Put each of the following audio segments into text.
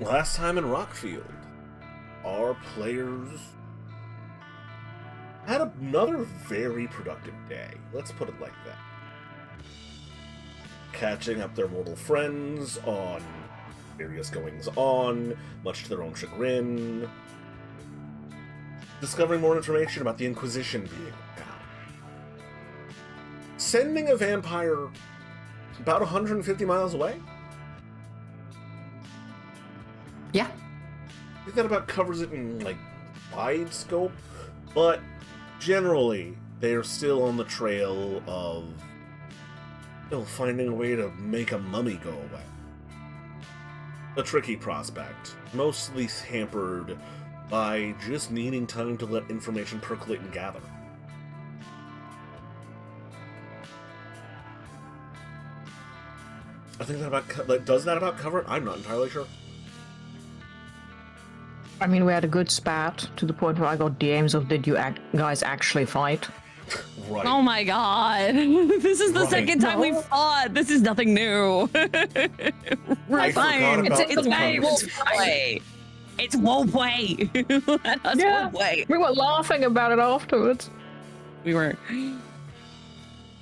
Last time in Rockfield, our players had another very productive day. Let's put it like that. Catching up their mortal friends on various goings-on, much to their own chagrin. Discovering more information about the Inquisition being in town. Sending a vampire about 150 miles away? Yeah. I think that about covers it in, like, wide scope, but generally, they're still on the trail of finding a way to make a mummy go away. A tricky prospect, mostly hampered by just needing time to let information percolate and gather. I think does that about cover it? I'm not entirely sure. I mean, we had a good spat to the point where I got DMs of, did you guys actually fight? Right. Oh my god. This is the second time we've fought. This is nothing new. We're fine. It's fine. We'll play. It's roleplay. Let us roleplay. We were laughing about it afterwards. We were.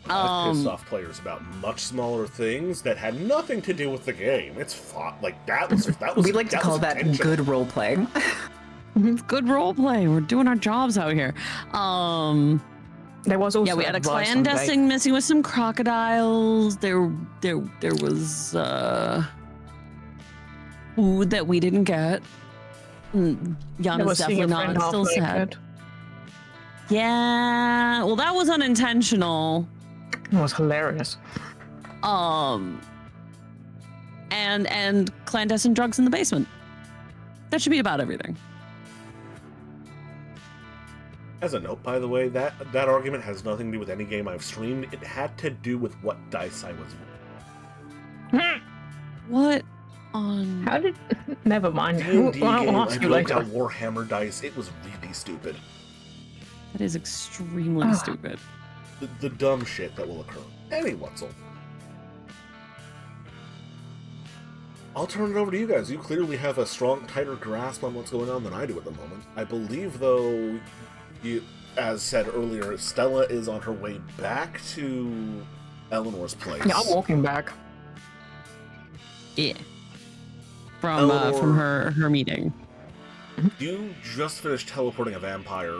I've pissed off players about much smaller things that had nothing to do with the game. It's fun. Like that was. We like to call that good role playing. It's good role play. We're doing our jobs out here. There was also we had a clandestine messing with some crocodiles. There was food that we didn't get. Yana's definitely not still sad. Yeah, well, that was unintentional. It was hilarious. And clandestine drugs in the basement. That should be about everything. As a note, by the way, that argument has nothing to do with any game I've streamed. It had to do with what dice I was using. What on? How did? Never mind. D&D game, I broke out Warhammer dice. It was really stupid. That is extremely stupid. The dumb shit that will occur. Anyway, Wetzel. I'll turn it over to you guys. You clearly have a tighter grasp on what's going on than I do at the moment. I believe, though, as said earlier, Stella is on her way back to Eleanor's place. Yeah, I'm walking back. Yeah. From her meeting. You just finished teleporting a vampire.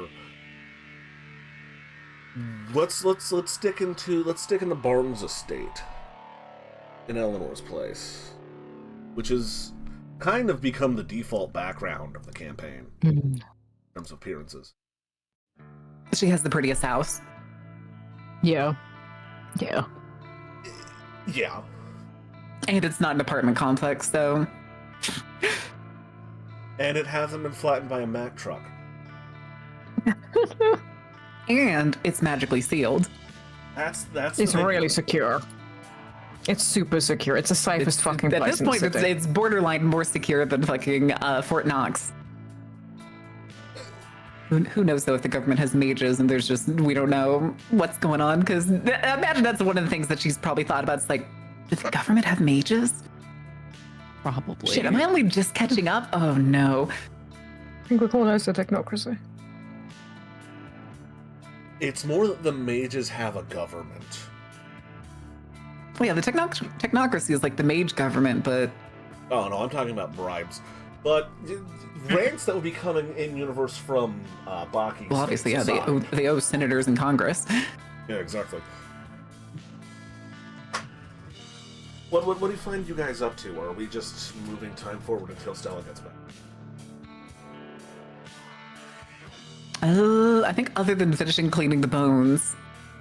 Let's stick into Barton's estate in Eleanor's place, which has kind of become the default background of the campaign in terms of appearances. She has the prettiest house. Yeah. And it's not an apartment complex, though. And it hasn't been flattened by a Mack truck. And it's magically sealed. That's It's really secure. It's super secure. It's the safest fucking place. At this point, it's borderline more secure than fucking Fort Knox. Who knows, though, if the government has mages and we don't know what's going on, because I imagine that's one of the things that she's probably thought about. It's like, does the government have mages? Probably. Shit, am I only just catching up? Oh, no. I think we call those the technocracy. It's more that the mages have a government. Well, yeah, the technocracy is like the mage government, but... Oh, no, I'm talking about bribes. But grants that would be coming in universe from Baki's. Well, obviously, yeah, they owe senators and Congress. Yeah, exactly. What do you find you guys up to? Or are we just moving time forward until Stella gets back? I think other than finishing cleaning the bones,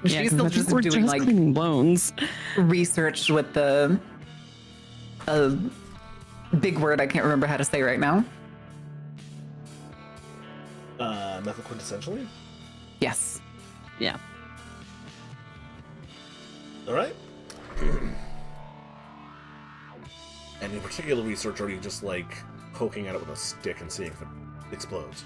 she's still just doing like cleaning bones research with the big word I can't remember how to say right now. Method quintessentially? Yes. Yeah. All right. Any particular research, or are you just like poking at it with a stick and seeing if it explodes?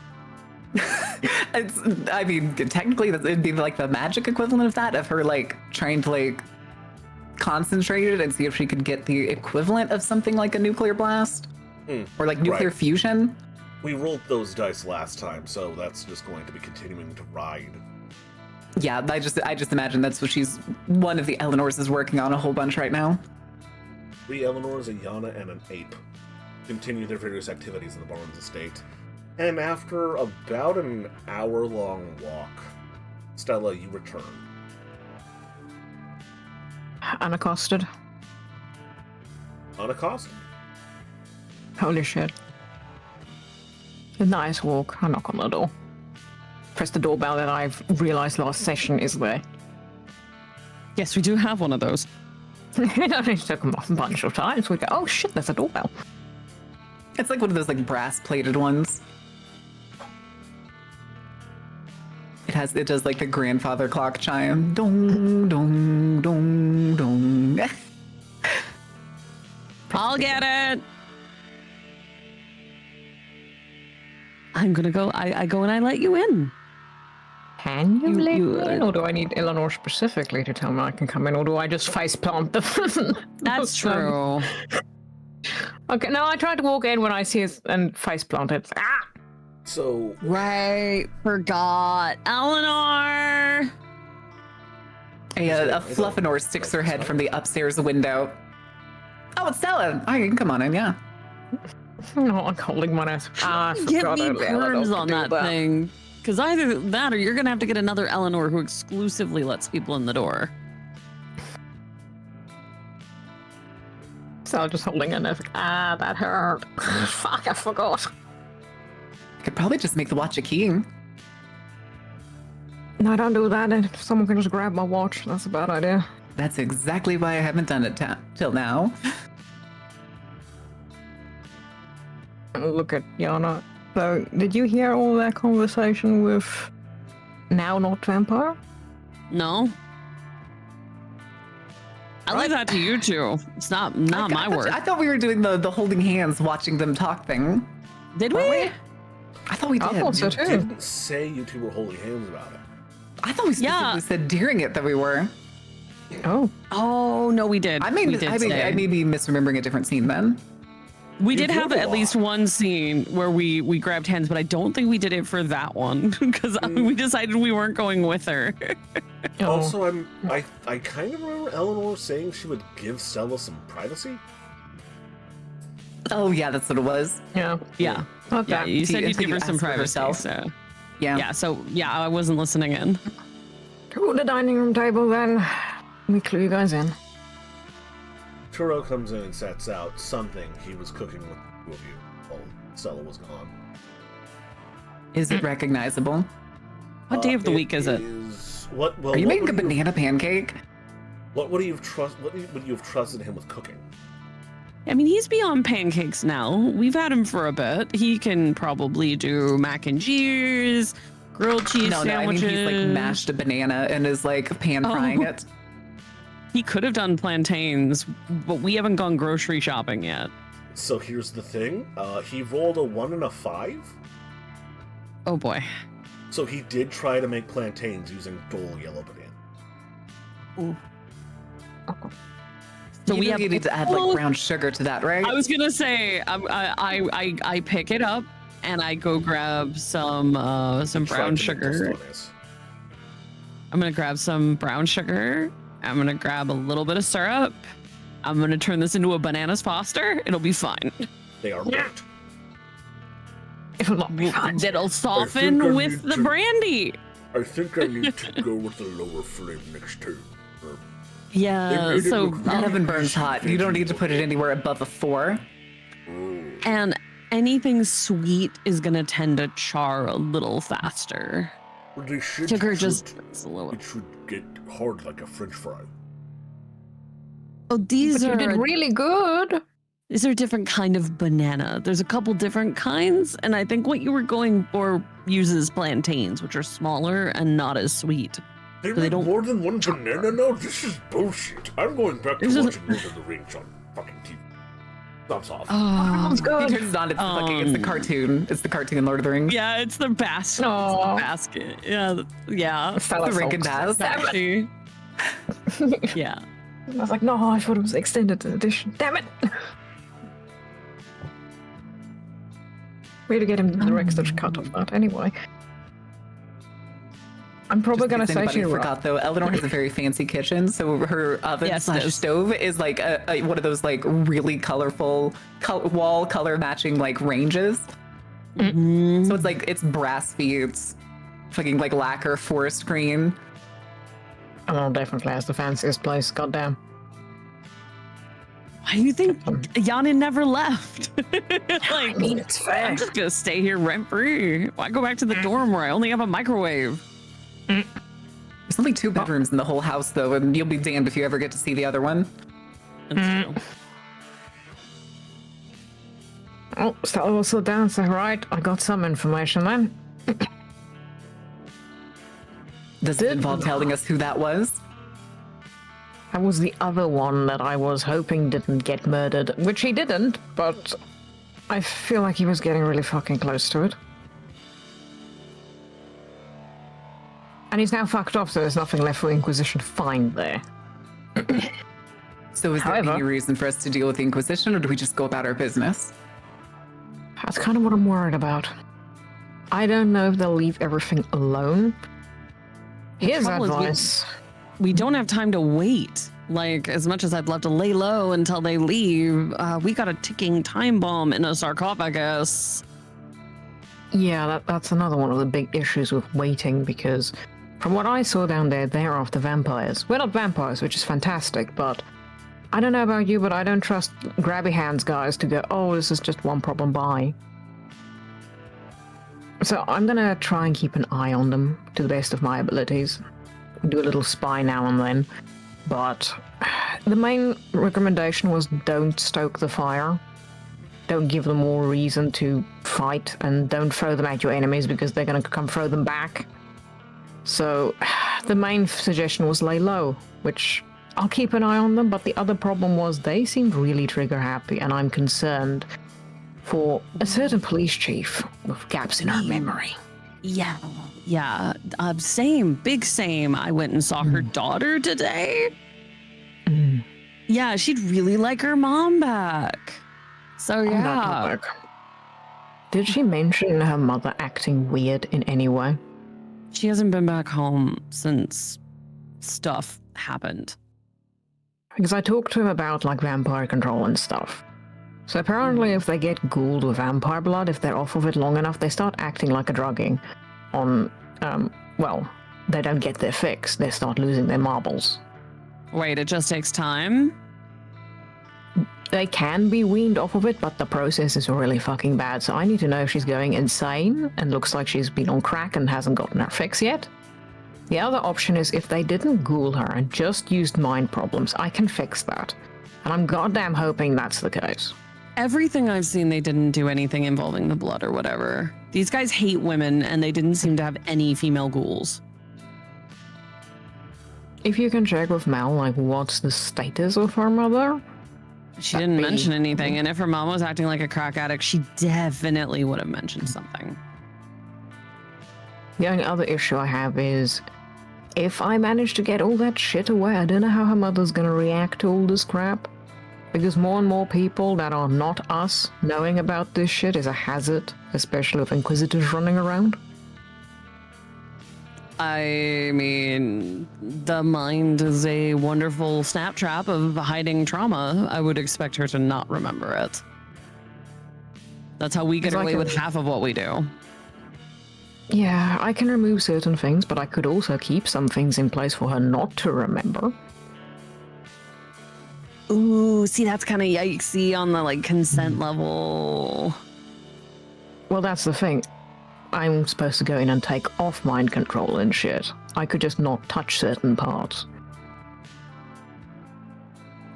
I mean, technically, it'd be like the magic equivalent of that, of her like trying to like concentrate it and see if she could get the equivalent of something like a nuclear blast. Or like nuclear Right. fusion. We rolled those dice last time, so that's just going to be continuing to ride. Yeah, I just imagine that's what one of the Eleanors is working on a whole bunch right now. 3 Eleanors, a Yana, and an ape continue their various activities in the Barnes estate. And after about an hour-long walk, Stella, you return. Unaccosted. Unaccosted. Holy shit. A nice walk. I knock on the door. Press the doorbell that I've realized last session is there. Yes, we do have one of those. It only took them off a bunch of times. We go, oh shit, there's a doorbell. It's like one of those like brass-plated ones. It does like the grandfather clock chime. Dong, dong, dong, dong. I'll get it. I'm gonna go. I go and I let you in. Can you let you, me in, or do I need Eleanor specifically to tell me I can come in, or do I just face plant them? That's true. Okay, no, I tried to walk in when I see it and face plant it. Ah! So, Right. Forgot. Eleanor. A Fluffinor sticks her head from the upstairs window. Oh, it's Stella. Oh, you can come on in, yeah. No, I'm holding my ass. I Get forgot me only Eleanor perms could on do that thing. Because either that or you're going to have to get another Eleanor who exclusively lets people in the door. So I'm just holding it. That hurt. Fuck, I forgot. Could probably just make the watch a key. No, don't do that. And someone can just grab my watch. That's a bad idea. That's exactly why I haven't done it till now. Look at Yana. So, did you hear all that conversation with now not vampire? No. I leave that to you two. It's not my word. I thought we were doing the holding hands, watching them talk thing. Did Weren't we? I thought we did. I thought so too. didn't say you two were holding hands about it. I thought we specifically said during it that we were. Oh. Oh no, we did. I we may be misremembering a different scene then. We did You have did a at least lot. one scene where we grabbed hands, but I don't think we did it for that one because we decided we weren't going with her. Oh. Also, I kind of remember Eleanor saying she would give Stella some privacy. Oh yeah, that's what it was. Yeah. Yeah. Not Yeah, that. you said you'd until give you her some asked for privacy. herself. So Yeah. yeah, so yeah, I wasn't listening in. To the dining room table then. Let me clue you guys in. Turo comes in and sets out something he was cooking with the two of you while Stella was gone. Is it recognizable? What day of the week is it? Are you making a banana pancake? What would you have trusted him with cooking? I mean, he's beyond pancakes now. We've had him for a bit. He can probably do mac and cheese, grilled cheese No, I mean sandwiches. he's like mashed a banana and is like pan frying it. He could have done plantains, but we haven't gone grocery shopping yet. So here's the thing. He rolled a 1 and a 5. Oh boy. So he did try to make plantains using dull yellow banana. So You need to add like brown sugar to that, right? I was gonna say, I pick it up and I go grab some brown sugar. I'm gonna grab some brown sugar. I'm gonna grab a little bit of syrup. I'm gonna turn this into a bananas foster. It'll be fine. They are burnt. It'll not be fine. It'll I soften with need the to- brandy. I think I need to go with the lower flame next time. Yeah. It So would That oven burns hot. You don't need to put it anywhere above a 4. and anything sweet is gonna tend to char a little faster. They should, Sugar just a little. it should get hard like a French fry. Oh, these But you are did really good. These are a different kind of banana. There's a couple different kinds, and I think what you were going for uses plantains, which are smaller and not as sweet. They they make don't- more than one banana now? This is bullshit. I'm going back to This is- watching Lord of the Rings on fucking TV. That's off. Sounds He good. turns it on. It's the cartoon. It's the cartoon Lord of the Rings. Yeah, it's the basket. Aw. Basket. Yeah, yeah. Stella The Rankin Fox. Bass. Actually, yeah. I was like, no, I thought it was extended edition. Damn it. Really get him the director's cut of that anyway. I'm probably gonna say she forgot though. Eleanor has a very fancy kitchen, so her oven slash stove is like a one of those like really colorful wall color matching like ranges. Mm-hmm. So it's brass feet, fucking like lacquer forest green. Oh, definitely has the fanciest place. Goddamn. Why do you think Yana never left? I mean, it's fair. I'm just gonna stay here rent free. Why go back to the dorm where I only have a microwave? There's only 2 bedrooms in the whole house, though, and you'll be damned if you ever get to see the other one. That's true. Oh, so also dancer, right? I got some information then. Does it involve telling us who that was? That was the other one that I was hoping didn't get murdered, which he didn't, but I feel like he was getting really fucking close to it. And he's now fucked off, so there's nothing left for Inquisition to find there. So is there any reason for us to deal with the Inquisition, or do we just go about our business? That's kind of what I'm worried about. I don't know if they'll leave everything alone. Here's advice. We don't have time to wait. Like, as much as I'd love to lay low until they leave, we got a ticking time bomb in a sarcophagus. Yeah, that's another one of the big issues with waiting, because from what I saw down there, they're after vampires. We're not vampires, which is fantastic, but I don't know about you, but I don't trust grabby hands guys to go, oh, this is just one problem, bye. So I'm gonna try and keep an eye on them to the best of my abilities. Do a little spy now and then. But the main recommendation was don't stoke the fire. Don't give them more reason to fight, and don't throw them at your enemies because they're gonna come throw them back. So the main suggestion was lay low, which I'll keep an eye on them, but the other problem was they seemed really trigger happy, and I'm concerned for a certain police chief with gaps in her memory. Yeah. Same, big same. I went and saw her daughter today. Yeah, she'd really like her mom back. So yeah. Did she mention her mother acting weird in any way? She hasn't been back home since stuff happened. Because I talked to him about like vampire control and stuff. So apparently if they get ghouled with vampire blood, if they're off of it long enough, they start acting like a drugging on, they don't get their fix. They start losing their marbles. Wait, it just takes time? They can be weaned off of it, but the process is really fucking bad. So I need to know if she's going insane and looks like she's been on crack and hasn't gotten her fix yet. The other option is if they didn't ghoul her and just used mind problems, I can fix that. And I'm goddamn hoping that's the case. Everything I've seen, they didn't do anything involving the blood or whatever. These guys hate women, and they didn't seem to have any female ghouls. If you can check with Mel, like, what's the status of her mother? She didn't mention anything, and if her mom was acting like a crack addict, she definitely would have mentioned something. The only other issue I have is, if I manage to get all that shit away, I don't know how her mother's gonna react to all this crap. Because more and more people that are not us knowing about this shit is a hazard, especially with Inquisitors running around. I mean, the mind is a wonderful snap trap of hiding trauma. I would expect her to not remember it. That's how we get away with half of what we do. Yeah, I can remove certain things, but I could also keep some things in place for her not to remember. Ooh, see, that's kind of yikesy on the, like, consent level. Well, that's the thing. I'm supposed to go in and take off mind control and shit. I could just not touch certain parts.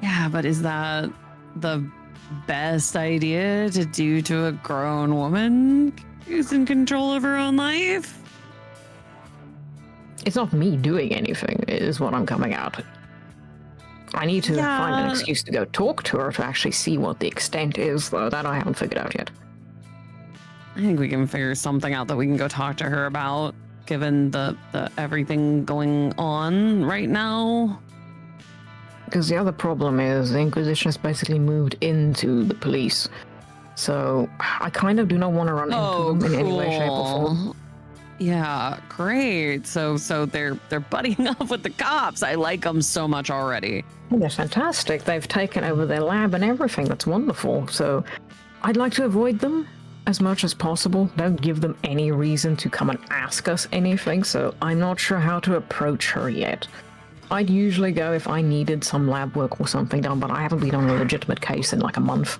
Yeah, but is that the best idea to do to a grown woman who's in control of her own life? It's not me doing anything, is what I'm coming out. I need to find an excuse to go talk to her to actually see what the extent is, though. That I haven't figured out yet. I think we can figure something out that we can go talk to her about, given the everything going on right now. Because the other problem is the Inquisition has basically moved into the police. So I kind of do not want to run into them in any way, shape, or form. Yeah, great. So they're buddying up with the cops. I like them so much already. Well, they're fantastic. They've taken over their lab and everything. That's wonderful. So I'd like to avoid them as much as possible. Don't give them any reason to come and ask us anything. So I'm not sure how to approach her yet. I'd usually go if I needed some lab work or something done, but I haven't been on a legitimate case in like a month.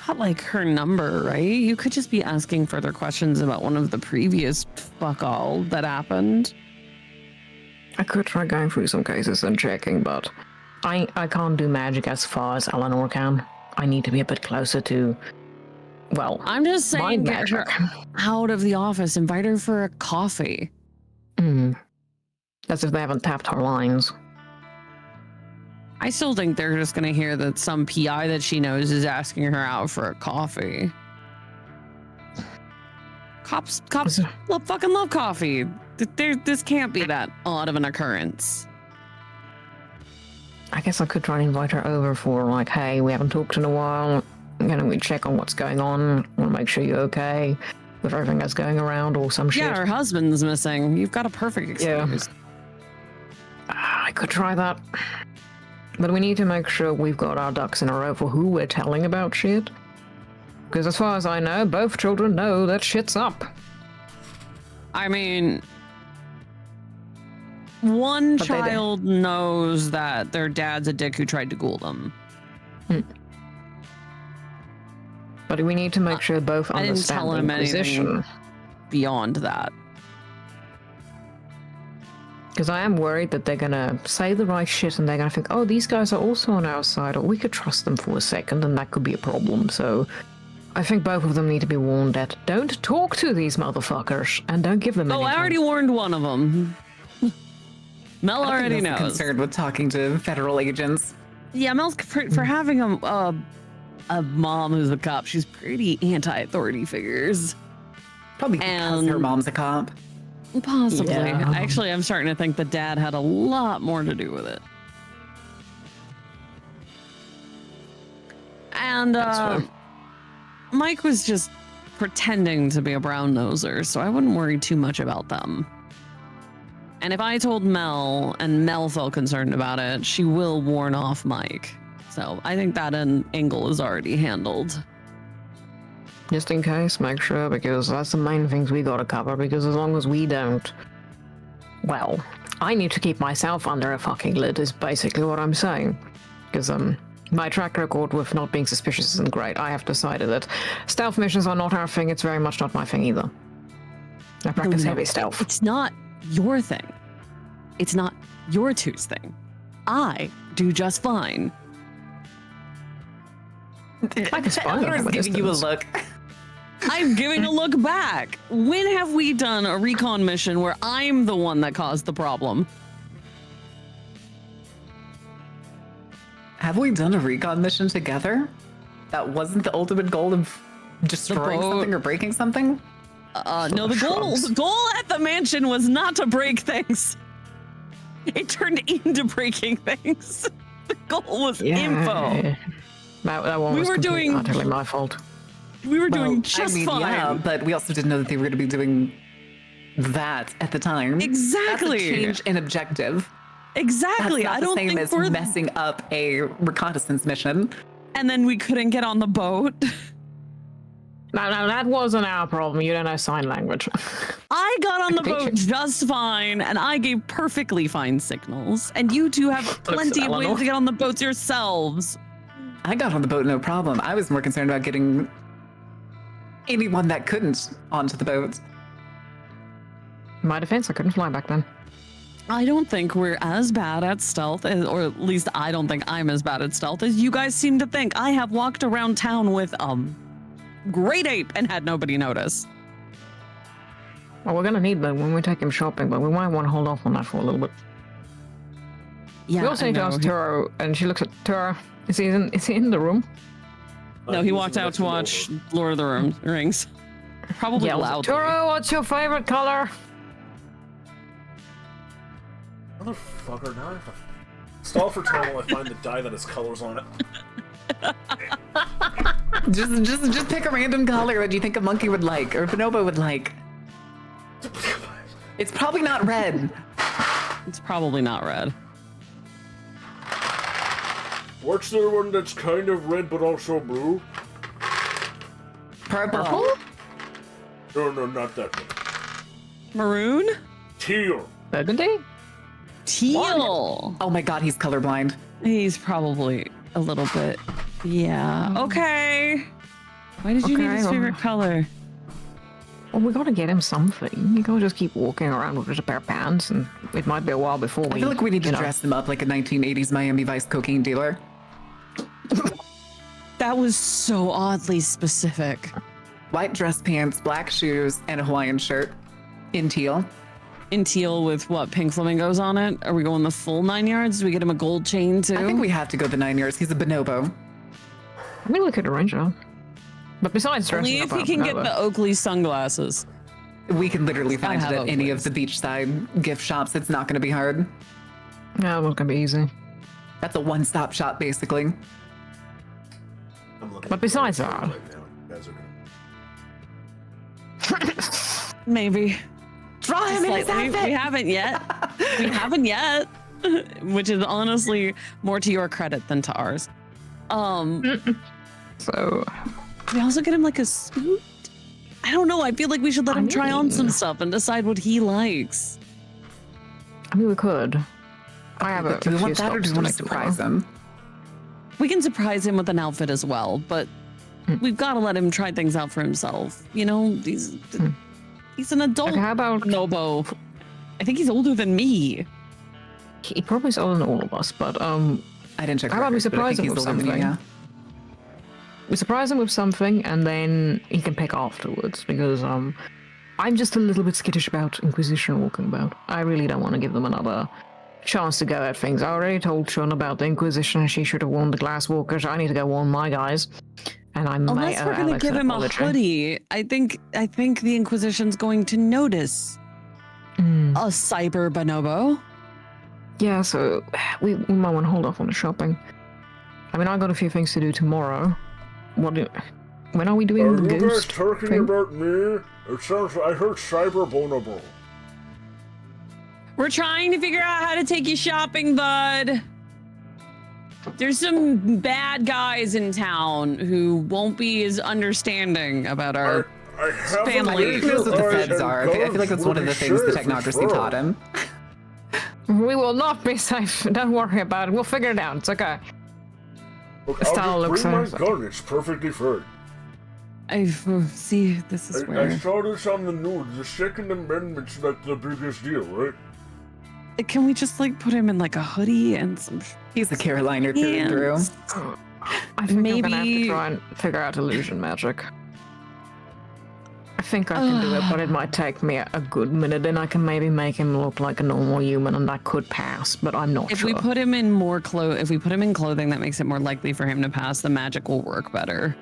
Got like her number, right? You could just be asking further questions about one of the previous fuck all that happened. I could try going through some cases and checking, but I can't do magic as far as Eleanor can. I need to be a bit closer to, well, I'm just saying, get her out of the office. Invite her for a coffee. As if they haven't tapped her lines. I still think they're just going to hear that some PI that she knows is asking her out for a coffee. Cops fucking love coffee. This can't be that odd of an occurrence. I guess I could try and invite her over for like, hey, we haven't talked in a while. We check on what's going on. Want to make sure you're okay with everything that's going around or some shit. Yeah, her husband's missing. You've got a perfect excuse. Yeah. I could try that. But we need to make sure we've got our ducks in a row for who we're telling about shit. Because as far as I know, both children know that shit's up. I mean, one child knows that their dad's a dick who tried to ghoul them. But we need to make sure both understand the inquisition. Beyond that. Because I am worried that they're going to say the right shit and they're going to think, oh, these guys are also on our side, or we could trust them for a second, and that could be a problem. So I think both of them need to be warned that don't talk to these motherfuckers and don't give them anything. I already warned one of them. Mel already knows. Concerned with talking to federal agents. Yeah, Mel's for having a mom who's a cop. She's pretty anti-authority figures. Probably because her mom's a cop. Possibly. Yeah. Actually, I'm starting to think the dad had a lot more to do with it. And Mike was just pretending to be a brown noser, so I wouldn't worry too much about them. And if I told Mel and Mel felt concerned about it, she will warn off Mike. So I think that angle is already handled. Just in case, make sure, because that's the main things we gotta cover, because as long as we don't... Well, I need to keep myself under a fucking lid, is basically what I'm saying. Because, my track record with not being suspicious isn't great. I have decided that stealth missions are not our thing, it's very much not my thing either. I practice heavy stealth. It's not your thing. It's not your two's thing. I do just fine. I can spy I'm giving you a look. I'm giving a look back. When have we done a recon mission where I'm the one that caused the problem? Have we done a recon mission together? That wasn't the ultimate goal of destroying something or breaking something? No, the goal at the mansion was not to break things. It turned into breaking things. The goal was info. That one was utterly my fault. We were doing just fine. Yeah, but we also didn't know that they were going to be doing that at the time. Exactly. That's a change in objective. Exactly. That's not the same as messing up a reconnaissance mission. And then we couldn't get on the boat. No, that wasn't our problem. You don't know sign language. I got on the boat just fine, and I gave perfectly fine signals. And you two have plenty of ways to get on the boats yourselves. I got on the boat, no problem. I was more concerned about getting anyone that couldn't onto the boat. In my defense, I couldn't fly back then. I don't think we're as bad at stealth, or at least I don't think I'm as bad at stealth as you guys seem to think. I have walked around town with great ape and had nobody notice. Well, we're gonna need that when we take him shopping, but we might want to hold off on that for a little bit. Yeah, we also need to ask Turo, and she looks at Turo. Is he in the room? No, he walked out to watch Lord of the Rings. Probably loudly. Turo, what's your favorite color? Motherfucker, now I have to stall for time while I find the die that has colors on it. Just pick a random color that you think a monkey would like or a bonobo would like. It's probably not red. It's probably not red. What's the one that's kind of red but also blue? Purple? No, not that one. Maroon? Teal. Burgundy? Teal. Oh my god, he's colorblind. He's probably a little bit. Yeah. Okay. Why did you need his favorite color? Well, we gotta get him something. You can't just keep walking around with just a pair of pants, and it might be a while before I feel like we need to dress him up like a 1980s Miami Vice cocaine dealer. That was so oddly specific. White dress pants, black shoes, and a Hawaiian shirt in teal. In teal with what, pink flamingos on it? Are we going the full 9 yards? Do we get him a gold chain too? I think we have to go the 9 years. He's a bonobo. I mean, we could arrange it. But besides dressing only up, if he can get the Oakley sunglasses. We can literally find it have at any Oakleys. of the beachside gift shops. It's not going to be hard. Yeah, it's not gonna be easy. That's a one-stop shop, basically. But besides that, Right now, you guys are Maybe. Draw him in his Slightly. outfit! We haven't yet. We haven't yet. Which is honestly more to your credit than to ours. so We also get him like a suit. I don't know. I feel like we should let him try on some stuff and decide what he likes. I mean, we could. I have a. Do we want that, or do we want to surprise him? We can surprise him with an outfit as well, but we've got to let him try things out for himself. You know, he's an adult. Okay, how about Nobo? I think he's older than me. he probably is older than all of us, but I didn't check. How about we records, but I surprise think him he's with older than you, something? We surprise him with something, and then he can pick afterwards. Because I'm just a little bit skittish about Inquisition walking about. I really don't want to give them another chance to go at things. I already told Shun about the Inquisition, and she should have warned the Glasswalkers. I need to go warn my guys. And I may Unless we're gonna Alex give an him a apology. hoodie, I think the Inquisition's going to notice a cyber bonobo. Yeah, so we might want to hold off on the shopping. I mean, I got a few things to do tomorrow. When are we doing Are the you guys ghost talking thing? about me? It sounds. I heard cyber bonobo. We're trying to figure out how to take you shopping, bud. There's some bad guys in town who won't be as understanding about our I haven't family. He knows what the eyes feds and are. I feel like guns that's will one of be the things the safe as technocracy well. taught him. We will not be safe. Don't worry about it. We'll figure it out. It's okay. Look, Style I'll looks just bring so- my gun. It's perfectly fine. See, this is I where. saw this on the news. The Second Amendment's like the biggest deal, right? Can we just like put him in like a hoodie and some? He's a Caroliner through and through. pants? I think I'm gonna have to Maybe- try and figure out illusion magic. I think I can do it, but it might take me a good minute. Then I can maybe make him look like a normal human, and that could pass. But I'm not If sure. we put him in more if we put him in clothing that makes it more likely for him to pass, the magic will work better.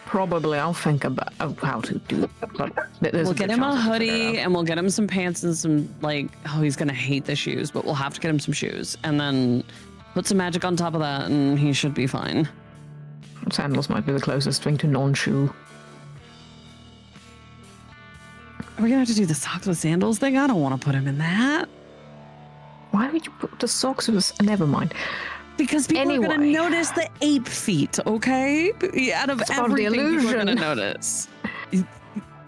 Probably, I'll think about how to do it. But We'll get him a hoodie and we'll get him some pants and some he's gonna hate the shoes, but we'll have to get him some shoes and then put some magic on top of that and he should be fine. Sandals might be the closest thing to non-shoe. Are we gonna have to do the socks with sandals thing? I don't want to put him in that. Why would you put the socks with this? Never mind. Because people are gonna Anyway. notice the ape feet, okay? Out of It's part of the everything, people are gonna illusion. notice.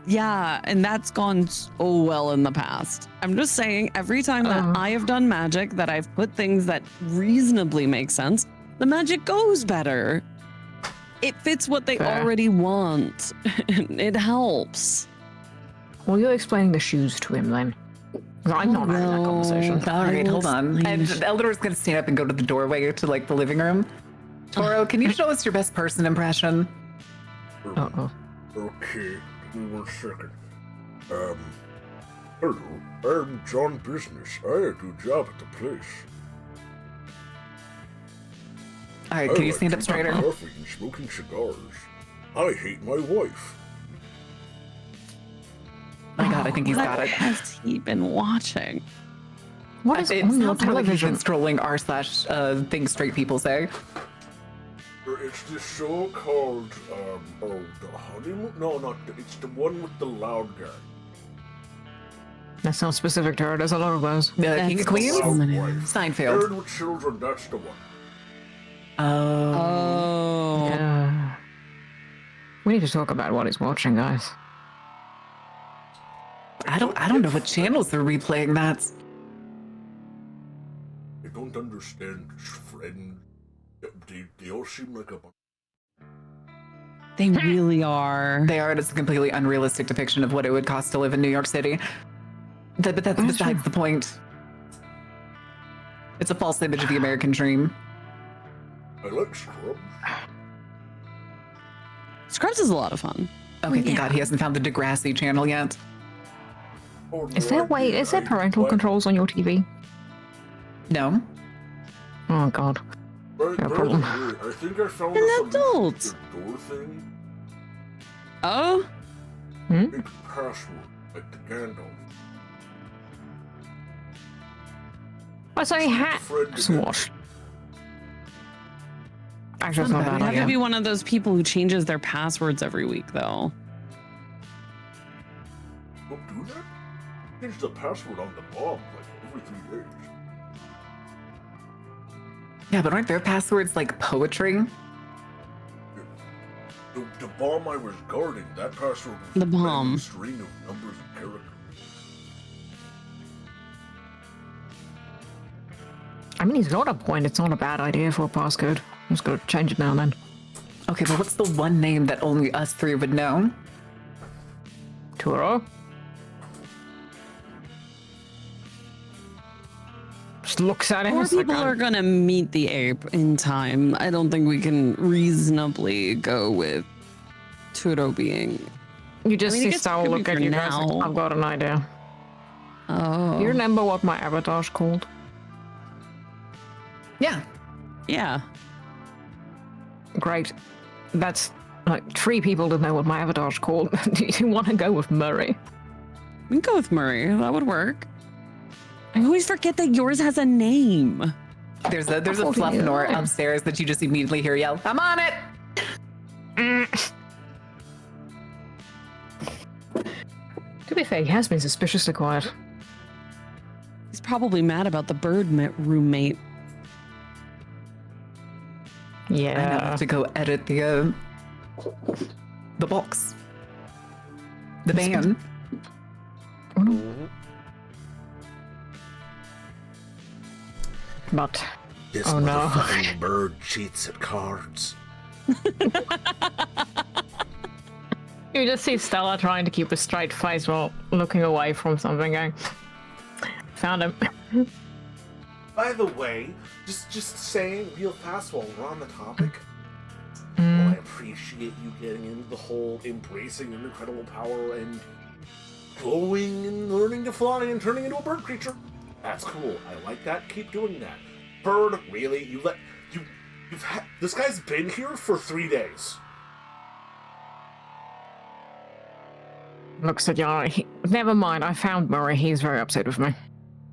Yeah, and that's gone so well in the past. I'm just saying, every time that I have done magic, that I've put things that reasonably make sense, the magic goes better. It fits what they Fair. already want. It helps. Well, you're explaining the shoes to him then. 'Cause I'm not having that conversation. All right, hold on. And Eldor's gonna stand up and go to the doorway to like the living room. Toro, can you show us your best person impression? Uh-oh. Okay, give me 1 second. Hello, I'm John Business. I do job at the place. All right, I can you like stand up drinking straighter? coffee and smoking cigars. I hate my wife. My God, I think he's What got it. has he been watching? What is It on your sounds more like he's television? been scrolling r/things straight people say. It's the show called, the honeymoon? No, it's the one with the loud guy. That sounds specific to her. There's a lot of those. King of Queens? Seinfeld. Married with Children, that's the one. Oh. Yeah. We need to talk about what he's watching, guys. I don't know what channels they're replaying that. I don't understand friends. They all seem like a bunch. They really are. They are. It's a completely unrealistic depiction of what it would cost to live in New York City. But that's besides the point. It's a false image of the American dream. I like Scrubs. Scrubs is a lot of fun. Okay, thank God he hasn't found the Degrassi channel yet. Oh, Is there parental controls on your TV? No. Oh God. No problem. I think I found An some adult. door thing. Oh? Big password, like the Gandalf. Oh, so he had some what? Actually, it's not You bad. have to idea. be one of those people who changes their passwords every week, though. Don't do that? Change the password on the bomb like every 3 days. Yeah, but aren't their passwords like poetry? The bomb I was guarding, that password was The a random bomb. string of numbers and characters. I mean, he's got a point. It's not a bad idea for a passcode. I'm just gonna change it now and then. Okay, but what's the one name that only us three would know? Turo. Just looks at him. More it's like, people are gonna meet the ape in time. I don't think we can reasonably go with Turo being. You just I mean, I see guess it Sal could be look at for you guys like, now. I've got an idea. Oh. You remember what my avatar's called? Yeah. Yeah. Great. That's like 3 people that know what my avatar's called. Do you want to go with Murray? We can go with Murray. That would work. I always forget that yours has a name. There's a Fluffnor upstairs that you just immediately hear yell, "I'm on it!" To be fair, he has been suspiciously quiet. He's probably mad about the bird roommate. I now Yeah. have to go edit the box. The ban. But This Oh, no. motherfucking bird cheats at cards. you just see Stella trying to keep a straight face while looking away from something going, found him. By the way, just saying real fast while we're on the topic. Well, I appreciate you getting into the whole embracing your incredible power and glowing and learning to fly and turning into a bird creature. That's cool. I like that. Keep doing that. Bird, really? You've had this guy's been here for 3 days. Looks at you. Never mind. I found Murray. He's very upset with me.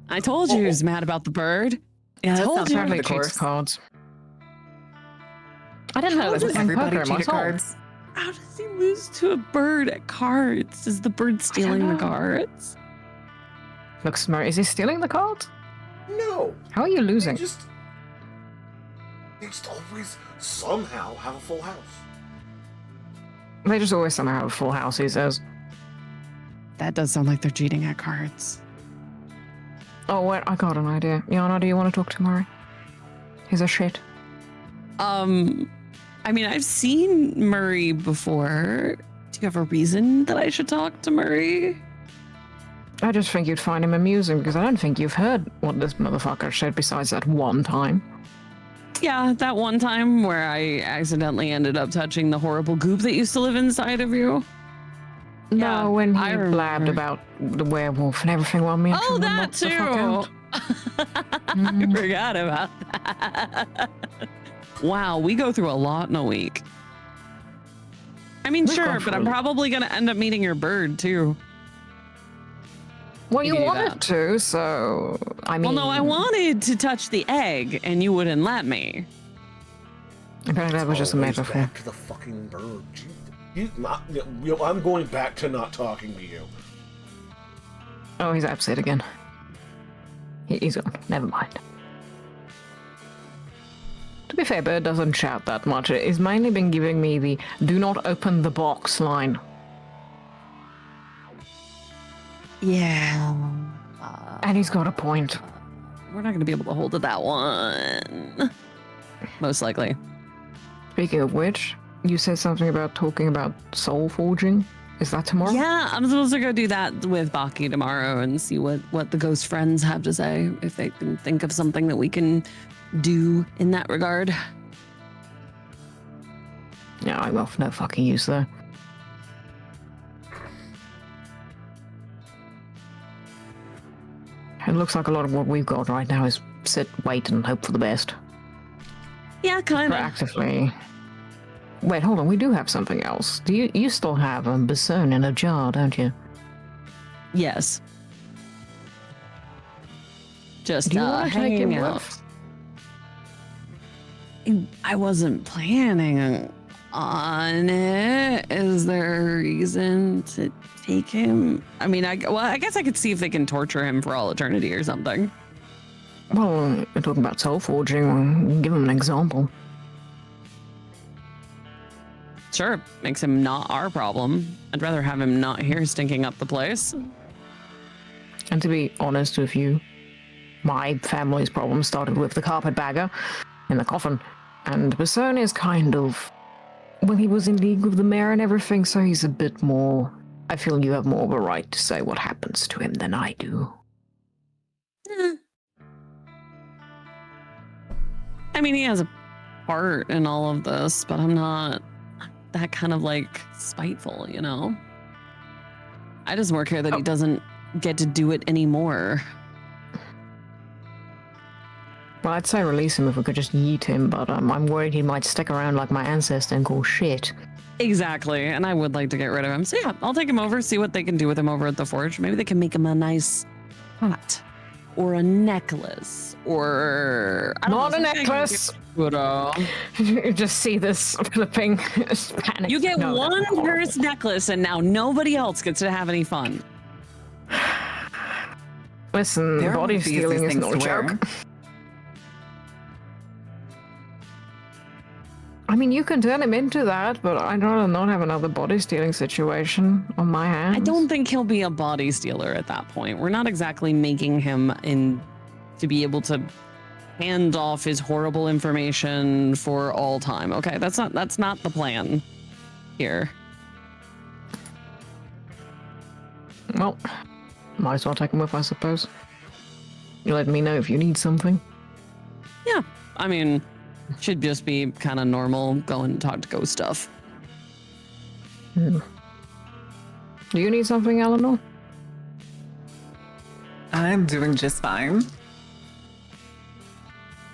I told you he was mad about the bird. Yeah, that Told sounds you. part of Apparently the cheats course. cards. I didn't know How this does was in Everybody poker cheat at myself. cards. How does he lose to a bird at cards? Is the bird stealing the know. cards? Looks Murray. Is he stealing the cards? No. How are you losing? They just always somehow have a full house. They just always somehow have a full house, he says. That does sound like they're cheating at cards. Oh, wait, I got an idea. Yana, do you want to talk to Murray? He's a shit. I mean, I've seen Murray before. Do you have a reason that I should talk to Murray? I just think you'd find him amusing because I don't think you've heard what this motherfucker said besides that one time. Yeah, that one time where I accidentally ended up touching the horrible goop that used to live inside of you. Yeah, No, when he I blabbed remember. about the werewolf and everything while me and Oh, Trim that knocked the too. fuck out. I forgot about that. Wow, we go through a lot in a week. I mean, We've sure, gone but for I'm a- probably going to end up meeting your bird too. Well, We you can do wanted that. to, so I mean. Well, no, I wanted to touch the egg and you wouldn't let me. Apparently that was just a Always metaphor. back to the fucking bird. I'm going back to not talking to you. Oh, he's upset again. He's gone. Never mind. To be fair, Bird doesn't shout that much. He's mainly been giving me the "do not open the box" line. Yeah. And he's got a point. We're not going to be able to hold to that one. Most likely. Speaking of which, you said something about talking about soul forging. Is that tomorrow? Yeah, I'm supposed to go do that with Baki tomorrow and see what the ghost friends have to say, if they can think of something that we can do in that regard. Yeah, I'm off no fucking use there. It looks like a lot of what we've got right now is sit, wait, and hope for the best. Yeah, kind of. Proactively. Wait, hold on. We do have something else. Do you still have a bassoon in a jar, don't you? Yes. Just Do you want to take him hanging out. with? I wasn't planning on it. Is there a reason to take him? I mean, I guess I could see if they can torture him for all eternity or something. Well, we're talking about soul forging. We can give him an example. Sure, makes him not our problem. I'd rather have him not here stinking up the place. And to be honest with you, my family's problem started with the carpetbagger in the coffin. And Basson is kind of... Well, he was in league with the mayor and everything, so he's a bit more... I feel you have more of a right to say what happens to him than I do. I mean, he has a part in all of this, but I'm not that kind of like spiteful, you know? I just more care that he doesn't get to do it anymore. Well, I'd say release him if we could just yeet him, but I'm worried he might stick around like my ancestor and call shit. Exactly, and I would like to get rid of him. So yeah, I'll take him over, see what they can do with him over at the forge. Maybe they can make him a nice hat or a necklace or... Not a necklace! You just see this flipping panic. You get one cursed necklace and now nobody else gets to have any fun. Listen, body stealing is no joke. I mean, you can turn him into that, but I'd rather not have another body stealing situation on my hands. I don't think he'll be a body stealer at that point. We're not exactly making him to be able to hand off his horrible information for all time. Okay, that's not the plan here. Well, might as well take him with, I suppose. You let me know if you need something. Yeah, I mean, should just be kind of normal, go and talk to ghost stuff. Do you need something, Eleanor? I'm doing just fine.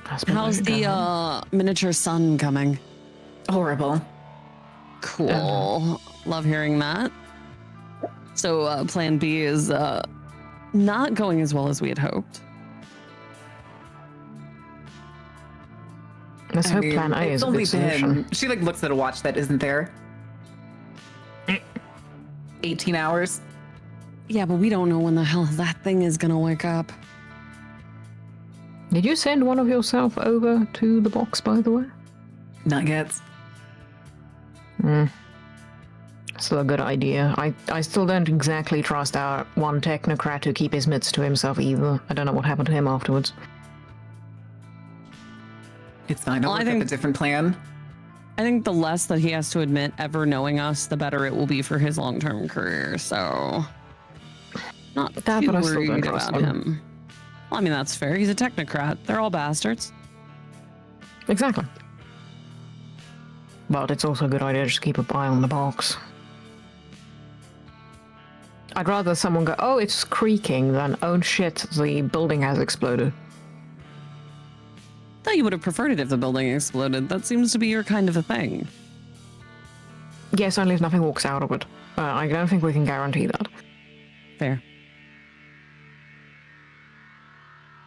How's the miniature sun coming? Horrible. Cool. Love hearing that. So plan B is not going as well as we had hoped. Let's hope plan A is a good solution. She like looks at a watch that isn't there. 18 hours. Yeah, but we don't know when the hell that thing is gonna wake up. Did you send one of yourself over to the box, by the way? Not yet. Still a good idea. I still don't exactly trust our one technocrat to keep his mitts to himself either. I don't know what happened to him afterwards. It's fine. I'll look up a different plan. I think the less that he has to admit ever knowing us, the better it will be for his long-term career. So, not that, too but I still don't worried trust about him. him. Well, I mean, that's fair. He's a technocrat. They're all bastards. Exactly. But it's also a good idea to just keep an eye on the box. I'd rather someone go, oh, it's creaking, than, oh shit, the building has exploded. I thought you would have preferred it if the building exploded. That seems to be your kind of a thing. Yes, only if nothing walks out of it. I don't think we can guarantee that. Fair.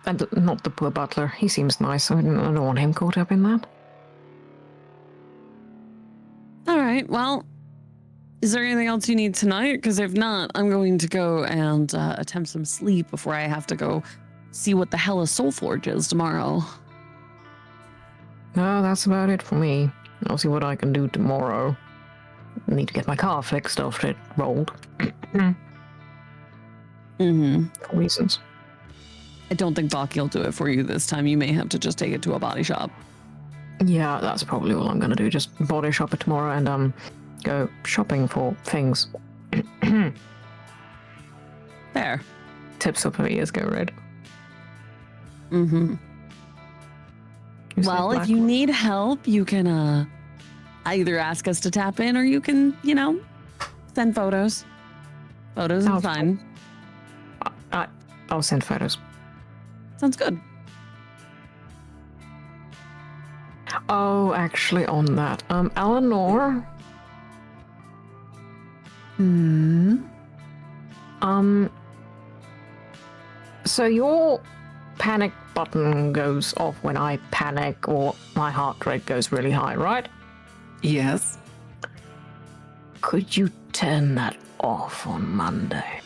And not the poor butler. He seems nice. I don't want him caught up in that. right. Well, is there anything else you need tonight? Because if not, I'm going to go and attempt some sleep before I have to go see what the hell a Soul Forge is tomorrow. No, that's about it for me. I'll see what I can do tomorrow. I need to get my car fixed after it rolled. Mm-hmm. For reasons. I don't think Baki will do it for you this time. You may have to just take it to a body shop. Yeah, that's probably all I'm gonna do. Just body shop it tomorrow and go shopping for things. Fair. Tips up her ears go red. Mm-hmm. Well, if you need help, you can either ask us to tap in or you can, send photos. Photos are fine. I'll send photos. Sounds good. Oh, actually, on that, Eleanor. So your panic button goes off when I panic or my heart rate goes really high, right? Yes. Could you turn that off on Monday?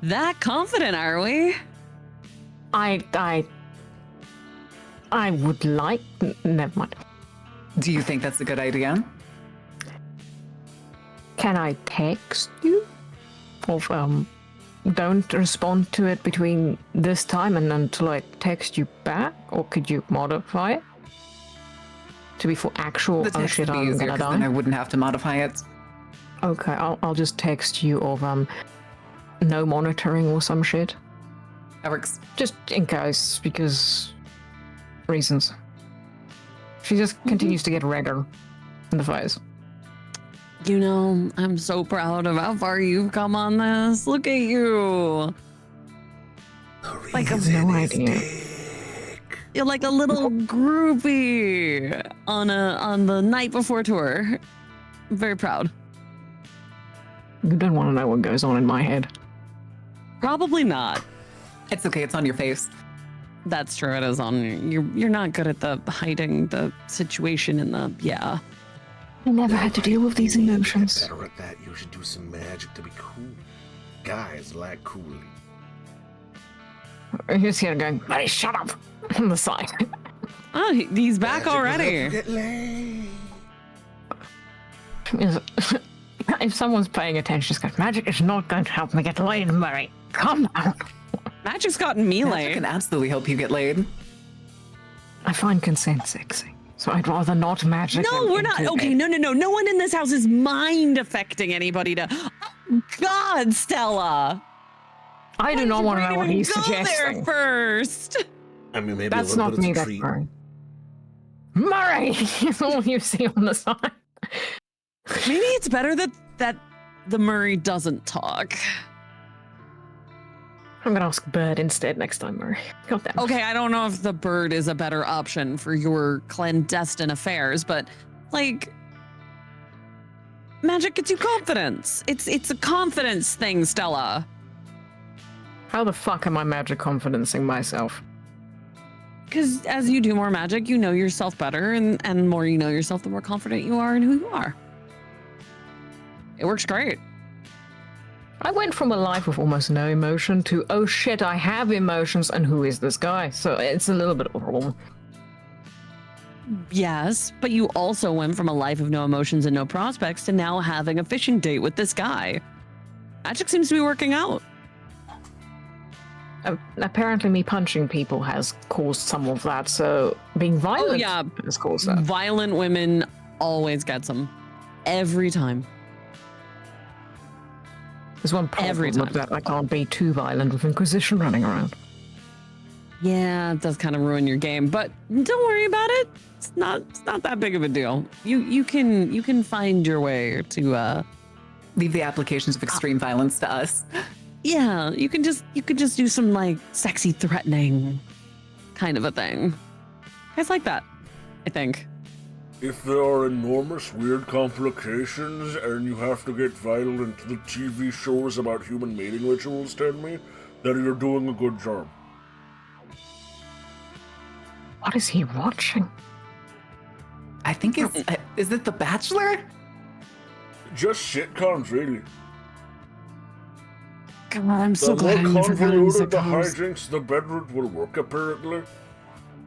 That confident, are we? I would like... Never mind. Do you think that's a good idea? Can I text you? Or, don't respond to it between this time and until I text you back? Or could you modify it? To be for actual, The text shit, would be I'm easier gonna because die? then I wouldn't have to modify it. Okay, I'll just text you of, no monitoring or some shit. That works. Just in case, because... reasons. She just continues to get redder in the face. I'm so proud of how far you've come on this. Look at you. Like, I've no idea. You're like a little groupie on the night before tour. I'm very proud. You don't want to know what goes on in my head. Probably not. It's okay. It's on your face. That's true. It is on. You're not good at the hiding the situation in the I never had to deal with these emotions. Better at that. You should do some magic to be cool. Guys like cool. You just hear going, "Hey, shut up!" on the side. Oh, he's back Magic already. will help you get laid. If someone's paying attention, just go, "Magic is not going to help me get laid, Murray. Calm down." Magic's gotten me Magic laid. can absolutely help you get laid. I find consent sexy, so I'd rather not magic. No, we're not. Okay, no. No one in this house is mind affecting anybody to. Oh, God, Stella. I do not want to know what he's Go there suggesting. first. I mean, maybe That's a little not bit me. of a That's treat. Murray. Murray is all you see on the side. Maybe it's better that the Murray doesn't talk. I'm gonna ask Bird instead next time, Murray. God damn. Okay, I don't know if the bird is a better option for your clandestine affairs, but like magic gets you confidence. It's a confidence thing, Stella. How the fuck am I magic confidencing myself? Because as you do more magic, you know yourself better, and the more you know yourself, the more confident you are in who you are. It works great. I went from a life with almost no emotion to, oh shit, I have emotions, and who is this guy? So it's a little bit overwhelming. Yes, but you also went from a life of no emotions and no prospects to now having a fishing date with this guy. Magic seems to be working out. Apparently me punching people has caused some of that, so being violent has caused that. Violent women always get them. Every time. There's one Every problem with time. that. I can't be too violent with Inquisition running around. Yeah, it does kind of ruin your game, but don't worry about it. It's not that big of a deal. You can find your way to Leave the applications of extreme violence to us. yeah, you could just do some like sexy threatening kind of a thing. Guys like that, I think. If there are enormous weird complications and you have to get violent, the TV shows about human mating rituals tell me, then you're doing a good job. What is he watching? I think it's is it The Bachelor? Just sitcoms, really. God, I'm so The glad more I convoluted the hijinks, the better it will work, apparently.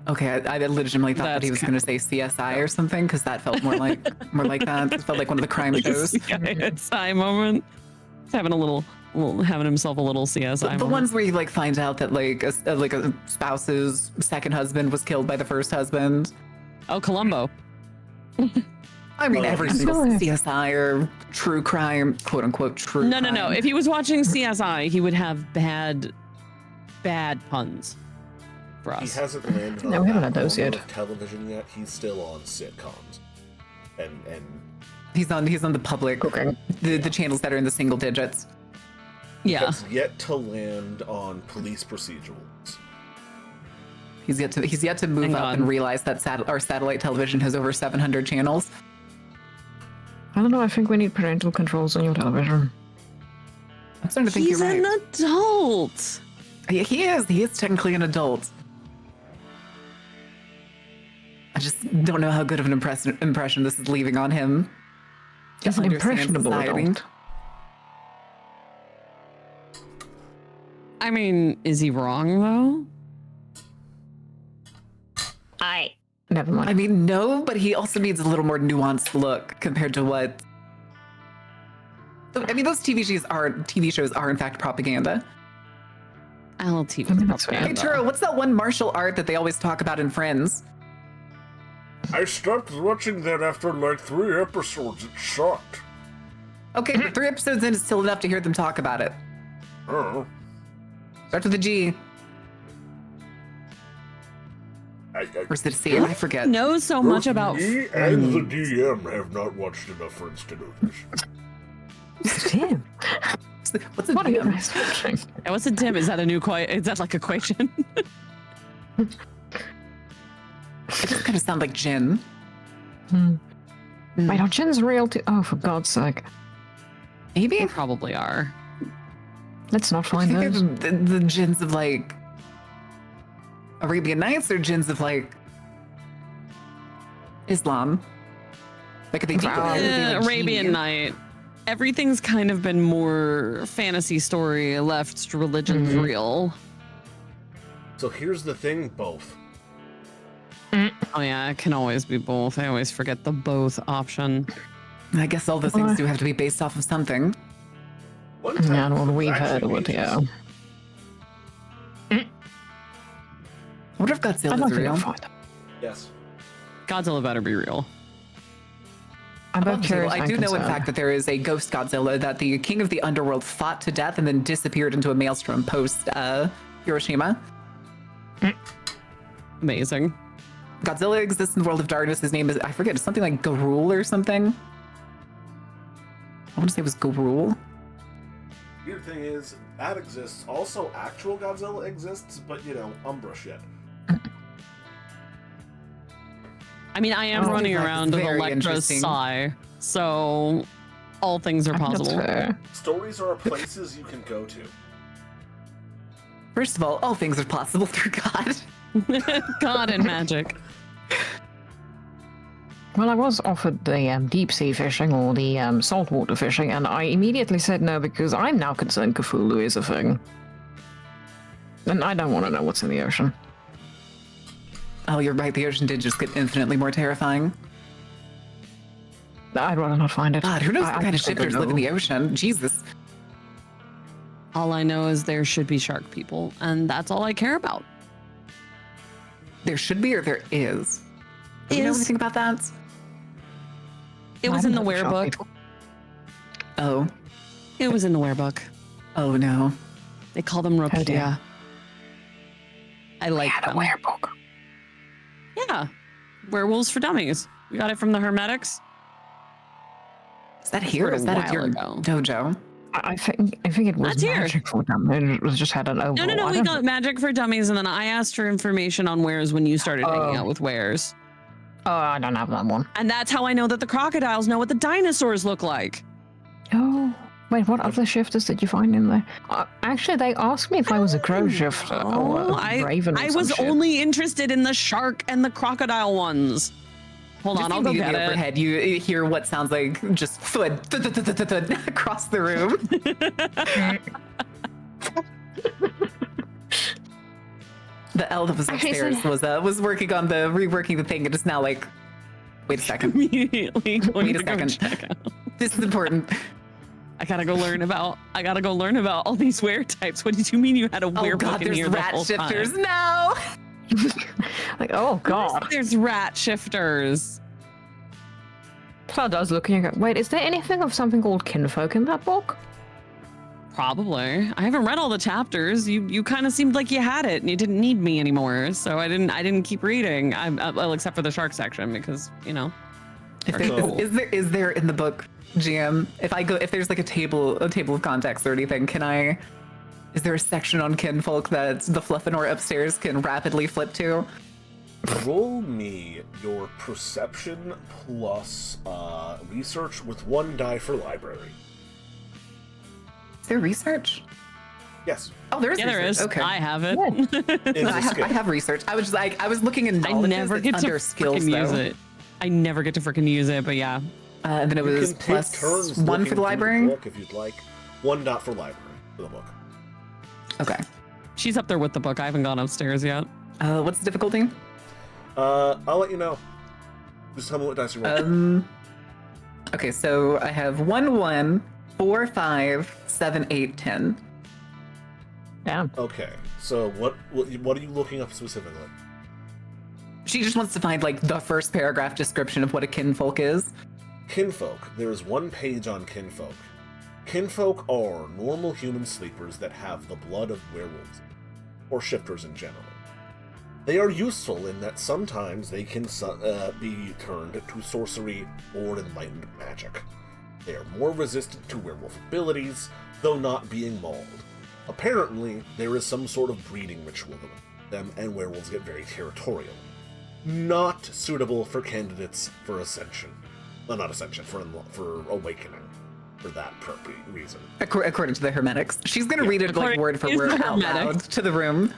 Okay, I legitimately thought that he was going to say CSI or something because that felt more like that. It felt like one of the crime shows. CSI moment. He's having having himself a little CSI moment. The ones where you like find out that like a spouse's second husband was killed by the first husband. Oh, Columbo. I mean, every single CSI or true crime, quote unquote, true crime. No. If he was watching CSI, he would have bad puns for us. He hasn't landed on we haven't had those yet. Television yet. He's still on sitcoms, and he's on the public the channels that are in the single digits. Yeah, has yet to land on police procedurals. He's yet to move up and realize that our satellite television has over 700 channels. I don't know. I think we need parental controls on your television. I'm starting to think he's you're right. an adult. He is. He is technically an adult. I just don't know how good of an impression this is leaving on him. He's an impressionable adult. I mean, is he wrong though? Never mind. I mean, no, but he also needs a little more nuanced look compared to what. I mean, those TV shows are in fact propaganda. LT. Hey, Turo, what's that one martial art that they always talk about in Friends? I stopped watching that after like 3 episodes. It sucked. Okay, but 3 episodes in is still enough to hear them talk about it. Oh. Starts with a G. Or is it a C? I forget. Knows so much about. Me and the DM have not watched enough Friends to know this. Damn. What's a What are you DM? guys watching? What's a dim? Is that a new is that like equation? It just kind of sounds like gin. Wait, are gins real too? Oh, for God's sake. Maybe? They probably are. Let's not I find think those. the gins of like Arabian Nights or gins of like Islam. Like, are they deep? Arabian Night. Everything's kind of been more fantasy story left, religion's real. So here's the thing, both. Oh yeah, it can always be both. I always forget the both option. I guess all those things do have to be based off of something. Yeah, well, we've heard of it, yeah. What if Godzilla is real? Yes. Godzilla better be real. I'm both curious. I do know, in fact, that there is a ghost Godzilla that the king of the underworld fought to death and then disappeared into a maelstrom post Hiroshima. Amazing. Godzilla exists in the world of darkness. His name is, I forget, it's something like Garul or something. I want to say it was Garul. Weird thing is, that exists. Also, actual Godzilla exists, but, you know, Umbra shit. I mean, I am running around with Electra's Psy, so all things are possible. Stories are places you can go to. First of all things are possible through God. God and magic. Well, I was offered the deep sea fishing or the saltwater fishing, and I immediately said no because I'm now concerned Cthulhu is a thing. And I don't want to know what's in the ocean. Oh, you're right. The ocean did just get infinitely more terrifying. I'd rather not find it. God, who knows what kind of shifters live in the ocean? Jesus. All I know is there should be shark people, and that's all I care about. There should be, or there is? Do you know anything about that? It was in the werebook. Oh. It was in the werebook. Oh, no. They call them Rokia. I like them. A werebook. Yeah. Werewolves for Dummies. We got it from the Hermetics. Is that here? Or is that at your dojo? I think it was Magic for Dummies. It was just had an overall. No. We got Magic for Dummies, and then I asked her information on wares when you started hanging out with wares. Oh, I don't have that one. And that's how I know that the crocodiles know what the dinosaurs look like. Oh, wait, what other shifters did you find in there? Actually, they asked me if I was a crow shifter or a raven. I was only interested in the shark and the crocodile ones. Hold on, I'll go get it. Overhead, you hear what sounds like just thud across the room. The elf was upstairs was working on reworking the thing, and it's now like, wait a second. Immediately Wait a second. This is important. I gotta go learn about all these were types. What did you mean you had a were book in here the whole time? There's rat shifters now. Like, oh god. There's rat shifters. Cloud does looking at. Wait, is there anything of something called kinfolk in that book? Probably. I haven't read all the chapters. You kind of seemed like you had it and you didn't need me anymore. So I didn't keep reading. Well, except for the shark section because Is there in the book, GM? If there's like a table of contents or anything, is there a section on kinfolk that the Fluffinor upstairs can rapidly flip to? Roll me your perception plus research with 1 die for library. Is there research? Yes. Oh, there is. Yeah, research. there is. Okay. I have it. I have research. I was looking in knowledge. I never get to skills use it. I never get to freaking use it, but yeah. And then it was plus 1 for the library. Book if you'd like. 1 dot for library for the book. Okay. She's up there with the book. I haven't gone upstairs yet. What's the difficulty? I'll let you know. Just tell me what dice you roll. Okay, so I have 1, 1, 4, 5, 7, 8, 10. Damn. Okay, so what are you looking up specifically? She just wants to find like the first paragraph description of what a kinfolk is. Kinfolk. There is 1 page on kinfolk. Kinfolk are normal human sleepers that have the blood of werewolves, or shifters in general. They are useful in that sometimes they can be turned to sorcery or enlightened magic. They are more resistant to werewolf abilities, though not being mauled. Apparently, there is some sort of breeding ritual with them, and werewolves get very territorial. Not suitable for candidates for ascension. Well, not ascension, for awakening. For that reason. According to the Hermetics. She's going to read it like word for word out loud to the room.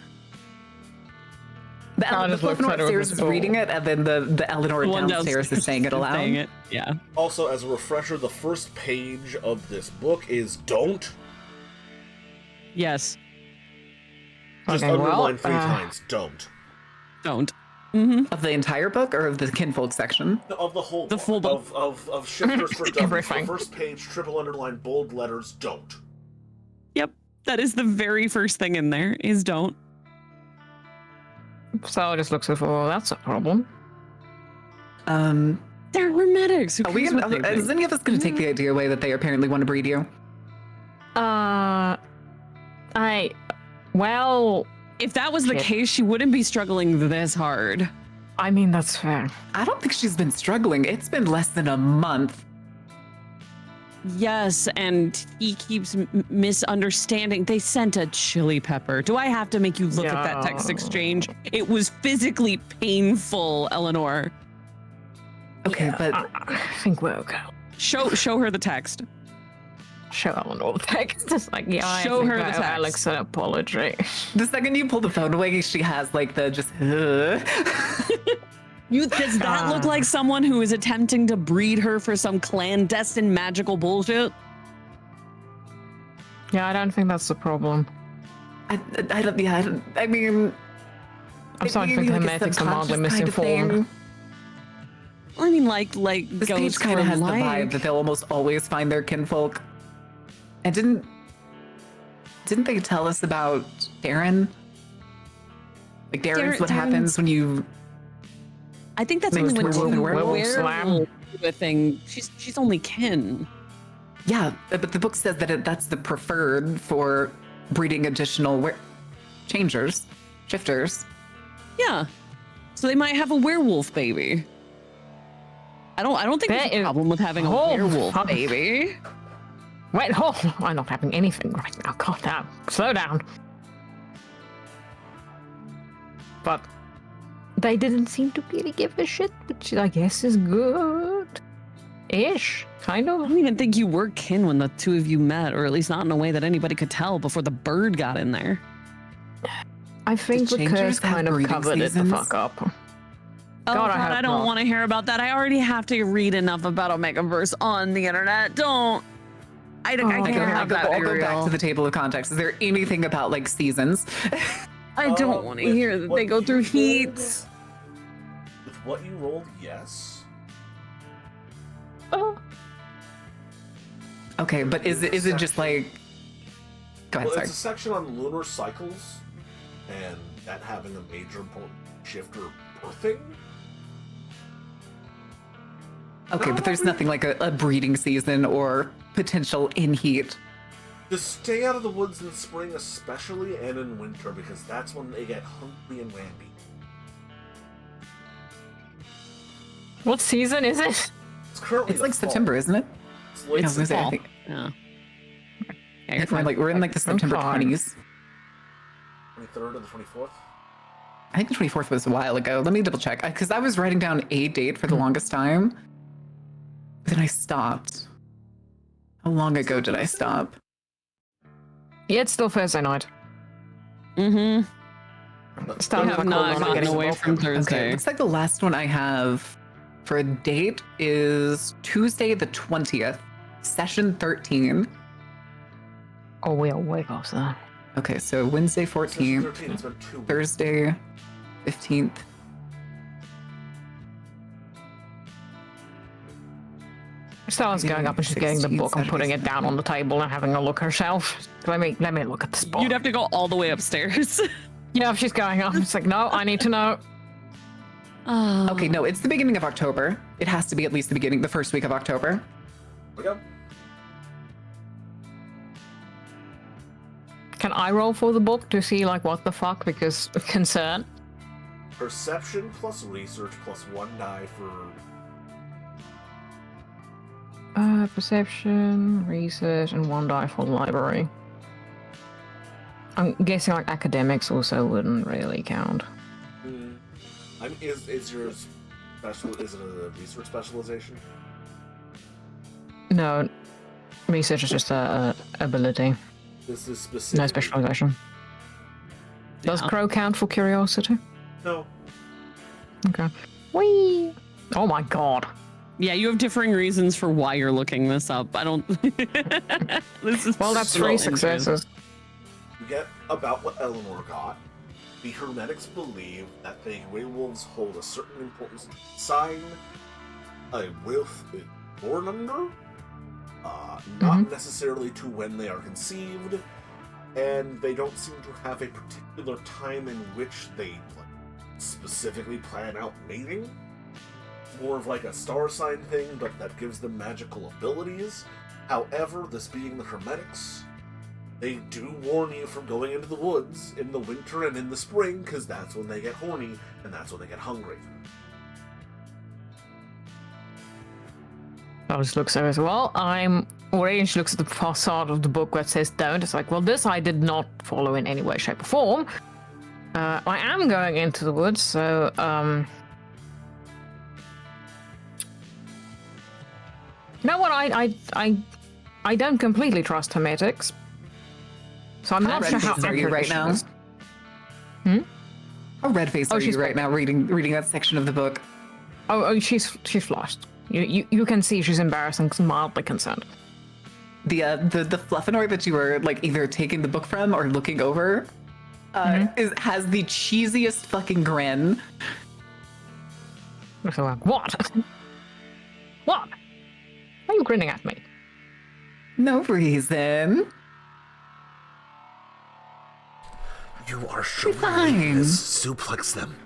The Eleanor upstairs is reading it, and then the Eleanor downstairs is saying it aloud. Yeah. Also, as a refresher, the first page of this book is don't. Yes. Just underline 3 times, don't. Don't. Of the entire book or of the kinfolk section? Of the whole the full book. Of Shifters for Dummies. The first page, triple underline, bold letters, don't. Yep. That is the very first thing in there, is don't. So it just looks like, well, that's a problem. They're Hermetics. Is any of us going to take the idea away that they apparently want to breed you? Well... If that was the case, she wouldn't be struggling this hard. I mean, that's fair. I don't think she's been struggling. It's been less than a month. Yes, and he keeps misunderstanding. They sent a chili pepper. Do I have to make you look at that text exchange? It was physically painful, Eleanor. Okay, but I think we're okay. Show her the text. Show Eleanor the text. It's like, show her the text. Alex an apology. The second you pull the phone away, she has like the just. Does that look like someone who is attempting to breed her for some clandestine magical bullshit? Yeah, I don't think that's the problem. I mean, I'm starting to think Hermetics are mildly misinformed. I mean, like this goes page kind of has the vibe that they'll almost always find their kinfolk. And didn't they tell us about Darren? Like Darren's what happens when you. I think that's when werewolf thing. She's only kin. Yeah, but the book says that that's the preferred for breeding additional changers, shifters. Yeah, so they might have a werewolf baby. I don't think there's a problem with having a werewolf baby. Wait, I'm not having anything right now. Calm down. Slow down. But they didn't seem to really give a shit, which I guess is good-ish, kind of. I don't even think you were kin when the two of you met, or at least not in a way that anybody could tell before the bird got in there. I think the curse kind of covered it the fuck up. Oh God, God, I don't want to hear about that. I already have to read enough about Omegaverse on the internet. Don't. I can't have that. I'll go back to the table of context. Is there anything about like seasons? I don't want to hear that they go through heats. With what you rolled, yes. Oh. Okay, but is it just like? Go ahead. Well, sorry. it's a section on lunar cycles, and that having a major shift or birthing. Okay, but there's nothing like a breeding season or potential in heat. Just stay out of the woods in spring, especially, and in winter, because that's when they get hungry and randy. What season is it? It's like fall. September, isn't it? It's late I think. Yeah. We're in like the September 20s. 23rd or the 24th? I think the 24th was a while ago. Let me double check. Because I was writing down a date for the longest time. Then I stopped. How long ago did I stop? Yeah, it's still Thursday night. Mm-hmm. Still have not gotten away from Thursday. Okay, looks like the last one I have for a date is Tuesday the 20th, session 13. Oh, we are way past that. Okay, so Wednesday 14th, 13, it's been 2 weeks. Thursday 15th. Star's going up and she's getting the 16, book and putting it down on the table and having a look herself. Let me look at the spot. You'd have to go all the way upstairs. Yeah, if she's going up, it's like, no, I need to know. Okay, no, it's the beginning of October. It has to be at least the first week of October. Okay. Can I roll for the book to see, like, what the fuck? Because of concern. Perception plus research plus 1 die for... Perception, research, and 1 die for library. I'm guessing, like, academics also wouldn't really count. Is your special? Is it a research specialization? No, research is just a ability. This is specific. No specialization. Does Crow count for curiosity? No. Okay. Whee! Oh my god. Yeah, you have differing reasons for why you're looking this up. I don't. This is Well, that's so 3 interesting. successes. You get about what Eleanor got. The Hermetics believe that the werewolves hold a certain important sign, a wealth is born under, not necessarily to when they are conceived, and they don't seem to have a particular time in which they specifically plan out mating. More of like a star sign thing, but that gives them magical abilities. However, this being the Hermetics, they do warn you from going into the woods in the winter and in the spring, because that's when they get horny, and that's when they get hungry. I just looks at it as well. I'm worried. She looks at the facade of the book where it says don't. It's like, well, this I did not follow in any way, shape, or form. I am going into the woods, so, you know what? I don't completely trust Hermetics. So I'm not sure how are you right now? How red-faced are you right now reading that section of the book? Oh, she's flushed. You can see she's embarrassed and mildly concerned. The Fluffinor that you were like either taking the book from or looking over has the cheesiest fucking grin. So like, what? What? Why are you grinning at me? No reason. You are showing Fine. weakness. Suplex them.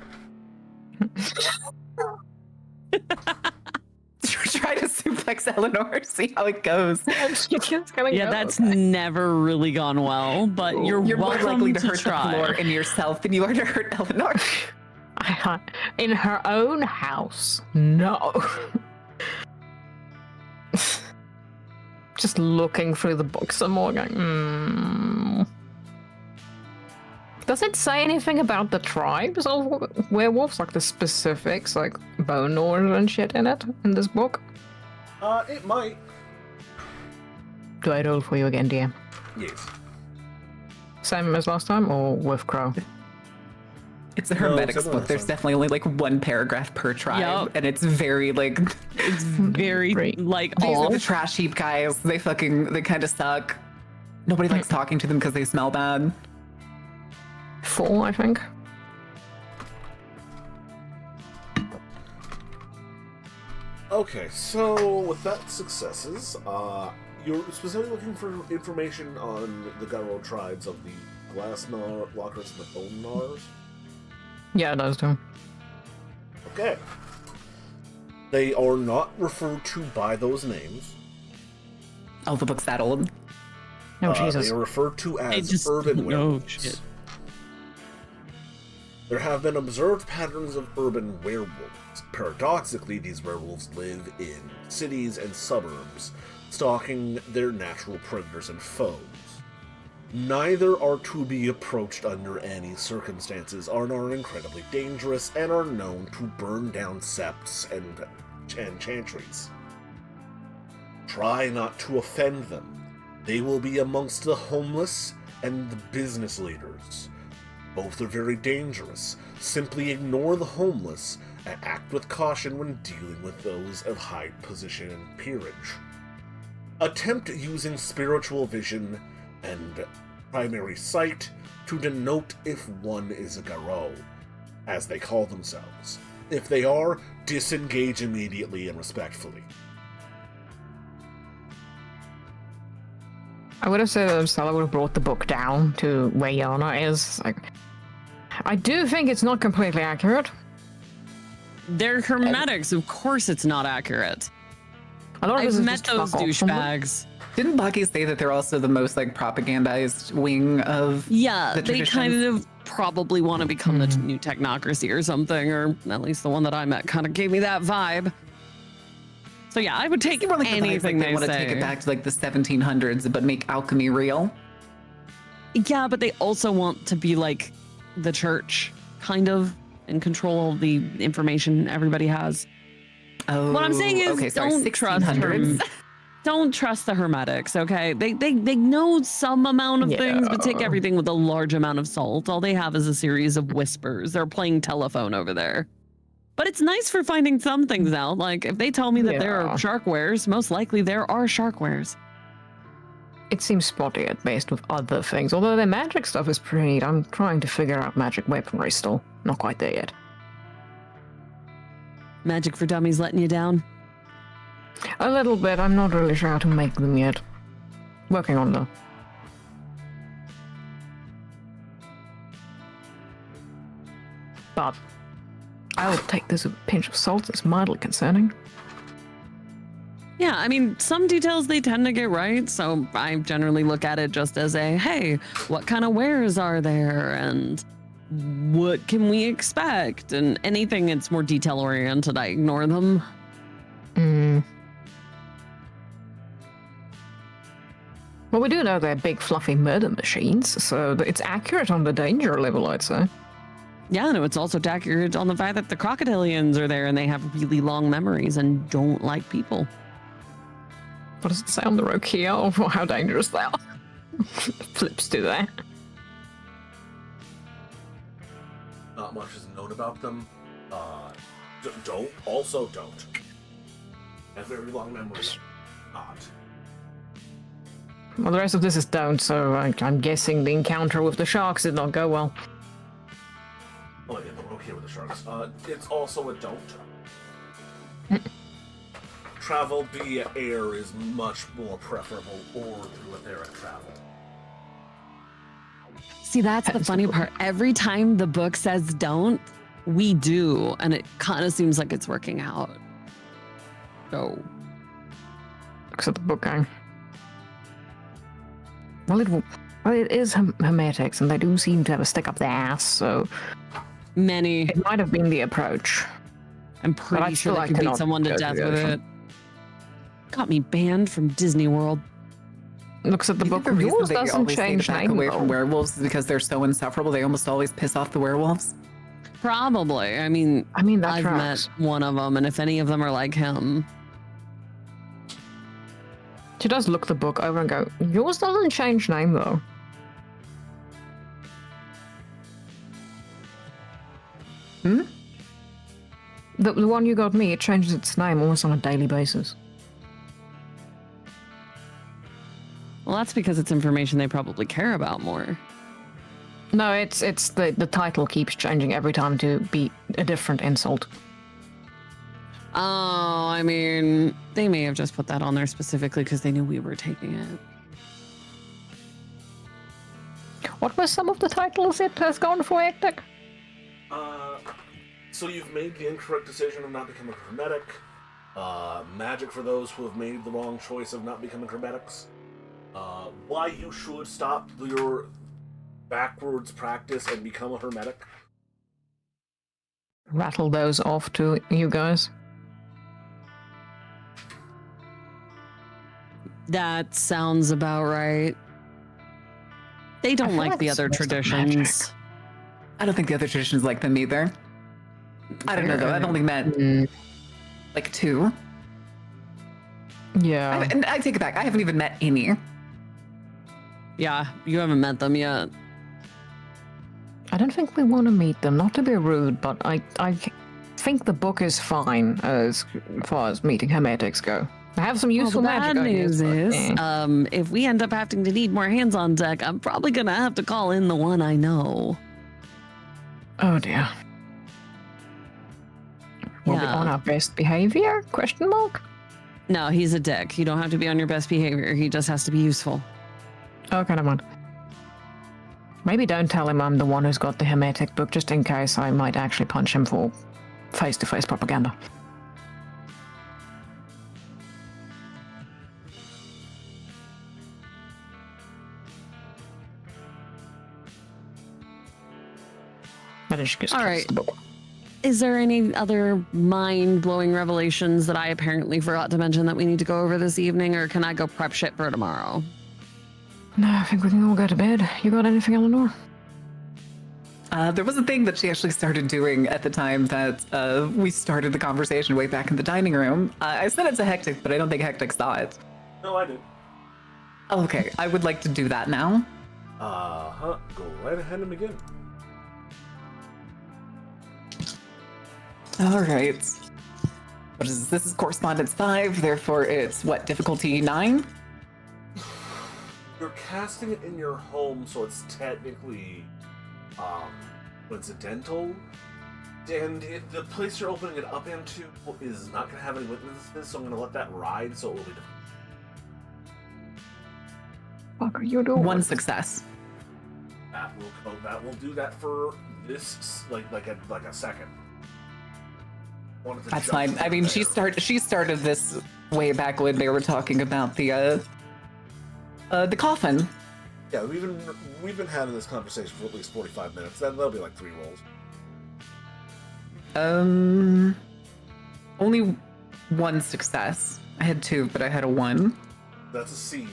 Try to suplex Eleanor, see how it goes. Yeah, that's never really gone well, but you're more welcome likely to to hurt try. the floor and yourself than you are to hurt Eleanor. In her own house. No. Just looking through the book some more, going, Does it say anything about the tribes of werewolves? Like the specifics, like bone gnawers and shit in it, in this book? It might. Do I roll for you again, DM? Yes. Same as last time, or with Crow? It's a hermetics book. There's definitely only like one paragraph per tribe, and it's very like it's very like these are the trash heap guys. They kind of suck. Nobody likes talking to them because they smell bad. 4, I think. Okay, so with that successes, you're specifically looking for information on the Garo tribes of the Glass Walkers and the Bone Gnawers? Yeah, it does too. Okay. They are not referred to by those names. Oh, the book's that old? No, Jesus. They are referred to as urban werewolves. Shit. There have been observed patterns of urban werewolves. Paradoxically, these werewolves live in cities and suburbs, stalking their natural predators and foes. Neither are to be approached under any circumstances, are incredibly dangerous, and are known to burn down septs and chantries. Try not to offend them. They will be amongst the homeless and the business leaders. Both are very dangerous. Simply ignore the homeless and act with caution when dealing with those of high position and peerage. Attempt using spiritual vision and primary sight to denote if one is a Garo, as they call themselves. If they are, disengage immediately and respectfully. I would have said that Stella would have brought the book down to where Yana is. Like, I do think it's not completely accurate. They're hermetics, of course it's not accurate. I've met those douchebags. Didn't Bucky say that they're also the most like propagandized wing of the they kind of probably want to become the new technocracy or something, or at least the one that I met kind of gave me that vibe. So yeah, I would take anything they want to take it back to like the 1700s, but make alchemy real. Yeah, but they also want to be like the church, kind of, and control the information everybody has. Oh, what I'm saying is, don't trust the hermetics. Okay, they know some amount of things, but take everything with a large amount of salt. All they have is a series of whispers. They're playing telephone over there. But it's nice for finding some things out. Like, if they tell me that there are shark wares, most likely there are shark wares. It seems spotty at best with other things. Although their magic stuff is pretty neat. I'm trying to figure out magic weaponry still. Not quite there yet. Magic for Dummies letting you down? A little bit. I'm not really sure how to make them yet. Working on them. But I will take this with a pinch of salt. It's mildly concerning. Yeah, I mean, some details they tend to get right, so I generally look at it just as a, hey, what kind of wares are there, and what can we expect? And anything that's more detail-oriented, I ignore them. Well, we do know they're big, fluffy murder machines, so it's accurate on the danger level, I'd say. Yeah, no, it's also accurate on the fact that the crocodilians are there and they have really long memories and don't like people. What does it say on the rogue here or how dangerous they are? Flips to that. Not much is known about them. Don't. Have very long memories. Not. Well, the rest of this is don't, so I'm guessing the encounter with the sharks did not go well. Oh yeah, we're okay with the sharks. It's also a don't. Travel via air is much more preferable, or through a air travel. See, that's the funny part. Every time the book says don't, we do, and it kind of seems like it's working out. So, looks at the book going. Well, it is hermetics, and they do seem to have a stick up their ass, so it might have been the approach. I'm pretty sure I could beat someone to death with it. Got me banned from Disney World. Looks at the book. Yours doesn't change back away from werewolves because they're so insufferable. They almost always piss off the werewolves. Probably. I mean, I've met one of them, and if any of them are like him. She does look the book over and go, yours doesn't change name though. the one you got me, it changes its name almost on a daily basis. Well, that's because it's information they probably care about more. No, it's the title keeps changing every time to be a different insult. Oh, I mean, they may have just put that on there specifically because they knew we were taking it. What were some of the titles it has gone for, Hectic? So you've made the incorrect decision of not becoming hermetic. Magic for those who have made the wrong choice of not becoming hermetics. Why you should stop your backwards practice and become a hermetic. Rattle those off to you guys. That sounds about right. They don't like the other traditions. I don't think the other traditions like them either. I don't know though. I've only met like 2. Yeah. And I take it back. I haven't even met any. Yeah, you haven't met them yet. I don't think we want to meet them. Not to be rude, but I think the book is fine as far as meeting hermetics go. I have some useful magic bad ideas. News is, if we end up having to need more hands on deck, I'm probably gonna have to call in the one I know. Oh dear. We'll be on our best behavior? Question mark? No, he's a dick. You don't have to be on your best behavior. He just has to be useful. Okay, never mind. Maybe don't tell him I'm the one who's got the hermetic book, just in case I might actually punch him for face-to-face propaganda. All right. Is there any other mind-blowing revelations that I apparently forgot to mention that we need to go over this evening, or can I go prep shit for tomorrow? No, I think we can all go to bed. You got anything, Eleanor? There was a thing that she actually started doing at the time that we started the conversation way back in the dining room. I sent it to Hectic, but I don't think Hectic saw it. No, I did. Okay, I would like to do that now. Go right ahead and begin. All right. What is this? This is correspondence 5, therefore it's what, difficulty 9? You're casting it in your home, so it's technically incidental. And the place you're opening it up into is not going to have any witnesses, so I'm going to let that ride, so it will be different. What are you doing? 1 success. That will do that for this, like a second. That's fine. I mean, she started this way back when they were talking about the coffin. Yeah, we've been having this conversation for at least 45 minutes. That'll be like 3 rolls. Only 1 success. I had 2, but I had a 1. That's a scene.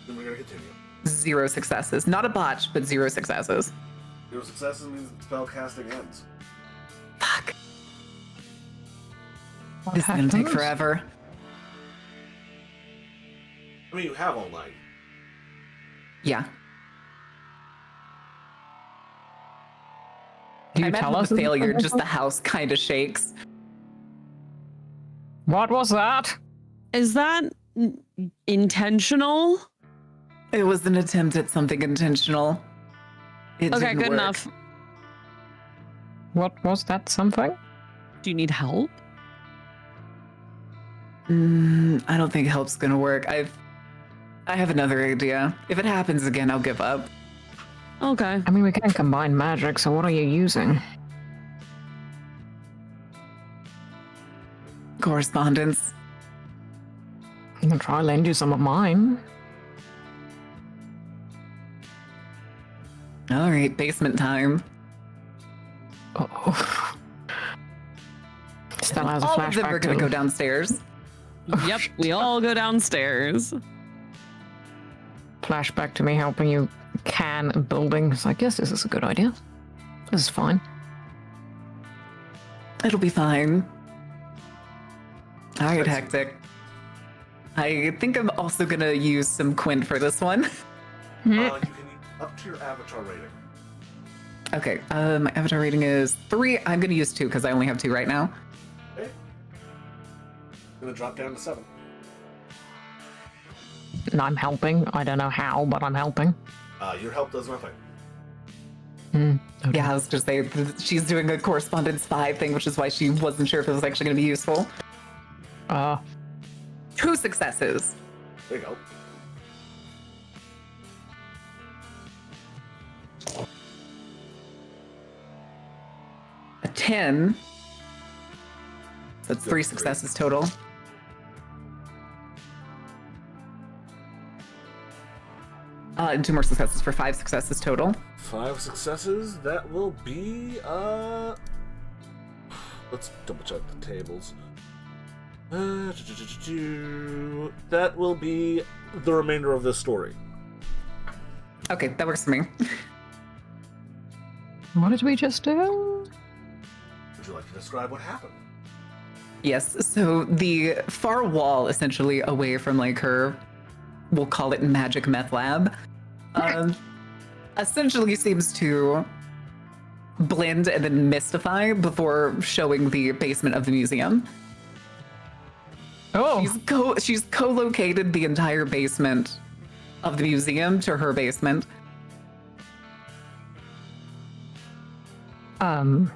Then we're gonna continue. 0 successes. Not a botch, but 0 successes. 0 successes means the spell casting ends. Fuck. This is gonna take forever. I mean, you have all night. Yeah. Do you I tell imagine us the failure, just the house kind of shakes. What was that? Is that intentional? It was an attempt at something intentional. It Okay, didn't good work. enough. What was that something? Do you need help? I don't think help's gonna work. I have another idea. If it happens again, I'll give up. Okay. I mean, we can combine magic, so what are you using? Correspondence. I can try lend you some of mine. All right, basement time. Oh. Stella has a All of them flashback are gonna to- go downstairs. Yep, we all go downstairs. Flashback to me helping you can a building. It's like, yes, this is a good idea. This is fine. It'll be fine. All right, Hectic. I think I'm also gonna use some Quint for this one. You can up to your avatar rating. Okay, my avatar rating is 3. I'm going to use 2 because I only have 2 right now. Okay. Gonna drop down to 7. And I'm helping. I don't know how, but I'm helping. Your help does nothing. Okay. Yeah, I was just saying she's doing a correspondence 5 thing, which is why she wasn't sure if it was actually going to be useful. 2 successes. There you go. A 10. So that's 3 successes total. And 2 more successes for 5 successes total. 5 successes. That will be let's double check the tables. That will be the remainder of this story. Okay, that works for me. What did we just do? Would you like to describe what happened? Yes, so the far wall, essentially away from like her, we'll call it magic meth lab, essentially seems to blend and then mystify before showing the basement of the museum. Oh, She's co-located the entire basement of the museum to her basement. Well,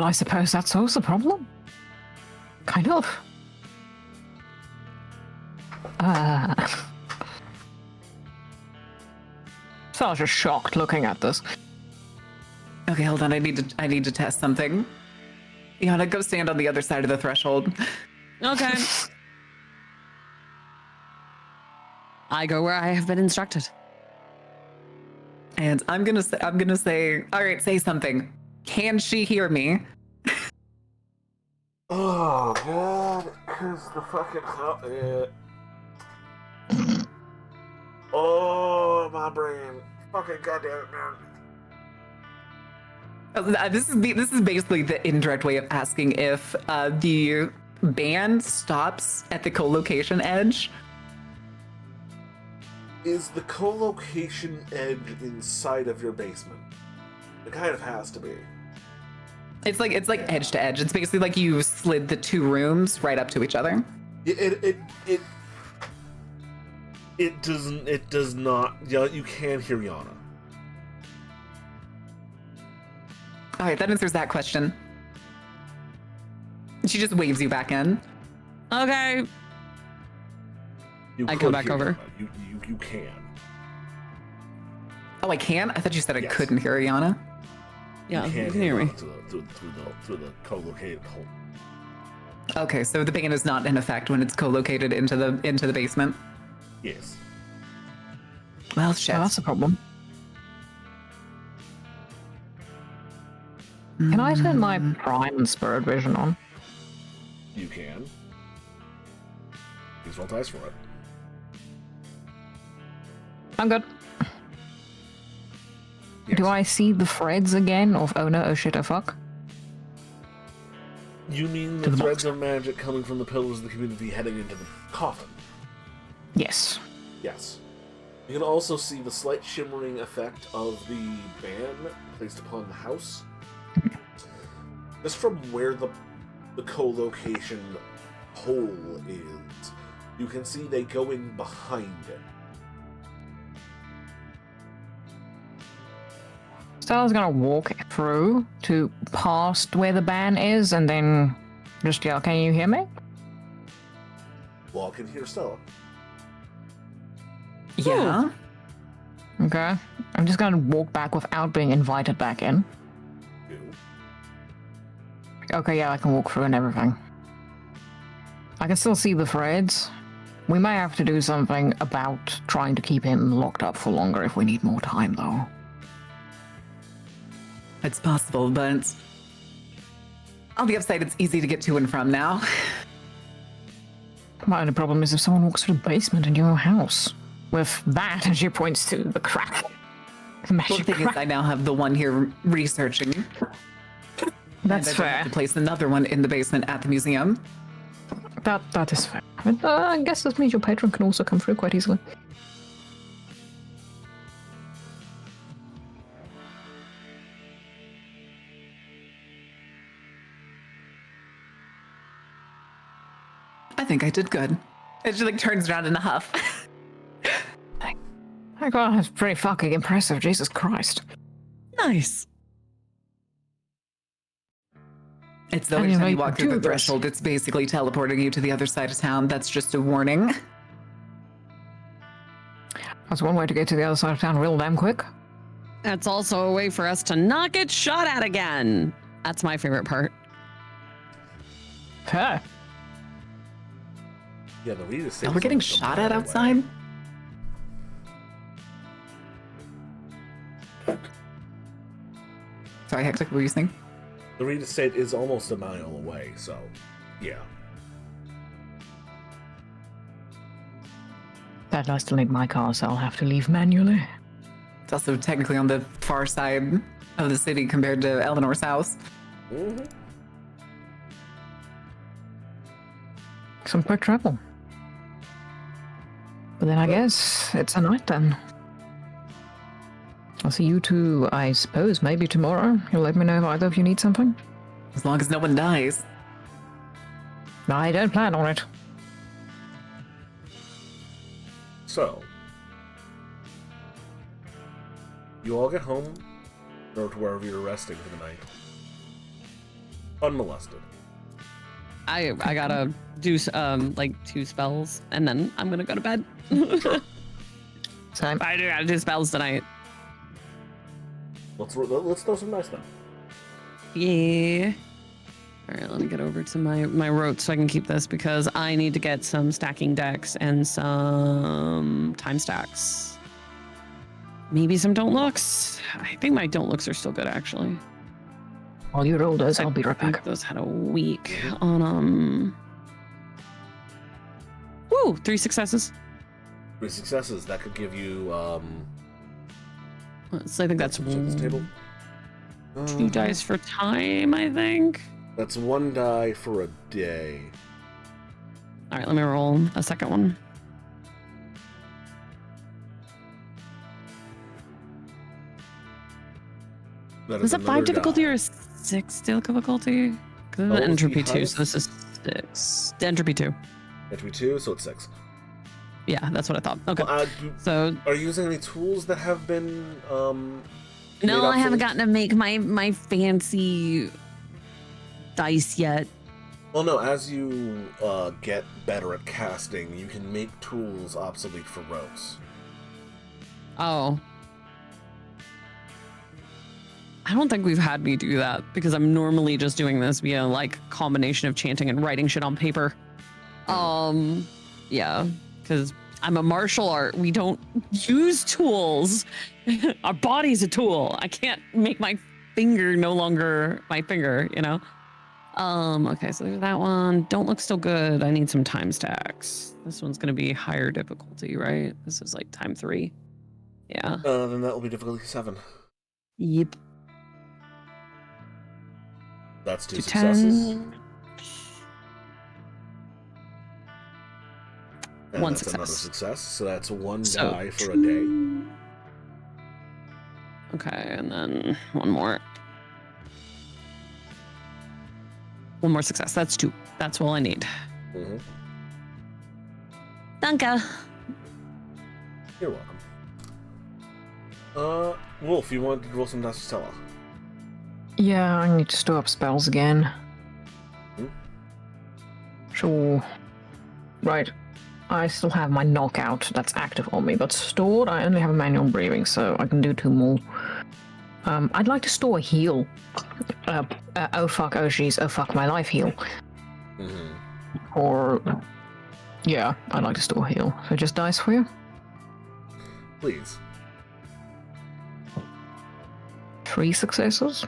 I suppose that solves the problem. Kind of. So I was just shocked looking at this. Okay, hold on. I need to test something. Yana, go stand on the other side of the threshold. Okay. I go where I have been instructed. And I'm gonna say, all right, say something. Can she hear me? Oh god, cause the fucking oh my brain, fucking goddamn it, man. This is basically the indirect way of asking if the band stops at the co-location edge. Is the co-location edge inside of your basement? It kind of has to be. It's like edge to edge. It's basically like you slid the 2 rooms right up to each other. It does not. You can hear Yana. All right, that answers that question. She just waves you back in. Okay. I come back over. You can. Oh, I can? I thought you said I Yes. couldn't hear Yana. Yeah, you can hear me. Through the co-located hole. Okay, so the band is not in effect when it's co-located into the basement. Yes. Well, shit. Oh, that's a problem. Can I turn my Prime and Spirit Vision on? You can. Please roll dice for it. I'm good. Yes. Do I see the threads again of oh no, oh shit, oh fuck? You mean the threads of magic coming from the pillars of the community heading into the coffin? Yes. Yes. You can also see the slight shimmering effect of the band placed upon the house. Just from where the co-location hole is, you can see they go in behind it. So I was gonna walk through to past where the ban is and then just yell, can you hear me? Well, I can hear Stella. Yeah. Okay. I'm just gonna walk back without being invited back in. You. Okay, yeah, I can walk through and everything. I can still see the threads. We may have to do something about trying to keep him locked up for longer if we need more time, though. It's possible, but on the upside, it's easy to get to and from now. My only problem is if someone walks through the basement in your house. With that, and she points to the crack. The The magic thing crack. is, I now have the one here researching. That's and I fair. have to place another one in the basement at the museum. That is fair. But, I guess this means your patron can also come through quite easily. I think I did good. It just like turns around in a huff. My God, that's pretty fucking impressive. Jesus Christ. Nice. It's though every time you walk through the threshold, it's basically teleporting you to the other side of town. That's just a warning. That's one way to get to the other side of town real damn quick. That's also a way for us to not get shot at again. That's my favorite part. Huh. Yeah, the lead is. Oh, we're getting shot at outside? Sorry, Hectic, what were you saying? The Reed Estate is almost a mile away, so yeah. That I still need my car, so I'll have to leave manually. It's also technically on the far side of the city compared to Eleanor's house. Mm-hmm. Some quick travel. But then I guess it's a night then. I'll see you two, I suppose, maybe tomorrow. You'll let me know if either of you need something. As long as no one dies. I don't plan on it. So, you all get home, or to wherever you're resting for the night, unmolested. I gotta do like 2 spells, and then I'm gonna go to bed. Sure. Same. I do gotta do spells tonight. Let's throw some dice now. Yeah. All right, let me get over to my rote so I can keep this because I need to get some stacking decks and some time stacks. Maybe some don't looks. I think my don't looks are still good actually. While you roll those, I'll be right back. Those had a week on Woo! 3 successes. 3 successes. That could give you So I think that's this table. 2 dice for time, I think. That's 1 die for a day. All right, let me roll a second one. Is it 5 difficulty or 6 difficulty? Because it's entropy 2, so this is 6. Entropy 2. Entropy 2, so it's 6. Yeah, that's what I thought. Okay. Well, So are you using any tools that have been no, I haven't gotten to make my fancy dice yet. Well, no, as you get better at casting, you can make tools obsolete for rogues. Oh. I don't think we've had me do that because I'm normally just doing this via like combination of chanting and writing shit on paper. Yeah, because I'm a martial art. We don't use tools. Our body's a tool. I can't make my finger no longer my finger, you know? Okay, so there's that one. Don't look still good. I need some time stacks. This one's gonna be higher difficulty, right? This is like time 3. Yeah. Then that will be difficulty 7. Yep. That's 2 successes. 10. And 1 that's success. another success, so that's 1 die for a day. Okay, and then 1 more. 1 more success. That's 2. That's all I need. Mm-hmm. Danke. You're welcome. Wolf, you want to roll some dice to tell us? Yeah, I need to store up spells again. Sure. Right. I still have my knockout that's active on me, but stored, I only have a manual breathing, so I can do 2 more. I'd like to store a heal. Oh fuck, oh jeez, oh fuck my life heal. Mm-hmm. Or, yeah, I'd like to store a heal. So just dice for you? Please. 3 successes.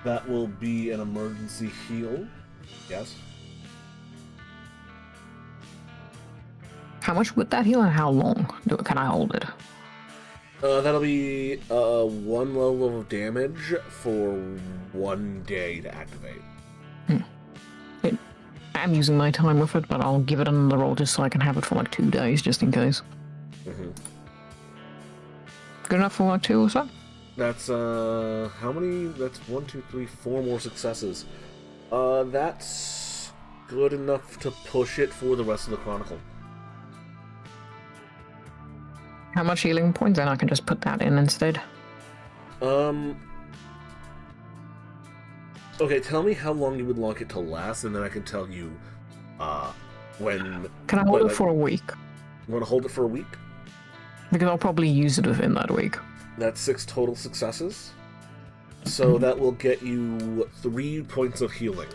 That will be an emergency heal. Yes. How much would that heal and how long can I hold it? That'll be 1 level of damage for 1 day to activate. I'm using my time with it, but I'll give it another roll just so I can have it for like 2 days, just in case. Mm-hmm. Good enough for like 2 or so? That's, how many? That's 1, 2, 3, 4 more successes. That's good enough to push it for the rest of the Chronicle. How much healing points? Then I can just put that in instead. Okay, tell me how long you would like it to last, and then I can tell you, when... Can I hold it for a week? You want to hold it for a week? Because I'll probably use it within that week. That's 6 total successes. So that will get you 3 points of healing.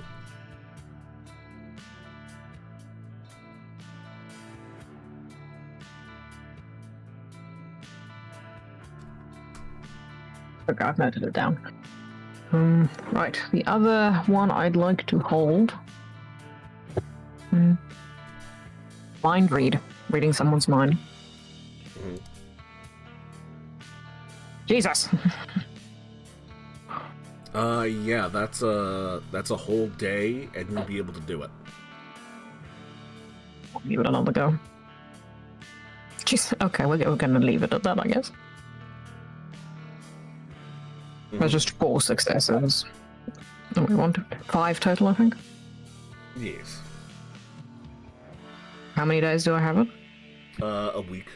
Okay, I've noted it down. Right, the other one I'd like to hold. Mind read. Reading someone's mind. Mm-hmm. Jesus! Yeah, that's a whole day, and you'll be able to do it. I'll give it another go. Jeez, okay, we're gonna leave it at that, I guess. There's just 4 successes. And we want 5 total, I think. Yes. How many days do I have it? A week.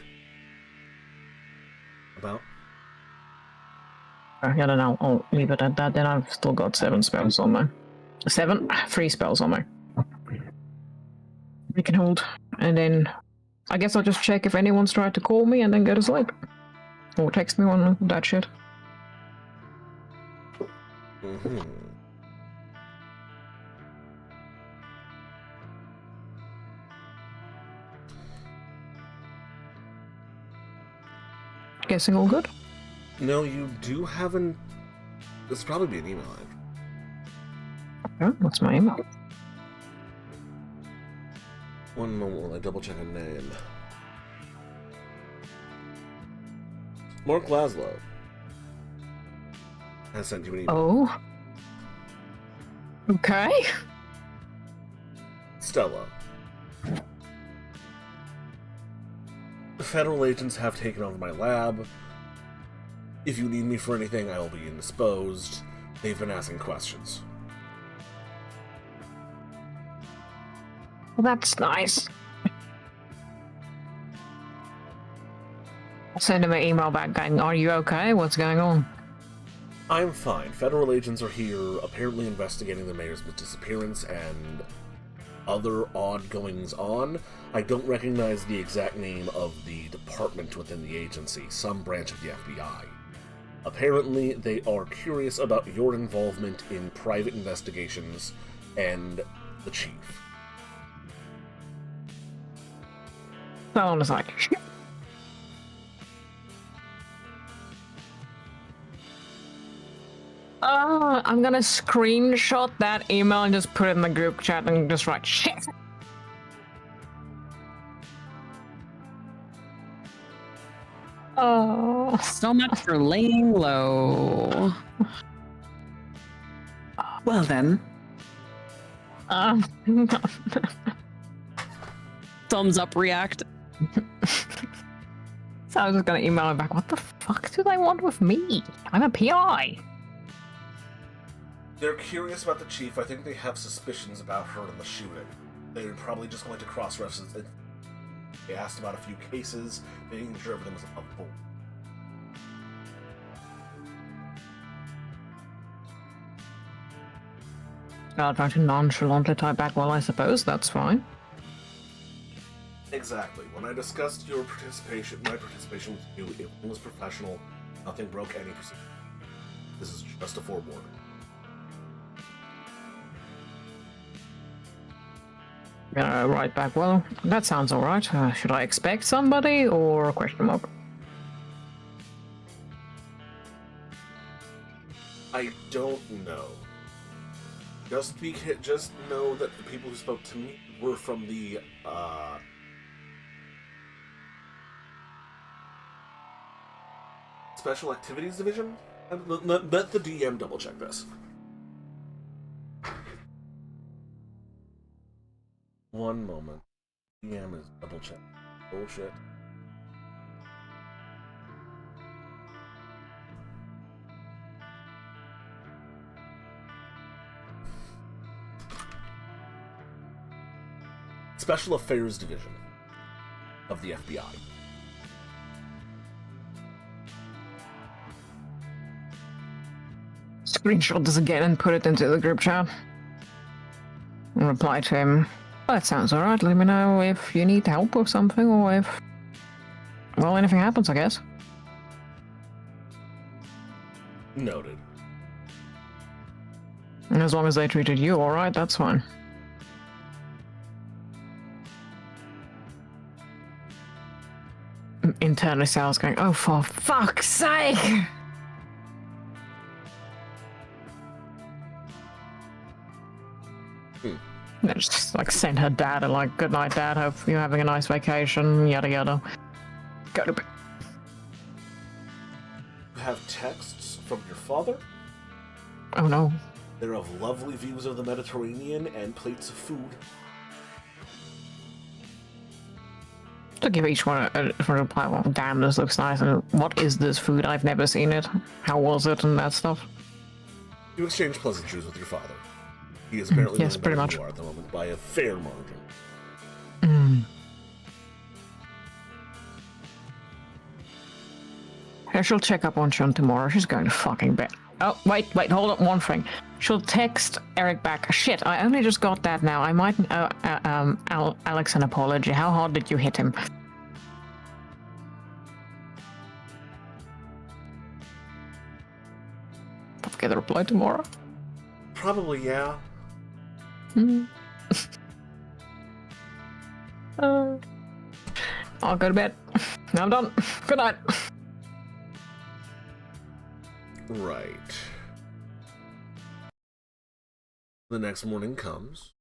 About. Yeah, then I'll leave it at that. Then I've still got 7 spells on me. 3 spells on me. We can hold. And then I guess I'll just check if anyone's tried to call me and then go to sleep. Or text me on that shit. Mm-hmm. Guessing all good? No, you do have an... This will probably be an email. Okay, what's my email? One moment while I double check a name. Mark Laszlo has sent you an email. Oh. Okay. Stella. The federal agents have taken over my lab. If you need me for anything, I will be indisposed. They've been asking questions. Well, that's nice. I'll send him an email back going, are you okay? What's going on? I'm fine. Federal agents are here, apparently investigating the mayor's disappearance and other odd goings-on. I don't recognize the exact name of the department within the agency, some branch of the FBI. Apparently, they are curious about your involvement in private investigations and the chief. Hold on a sec. I'm gonna screenshot that email and just put it in the group chat and just write shit. Oh, so much for laying low. Well then. Thumbs up react. So I was just gonna email him back. What the fuck do they want with me? I'm a PI. They're curious about the chief. I think they have suspicions about her in the shooting. They're probably just going to cross-reference it. They asked about a few cases, making sure everything was above board. I'll try to nonchalantly type back, well, I suppose that's fine. Exactly. When I discussed my participation with you, it was professional. Nothing broke any procedure. This is just a forewarning. Right back, well, that sounds alright. Should I expect somebody, or a question mark? I don't know. Just know that the people who spoke to me were from the, Special Activities Division? Let the DM double check this. One moment. DM is double check. Bullshit. Special Affairs Division of the FBI. Screenshot this again and put it into the group chat. And reply to him. Well, that sounds alright. Let me know if you need help with something or if, well, anything happens, I guess. Noted. And as long as they treated you alright, that's fine. Internally, Sal's going, oh, for fuck's sake! Just like send her dad a like, good night, Dad. Hope you're having a nice vacation. Yada yada. Go to bed. You have texts from your father? Oh no. They're of lovely views of the Mediterranean and plates of food. To give each one a reply, well, damn, this looks nice. And what is this food? I've never seen it. How was it? And that stuff. You exchange pleasantries with your father. He is apparently yes, pretty much. You are at the moment by a fair margin. She'll check up on Sean tomorrow. She's going to fucking bed. Oh, wait, hold on one thing. She'll text Eric back. Shit, I only just got that now. I might, Alex, an apology. How hard did you hit him? I'll get a reply tomorrow. Probably, yeah. I'll go to bed. Now I'm done. Good night. Right. The next morning comes.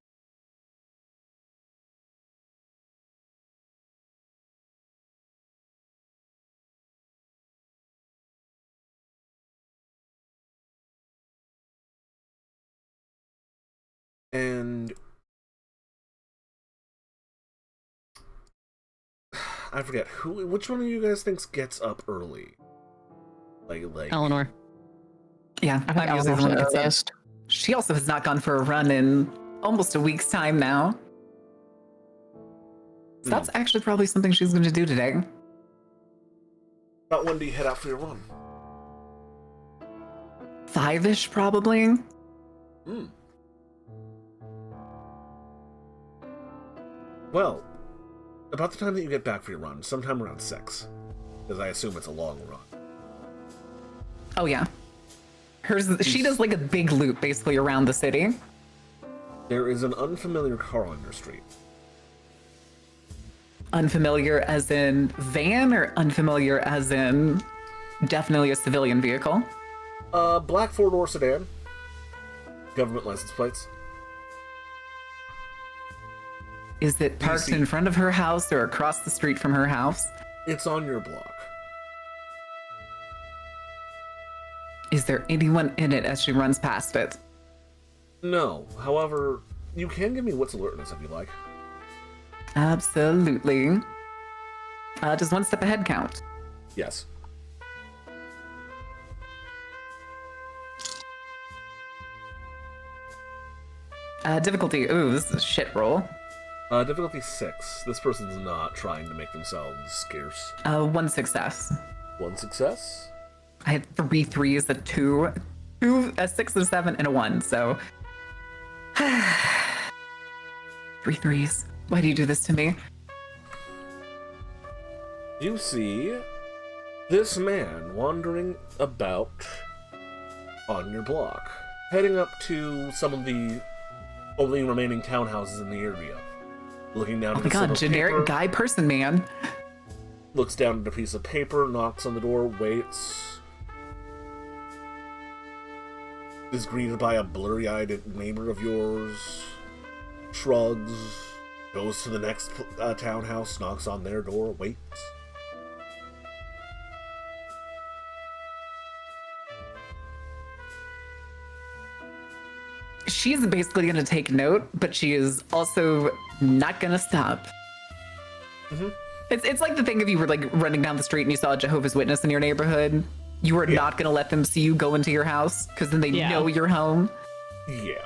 And I forget which one of you guys thinks gets up early? Like Eleanor. Yeah, I'm usually the one that gets up. She also has not gone for a run in almost a week's time now. So that's actually probably something she's going to do today. About when do you head out for your run? 5-ish, probably. Well, about the time that you get back for your run, sometime around 6. Because I assume it's a long run. Oh, yeah. She does like a big loop basically around the city. There is an unfamiliar car on your street. Unfamiliar as in van or unfamiliar as in definitely a civilian vehicle? Black 4-door sedan. Government license plates. Is it parked in front of her house or across the street from her house? It's on your block. Is there anyone in it as she runs past it? No. However, you can give me what's alertness if you like. Absolutely. Does one step ahead count? Yes. Difficulty. Ooh, this is a shit roll. Difficulty 6. This person's not trying to make themselves scarce. 1 success. 1 success? I had 3 3s, a 2, a 6, a 7, and a 1, so... 3 3s. Why do you do this to me? You see this man wandering about on your block, heading up to some of the only remaining townhouses in the area. Looking down at a god, generic paper, guy person man. Looks down at a piece of paper, knocks on the door, waits. Is greeted by a blurry-eyed neighbor of yours. Shrugs. Goes to the next townhouse, knocks on their door, waits. She's basically going to take note, but she is also not going to stop. Mm-hmm. It's like the thing if you were like running down the street and you saw a Jehovah's Witness in your neighborhood. You are not going to let them see you go into your house because then they know you're home. Yeah.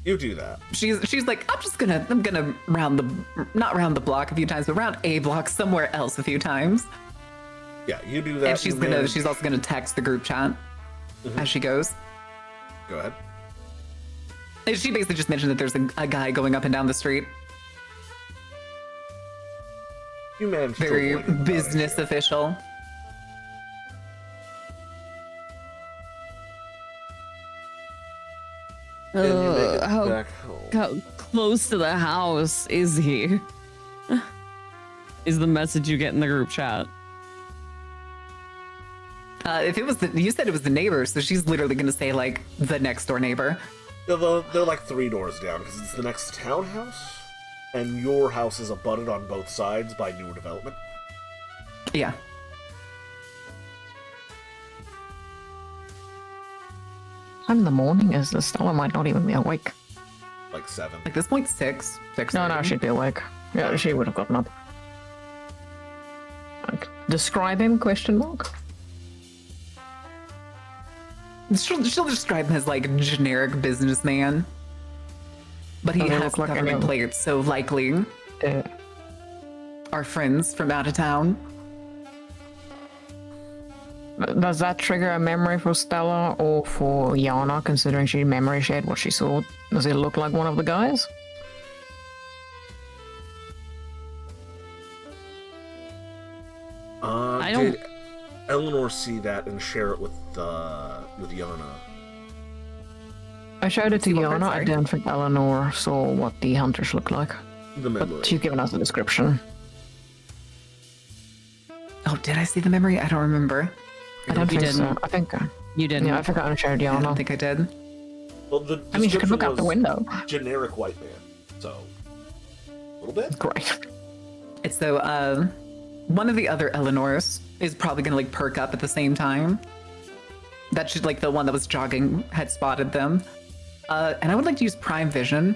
You do that. She's like, I'm gonna not round the block a few times, but round a block somewhere else a few times. Yeah, you do that. And she's also gonna text the group chat as she goes. Go ahead. And she basically just mentioned that there's a guy going up and down the street. You managed very business official. How close to the house is he? Is the message you get in the group chat? If it was you said it was the neighbor, so she's literally gonna say like the next door neighbor. They're like 3 doors down because it's the next townhouse, and your house is abutted on both sides by newer development. Yeah. Time in the morning is this? Stella might not even be awake. Like 7. Like this point 6. No, she'd be awake. Yeah, she would have gotten up. Like, describe him? Question mark. She'll describe him as like generic businessman, but he has like government plates, so likely our friends from out of town. Does that trigger a memory for Stella or for Yana, considering she memory shared what she saw? Does it look like one of the guys? I don't. Did Eleanor see that and share it with Yana? I showed it to Yana. I don't think Eleanor saw what the hunters look like. The memory. But she's given us a description. Oh, did I see the memory? I don't remember. I don't think so. I think you didn't. Yeah, I think I only showed Yana. I don't think I did. Well, I mean, she could look out the window. Generic white man, so a little bit. Great. It's so one of the other Eleanors is probably gonna like perk up at the same time. That should like the one that was jogging had spotted them. And I would like to use Prime Vision.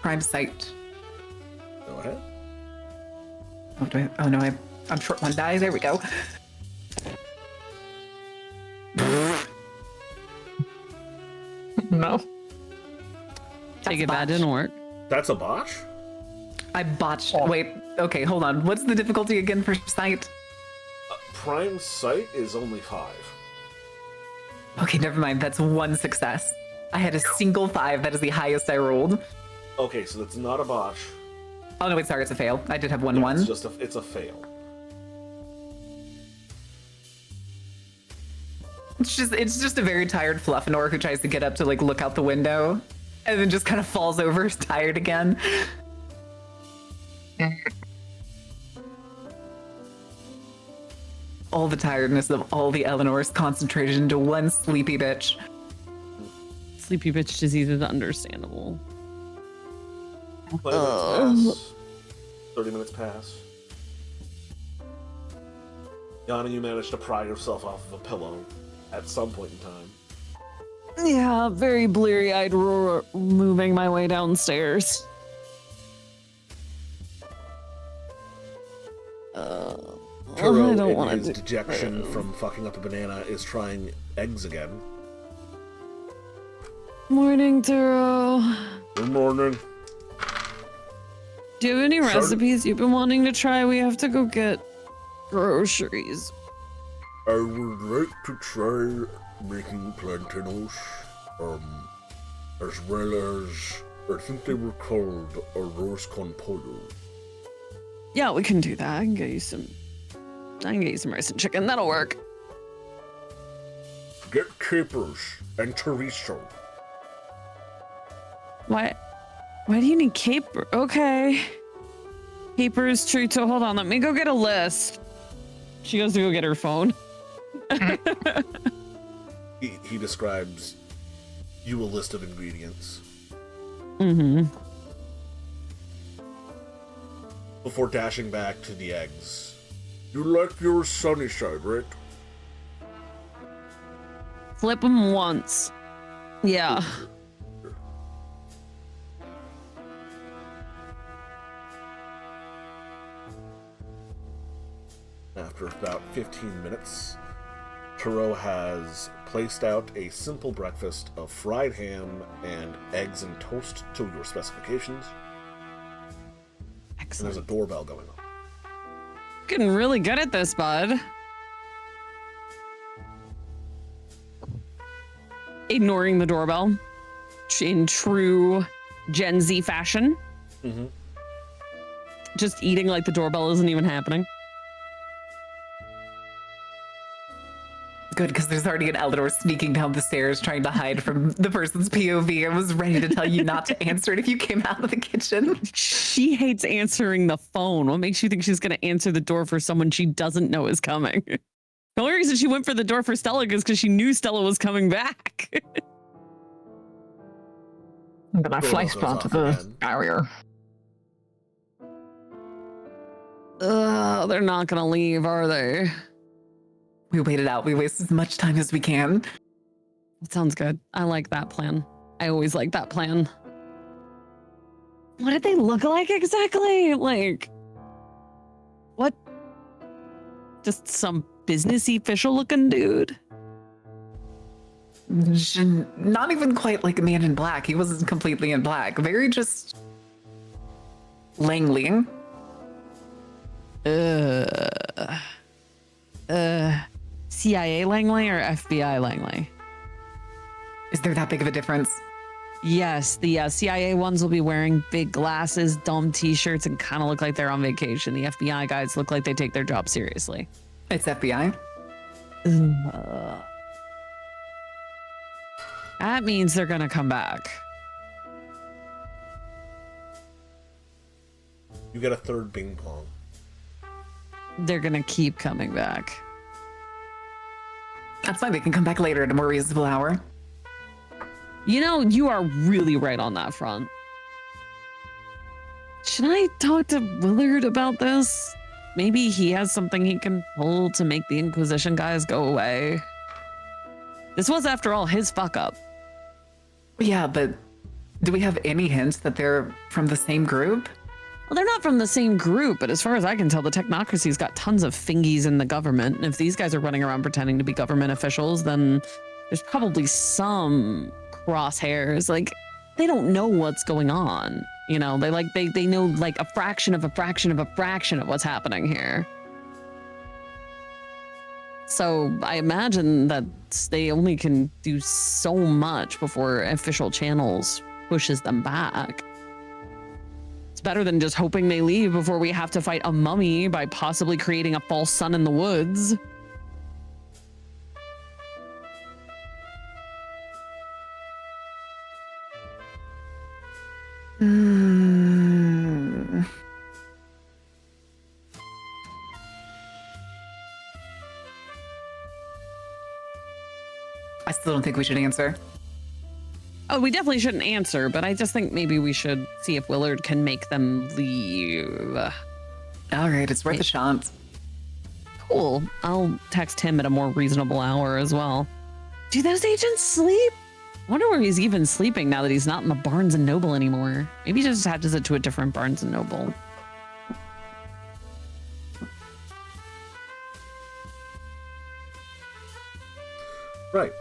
Prime Sight. Go ahead. Oh no, I'm short one die. There we go. No. Take it, that didn't work. That's a botch? I botched. Oh. Wait, okay, hold on. What's the difficulty again for sight? Prime sight is only 5. Okay, never mind. That's 1 success. I had a single 5. That is the highest I rolled. Okay, so that's not a botch. Oh no, wait, sorry, it's a fail. I did have 1. It's a fail. It's just a very tired Fluffinor who tries to get up to like look out the window, and then just kind of falls over, tired again. All the tiredness of all the Eleanors concentrated into one sleepy bitch. Sleepy bitch disease is understandable. 30 minutes pass. Yana, you managed to pry yourself off of a pillow at some point in time. Yeah, very bleary-eyed, moving my way downstairs. Turo, I don't in want his dejection from fucking up a banana, is trying eggs again. Morning, Turo. Good morning. Do you have any recipes you've been wanting to try? We have to go get groceries. I would like to try making plantains, as well as, I think they were called arroz con pollo. Yeah, we can do that. I can get you some rice and chicken. That'll work. Get capers and chorizo. Why do you need caper? Okay. Capers, chorizo. Hold on, let me go get a list. She goes to go get her phone. He describes you a list of ingredients. Before dashing back to the eggs. You like your sunny side, right? Flip them once. Yeah. After about 15 minutes, Turo has placed out a simple breakfast of fried ham and eggs and toast to your specifications. Excellent. And there's a doorbell going on. Getting really good at this, bud. Ignoring the doorbell in true Gen Z fashion. Mm-hmm. Just eating like the doorbell isn't even happening. Good, because there's already an Eldor sneaking down the stairs trying to hide from the person's POV and was ready to tell you not to answer it if you came out of the kitchen. She hates answering the phone. What makes you think she's going to answer the door for someone she doesn't know is coming? The only reason she went for the door for Stella is because she knew Stella was coming back. I'm gonna face plant the barrier. They're not going to leave, are they? We wait it out. We waste as much time as we can. That sounds good. I like that plan. I always like that plan. What did they look like exactly? Like, what? Just some businessy official looking dude? Not even quite like a man in black. He wasn't completely in black. Very just Langley. CIA Langley or FBI Langley? Is there that big of a difference? Yes, the CIA ones will be wearing big glasses, dumb t-shirts, and kind of look like they're on vacation. The FBI guys look like they take their job seriously. It's FBI? That means they're gonna come back. You get a third ping pong. They're gonna keep coming back. That's fine. They can come back later at a more reasonable hour. You know, you are really right on that front. Should I talk to Willard about this? Maybe he has something he can pull to make the Inquisition guys go away. This was, after all, his fuck up. Yeah, but do we have any hints that they're from the same group? Well, they're not from the same group, but as far as I can tell, the technocracy's got tons of fingies in the government. And if these guys are running around pretending to be government officials, then there's probably some crosshairs. Like, they don't know what's going on. You know, they know like a fraction of a fraction of a fraction of what's happening here. So I imagine that they only can do so much before official channels pushes them back. It's better than just hoping they leave before we have to fight a mummy by possibly creating a false sun in the woods. I still don't think we should answer. Oh, we definitely shouldn't answer, but I just think maybe we should see if Willard can make them leave. All right, it's worth a shot. Cool. I'll text him at a more reasonable hour as well. Do those agents sleep? I wonder where he's even sleeping now that he's not in the Barnes & Noble anymore. Maybe he just attaches it to a different Barnes & Noble. Right.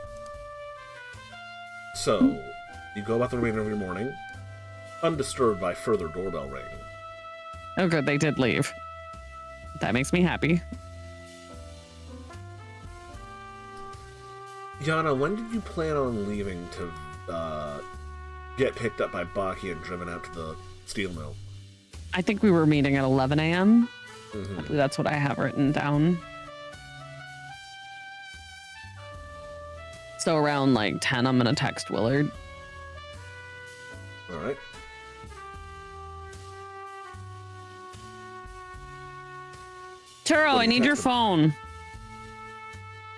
So, you go about the remainder of your morning, undisturbed by further doorbell ringing. Oh, good. They did leave. That makes me happy. Yana, when did you plan on leaving to get picked up by Baki and driven out to the steel mill? I think we were meeting at 11 a.m. Mm-hmm. I believe that's what I have written down. So around like 10, I'm going to text Willard. All right. Turo, I need your phone.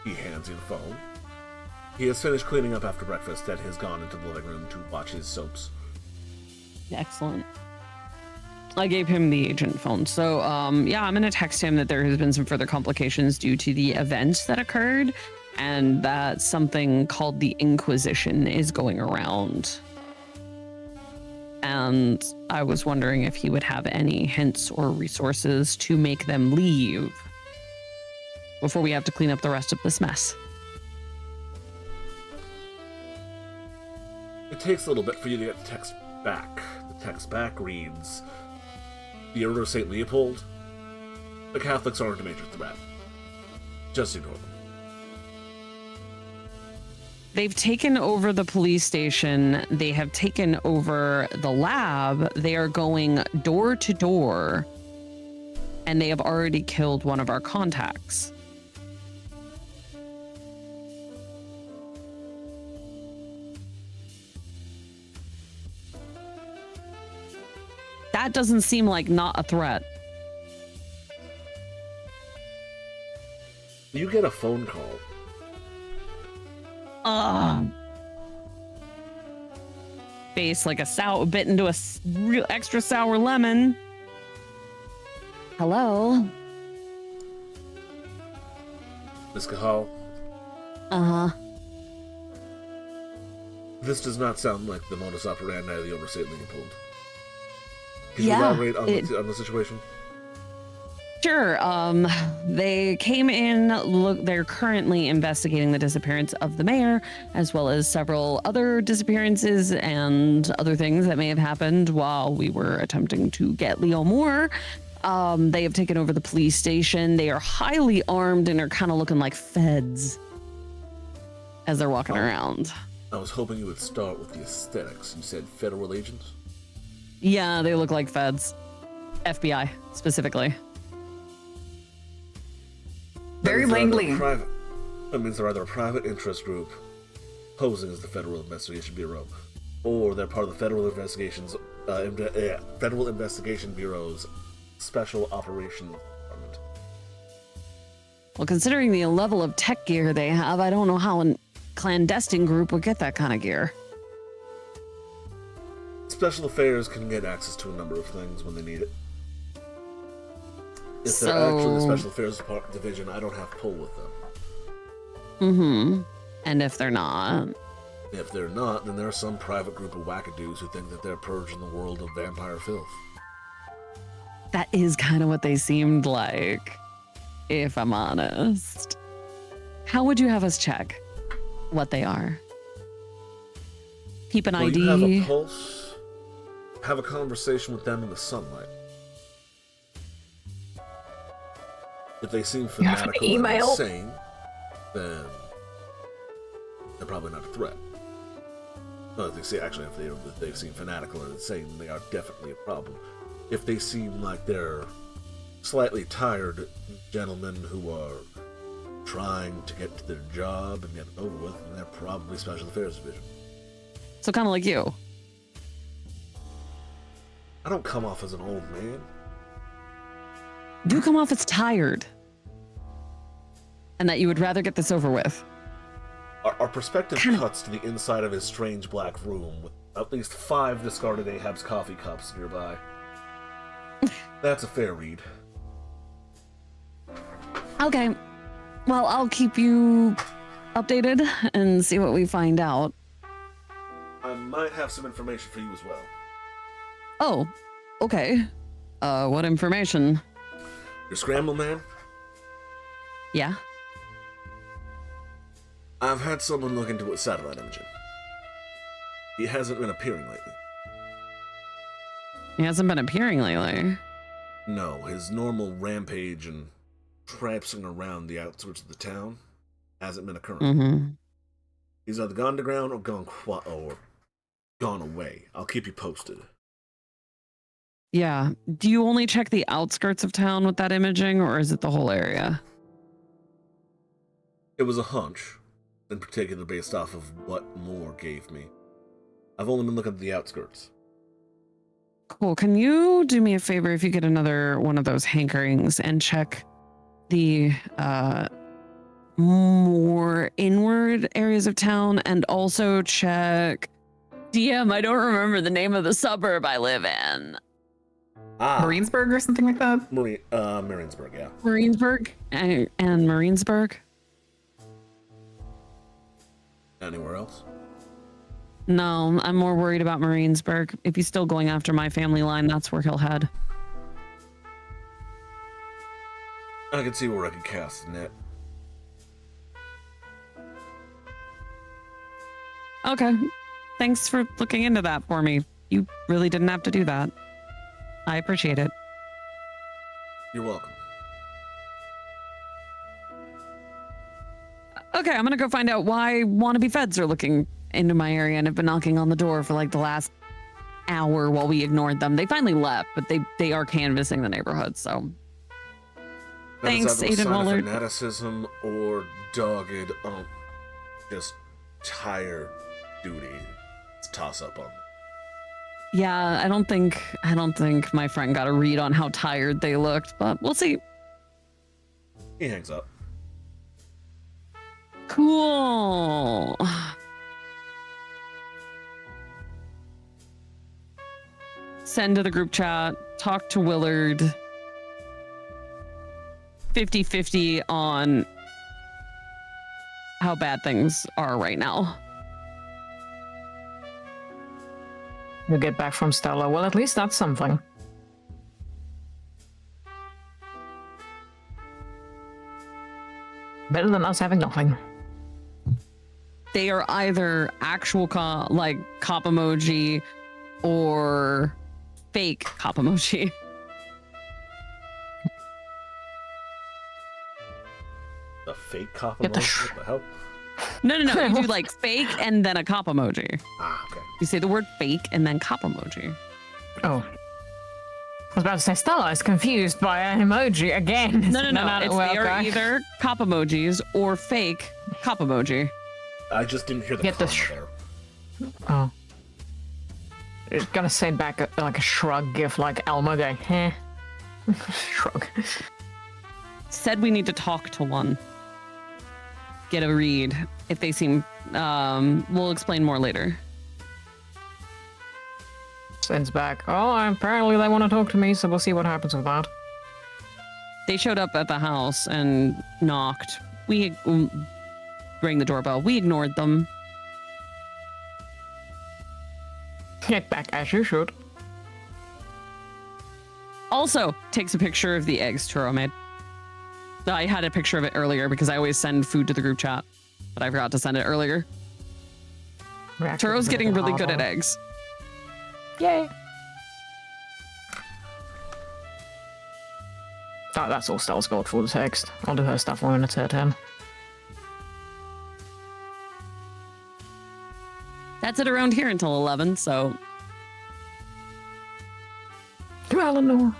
He hands you the phone. He has finished cleaning up after breakfast and has gone into the living room to watch his soaps. Excellent. I gave him the agent phone. So, yeah, I'm going to text him that there has been some further complications due to the events that occurred and that something called the Inquisition is going around. And I was wondering if he would have any hints or resources to make them leave before we have to clean up the rest of this mess. It takes a little bit for you to get the text back. The text back reads, "The Order of St. Leopold. The Catholics aren't a major threat. Just ignore them." They've taken over the police station. They have taken over the lab. They are going door to door. And they have already killed one of our contacts. That doesn't seem like not a threat. You get a phone call. Face like a bit into a real extra sour lemon. Hello? Miss Cahal? Uh-huh. This does not sound like the modus operandi of the Order of St. Leopold. Could you Yeah, elaborate on the situation? Sure. They came in. Look, they're currently investigating the disappearance of the mayor, as well as several other disappearances and other things that may have happened while we were attempting to get Leo Moore. They have taken over the police station. They are highly armed and are kind of looking like feds as they're walking around. I was hoping you would start with the aesthetics. You said federal agents? Yeah, they look like feds. FBI, specifically. Very Langley. That means they're either a private interest group posing as the Federal Investigation Bureau, or they're part of the Federal Investigation Bureau's Special Operations Department. Well, considering the level of tech gear they have, I don't know how a clandestine group would get that kind of gear. Special Affairs can get access to a number of things when they need it. If they're So- actually the Special Affairs Division, I don't have pull with them. Mm-hmm. And if they're not? If they're not, then there's some private group of wackadoos who think that they're purging the world of vampire filth. That is kind of what they seemed like, if I'm honest. How would you have us check what they are? Keep an ID. You have a pulse. Have a conversation with them in the sunlight. If they seem You have an fanatical and email? insane, then they're probably not a threat. No, if they seem fanatical and insane, they are definitely a problem. If they seem like they're slightly tired gentlemen who are trying to get to their job and get it over with, then they're probably Special Affairs Division. So kind of like you. I don't come off as an old man. You come off as tired. And that you would rather get this over with. Our perspective cuts to the inside of his strange black room with at least 5 discarded Ahab's coffee cups nearby. That's a fair read. Okay. Well, I'll keep you updated and see what we find out. I might have some information for you as well. Oh, okay. What information? Your Scramble Man? Yeah. I've had someone look into his satellite imaging. He hasn't been appearing lately. He hasn't been appearing lately. No, his normal rampage and traipsing around the outskirts of the town hasn't been occurring. Mm-hmm. He's either gone to ground or gone away. I'll keep you posted. Yeah. Do you only check the outskirts of town with that imaging, or is it the whole area? It was a hunch, in particular based off of what Moore gave me. I've only been looking at the outskirts. Cool. Can you do me a favor if you get another one of those hankerings and check the more inward areas of town, and also check DM, I don't remember the name of the suburb I live in. Marinesburg or something like that? Marinesburg, yeah. Marinesburg and Marinesburg. Anywhere else? No, I'm more worried about Marinesburg. If he's still going after my family line, that's where he'll head. I can see where I can cast the net. Okay. thanks for looking into that for me. You really didn't have to do that. I appreciate it. You're welcome. Okay, I'm gonna go find out why wannabe feds are looking into my area and have been knocking on the door for like the last hour while we ignored them. They finally left, but they are canvassing the neighborhood, so. Thanks, Aiden Waller. Fanaticism or dogged, just tired duty. It's toss up on them. Yeah, I don't think my friend got a read on how tired they looked, but we'll see. He hangs up. Cool. Send to the group chat, talk to Willard. 50-50 on how bad things are right now. You get back from Stella. Well, at least that's something. Better than us having nothing. They are either actual cop emoji or fake cop emoji. The fake cop emoji? What the hell? No. You do like fake and then a cop emoji. Ah, okay. You say the word fake and then cop emoji. Oh. I was about to say Stella is confused by an emoji again. No. They are either cop emojis or fake cop emoji. I just didn't hear the comma there. Oh. It's gonna send back like a shrug gif like Elmo going, heh. Shrug. Said we need to talk to one. Get a read if they seem. We'll explain more later. Sends back. Oh, apparently they want to talk to me, so we'll see what happens with that. They showed up at the house and knocked. We rang the doorbell. We ignored them. Get back as you should. Also, takes a picture of the eggs Turo made. I had a picture of it earlier because I always send food to the group chat, but I forgot to send it earlier. Turo's getting really good at eggs. Yay. That's all Stella's got for the text. I'll do her stuff when it's her turn. That's it around here until 11, so. To Eleanor.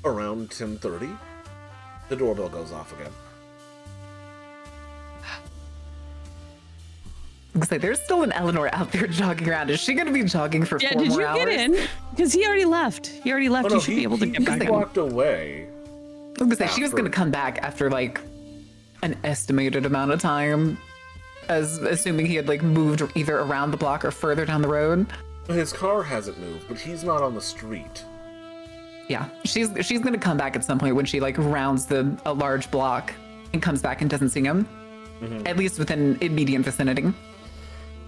Around 10:30, the doorbell goes off again. Looks like there's still an Eleanor out there jogging around. Is she going to be jogging for 4 more hours? Yeah, did you get in? Because he already left. Oh, No, you should be able to get back. He walked away. I was going to say, she was going to come back after like an estimated amount of time, as assuming he had like moved either around the block or further down the road. His car hasn't moved, but he's not on the street. Yeah, she's going to come back at some point when she like rounds a large block and comes back and doesn't see him, at least within immediate vicinity.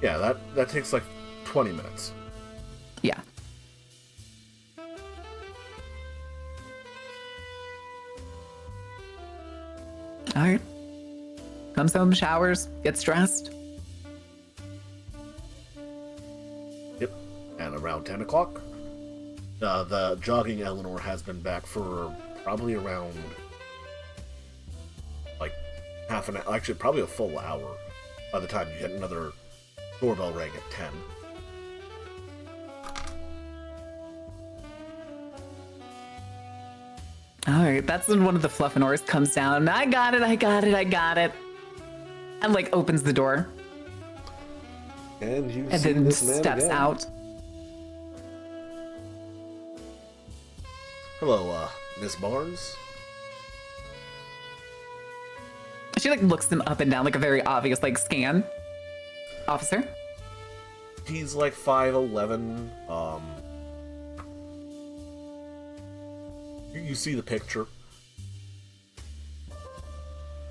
Yeah, that takes like 20 minutes. Yeah. All right. Comes home, showers, gets dressed. Yep. And around 10 o'clock, the jogging Eleanor has been back for probably around like half an hour, actually probably a full hour by the time you hit another doorbell rang at 10. All right, that's when one of the Fluffinors comes down. I got it. And like opens the door. And then steps out. Hello, Miss Barnes. She like looks him up and down like a very obvious like scan. Officer? He's like 5'11". You see the picture.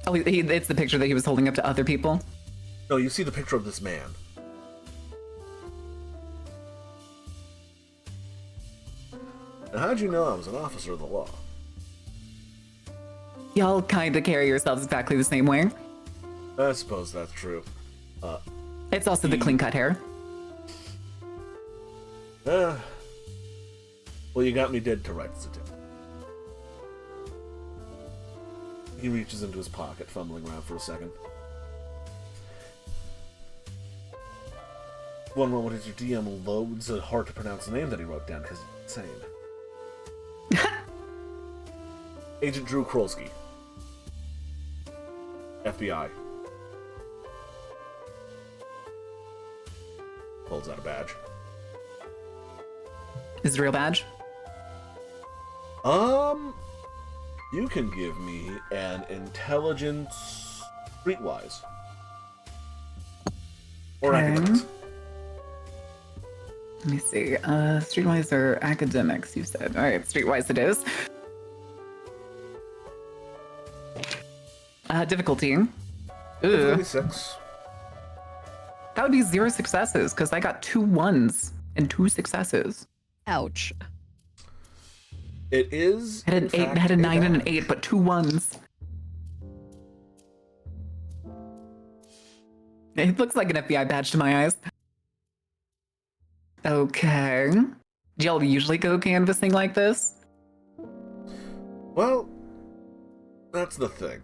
Oh, it's the picture that he was holding up to other people? No, you see the picture of this man. Now, how'd you know I was an officer of the law? Y'all kind of carry yourselves exactly the same way. I suppose that's true. It's also the clean cut hair. Well, you got me dead to rights. He reaches into his pocket, fumbling around for a second. One moment as your DM loads a hard-to-pronounce name that he wrote down because he's insane. Agent Drew Krolsky. FBI. Holds out a badge. Is it a real badge? You can give me an intelligence streetwise. Or academics. Let me see. Streetwise or academics, you said. All right, streetwise it is. Difficulty. Ugh. 36. That would be 0 successes, because I got 2 1s and 2 successes. Ouch. It is. I had an 8, had a 9 and an 8, but 2 1s. It looks like an FBI badge to my eyes. Okay. Do y'all usually go canvassing like this? Well, that's the thing.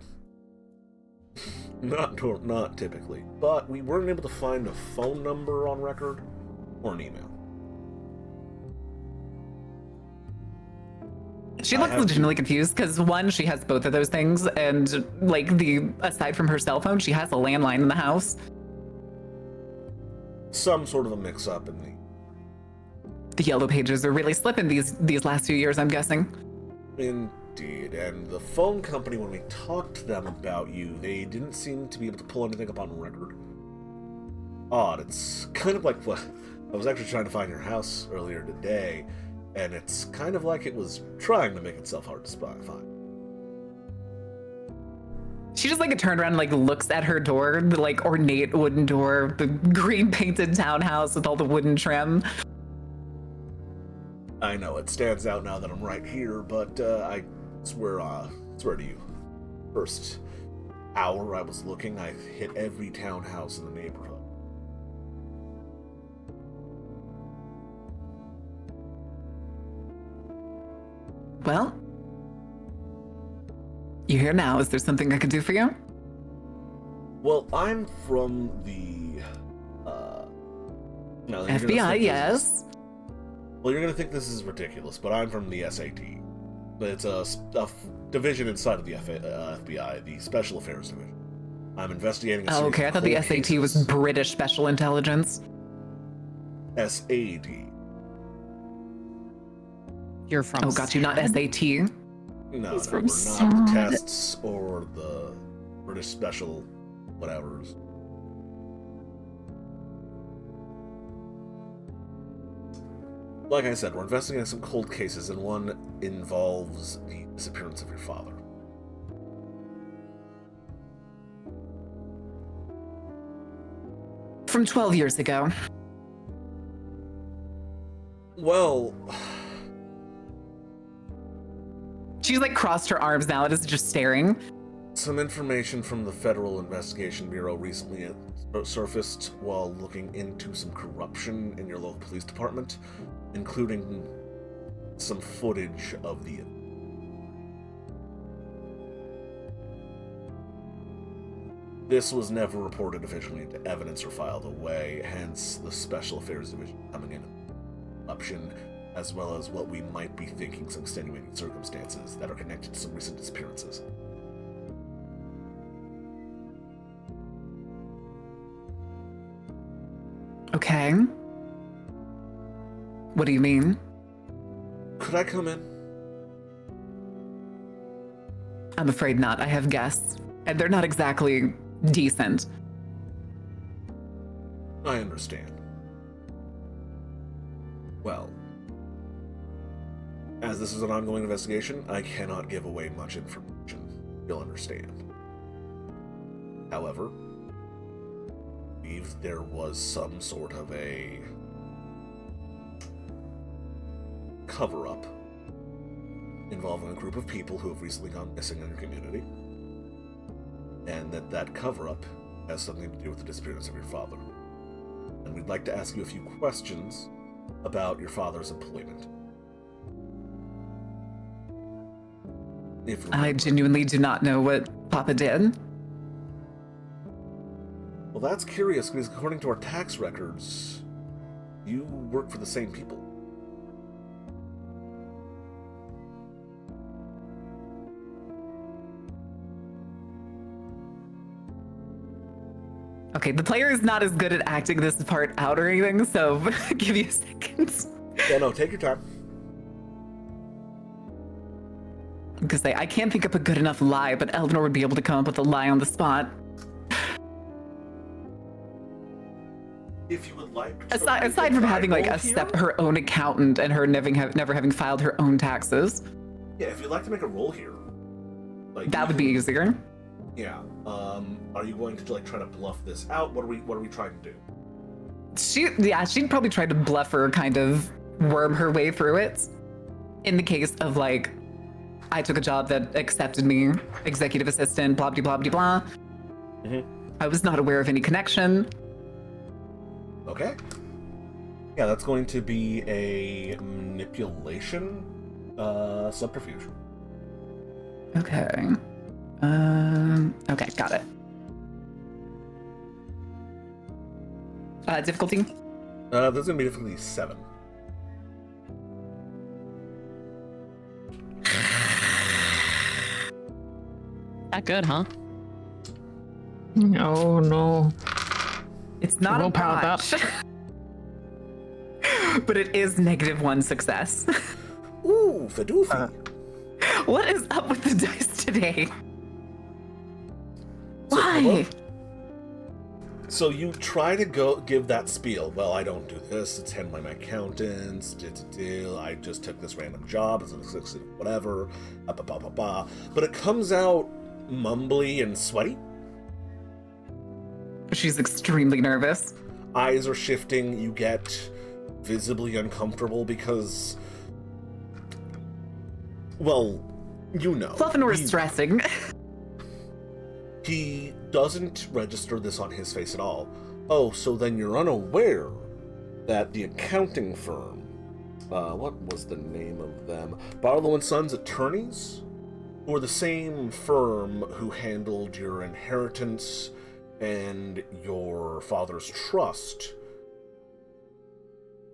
Not typically, but we weren't able to find a phone number on record or an email. She looks legitimately confused because one, she has both of those things, and like aside from her cell phone, she has a landline in the house. Some sort of a mix-up in the yellow pages are really slipping these last few years, I'm guessing. Indeed, and the phone company, when we talked to them about you, they didn't seem to be able to pull anything up on record. Odd. It's kind of like what I was actually trying to find your house earlier today, and it's kind of like it was trying to make itself hard to find. She just like turned around and like looks at her door, the like ornate wooden door, the green painted townhouse with all the wooden trim. I know it stands out now that I'm right here, but I swear to you, first hour I was looking, I hit every townhouse in the neighborhood. Well, you're here now. Is there something I could do for you? Well, I'm from the FBI, yes. Well, you're gonna think this is ridiculous, but I'm from the SAT. It's a division inside of the FBI, the Special Affairs Division. I'm investigating a series okay. I thought the SAT cases. was British Special Intelligence. SAD. You're from. Oh, got you. Not SAT. No, He's we're from not the tests or the British Special whatevers. Like I said, we're investigating some cold cases, and one involves the disappearance of your father. From 12 years ago. Well, She's like crossed her arms now and is just staring. some information from the Federal Investigation Bureau recently surfaced while looking into some corruption in your local police department, including some footage of the... This was never reported officially into evidence or filed away, hence the Special Affairs Division coming in corruption, as well as what we might be thinking some extenuating circumstances that are connected to some recent disappearances. Okay. What do you mean? Could I come in? I'm afraid not. I have guests, and they're not exactly decent. I understand. Well, as this is an ongoing investigation, I cannot give away much information. You'll understand. However, I believe there was some sort of a cover-up involving a group of people who have recently gone missing in your community, and that cover-up has something to do with the disappearance of your father. And we'd like to ask you a few questions about your father's employment. I genuinely do not know what Papa did. Well, that's curious, because according to our tax records, you work for the same people. Okay, the player is not as good at acting this part out or anything, so give you a second. Yeah, no, take your time. Because I can't think up a good enough lie, but Eleanor would be able to come up with a lie on the spot. If you would like. Aside from having like her own accountant and her never having filed her own taxes. Yeah, if you'd like to make a roll here, like that would be easier. Yeah. Are you going to like try to bluff this out? What are we trying to do? She'd probably try to bluff her, kind of worm her way through it. In the case of like, I took a job that accepted me, executive assistant, blah blah blah blah blah. Mm-hmm. I was not aware of any connection. Okay. Yeah, that's going to be a manipulation, subterfuge. Okay. Okay, got it. Difficulty? There's gonna be difficulty 7. That good, huh? Oh no. It's not a botch. But it is -1 success. Ooh, Fadoofy. What is up with the dice today? Why? So you try to give that spiel. Well, I don't do this. It's handled by my accountants. I just took this random job as an executive, whatever. But it comes out mumbly and sweaty. She's extremely nervous. Eyes are shifting. You get visibly uncomfortable because, well, you know. Fluffinor is stressing. He doesn't register this on his face at all. Oh, so then you're unaware that the accounting firm, what was the name of them? Barlow & Sons Attorneys, who are the same firm who handled your inheritance and your father's trust,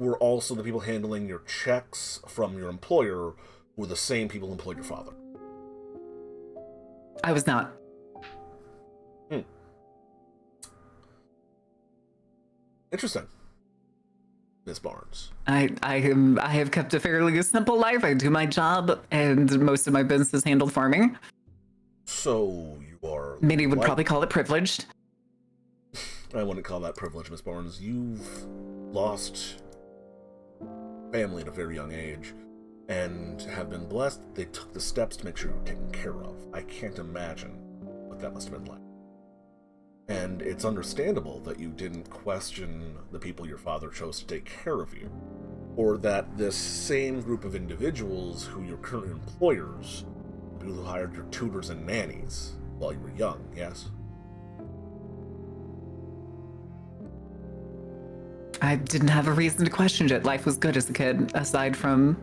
were also the people handling your checks from your employer, who were the same people who employed your father. I was not. Interesting, Miss Barnes. I have kept a fairly simple life. I do my job, and most of my business is handled for me. So you are... Many would probably call it privileged. I wouldn't call that privilege, Miss Barnes. You've lost family at a very young age, and have been blessed. They took the steps to make sure you were taken care of. I can't imagine what that must have been like. And it's understandable that you didn't question the people your father chose to take care of you, or that this same group of individuals who your current employers, people who hired your tutors and nannies while you were young, yes? I didn't have a reason to question it. Life was good as a kid, aside from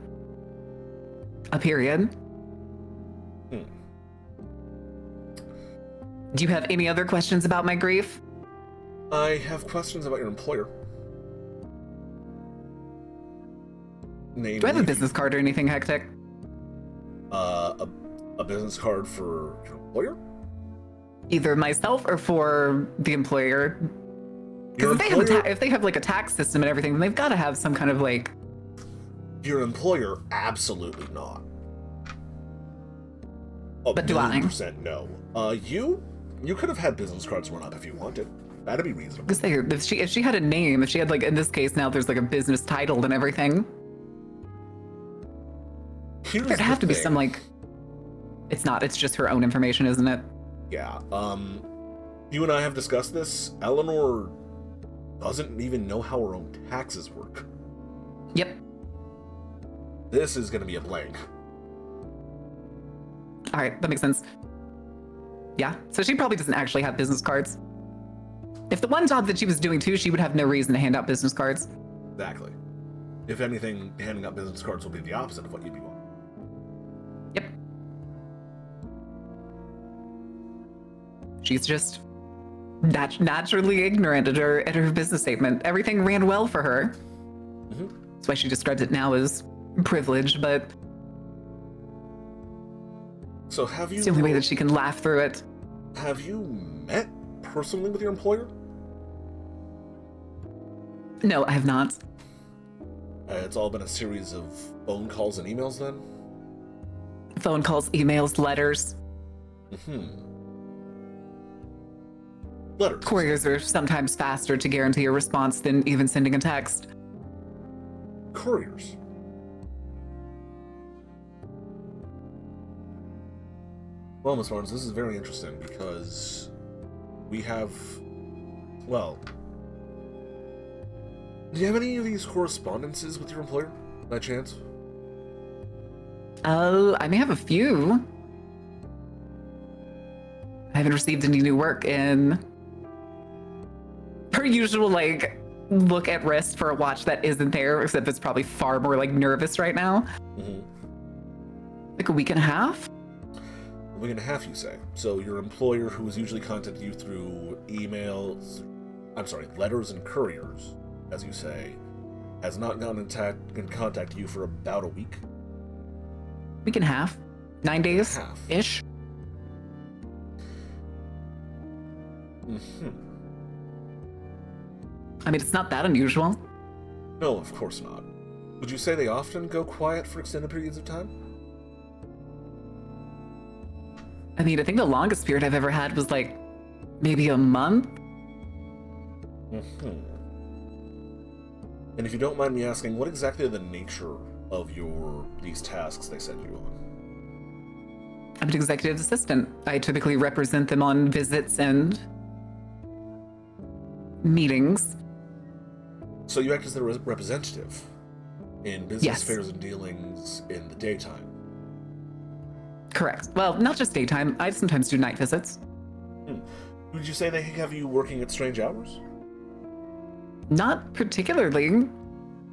a period. Do you have any other questions about my grief? I have questions about your employer. Namely, do I have a business card or anything hectic? A business card for your employer? Either myself or for the employer. Because if they have like a tax system and everything, then they've got to have some kind of like... Your employer, absolutely not. But do I? 100% no. You could have had business cards run up if you wanted. That'd be reasonable. If she had a name, if she had like, in this case now there's like a business title and everything. There'd have to be some like... It's not, it's just her own information, isn't it? Yeah, you and I have discussed this. Eleanor doesn't even know how her own taxes work. Yep. This is gonna be a blank. Alright, that makes sense. Yeah, so she probably doesn't actually have business cards. If the one job that she was doing too, she would have no reason to hand out business cards. Exactly. If anything, handing out business cards will be the opposite of what you'd be wanting. Yep. She's just naturally ignorant at her business statement. Everything ran well for her. Mm-hmm. That's why she describes it now as privilege, but so have you? It's the only way that she can laugh through it. Have you met personally with your employer? No, I have not. It's all been a series of phone calls and emails then? Phone calls, emails, letters. Mm-hmm. Letters. Couriers are sometimes faster to guarantee a response than even sending a text. Couriers? Well, Ms. Barnes, this is very interesting because we have, well, do you have any of these correspondences with your employer, by chance? I may have a few. I haven't received any new work in her usual, like, look at wrist for a watch that isn't there, except it's probably far more, like, nervous right now. Mm-hmm. Like a week and a half? A week and a half, you say? So your employer, who has usually contacted you through emails, letters and couriers, as you say, has not gotten in contact with you for about a week? Week and a half. 9 days? Ish. Mm-hmm. I mean, it's not that unusual. No, of course not. Would you say they often go quiet for extended periods of time? I mean, I think the longest period I've ever had was, like, maybe a month. Mm-hmm. And if you don't mind me asking, what exactly are the nature of these tasks they send you on? I'm an executive assistant. I typically represent them on visits and meetings. So you act as their representative in business Yes. affairs and dealings in the daytime? Correct. Well, not just daytime. I sometimes do night visits. Would you say they have you working at strange hours? Not particularly.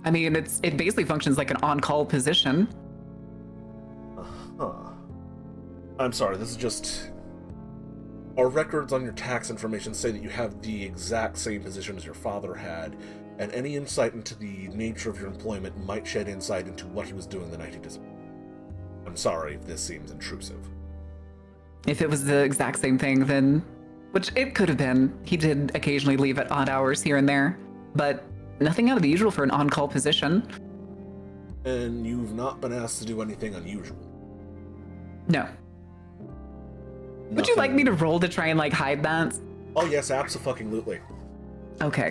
I mean, it basically functions like an on-call position. Uh-huh. I'm sorry, this is just... Our records on your tax information say that you have the exact same position as your father had, and any insight into the nature of your employment might shed insight into what he was doing the night he disappeared. I'm sorry if this seems intrusive. If it was the exact same thing, then... Which it could have been. He did occasionally leave at odd hours here and there, but nothing out of the usual for an on-call position. And you've not been asked to do anything unusual? No. Would you like me to roll to try and, like, hide that? Oh yes, abso-fucking-lutely. Okay.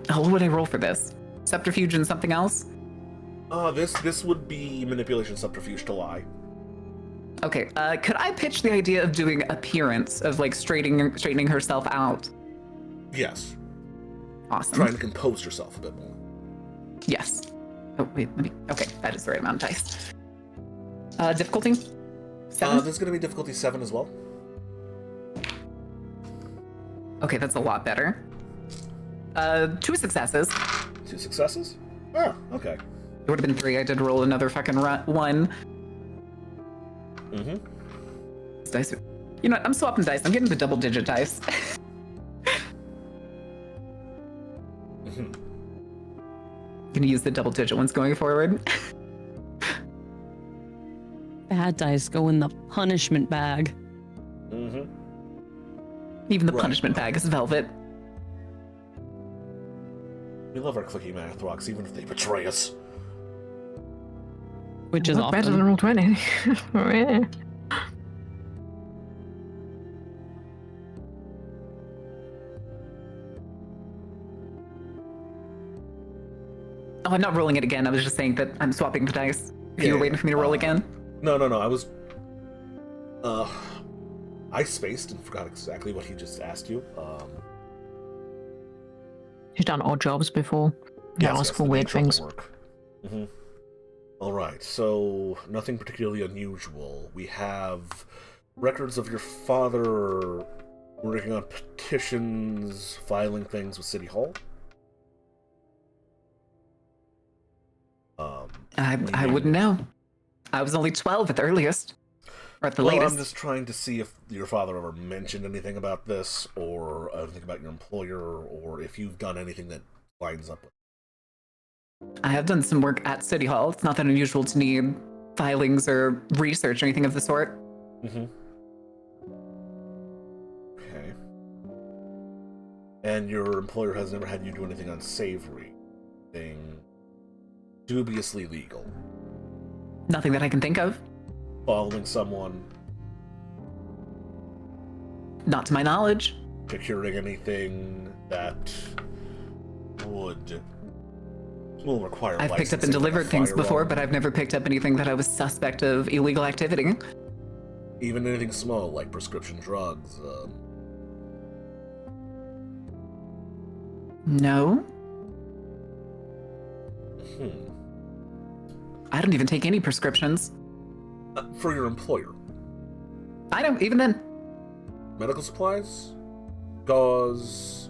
What would I roll for this? Subterfuge and something else? This would be manipulation subterfuge to lie. Okay, could I pitch the idea of doing appearance, of, like, straightening herself out? Yes. Awesome. Trying to compose yourself a bit more. Yes. Oh, wait, okay, that is the right amount of dice. Difficulty? 7? There's gonna be difficulty 7 as well. Okay, that's a lot better. 2 successes. 2 successes? Oh, okay. It would have been 3. I did roll another fucking 1. Mm-hmm. Dice. You know what? I'm swapping dice. I'm getting the double-digit dice. Mm-hmm. Gonna use the double-digit ones going forward. Bad dice go in the punishment bag. Mm-hmm. Even the punishment bag is velvet. We love our clicky math rocks, even if they betray us. Which is better than roll 20. Yeah. Oh, I'm not rolling it again. I was just saying that I'm swapping the dice. If you were waiting for me to roll again. No. I was... I spaced and forgot exactly what he just asked you. He's done odd jobs before. You ask for weird things. Mm-hmm. Alright, so nothing particularly unusual. We have records of your father working on petitions, filing things with City Hall? I wouldn't know. I was only 12 at the earliest. Or at the latest. I'm just trying to see if your father ever mentioned anything about this, or anything about your employer, or if you've done anything that lines up with it. I have done some work at City Hall. It's not that unusual to need filings or research or anything of the sort. Mm-hmm. Okay. And your employer has never had you do anything unsavory? Anything dubiously legal? Nothing that I can think of. Following someone? Not to my knowledge. Procuring anything that will require I've picked up and delivered things before, but I've never picked up anything that I was suspect of illegal activity. Even anything small, like prescription drugs? No. I don't even take any prescriptions. For your employer? I don't, even then. Medical supplies? Gauze?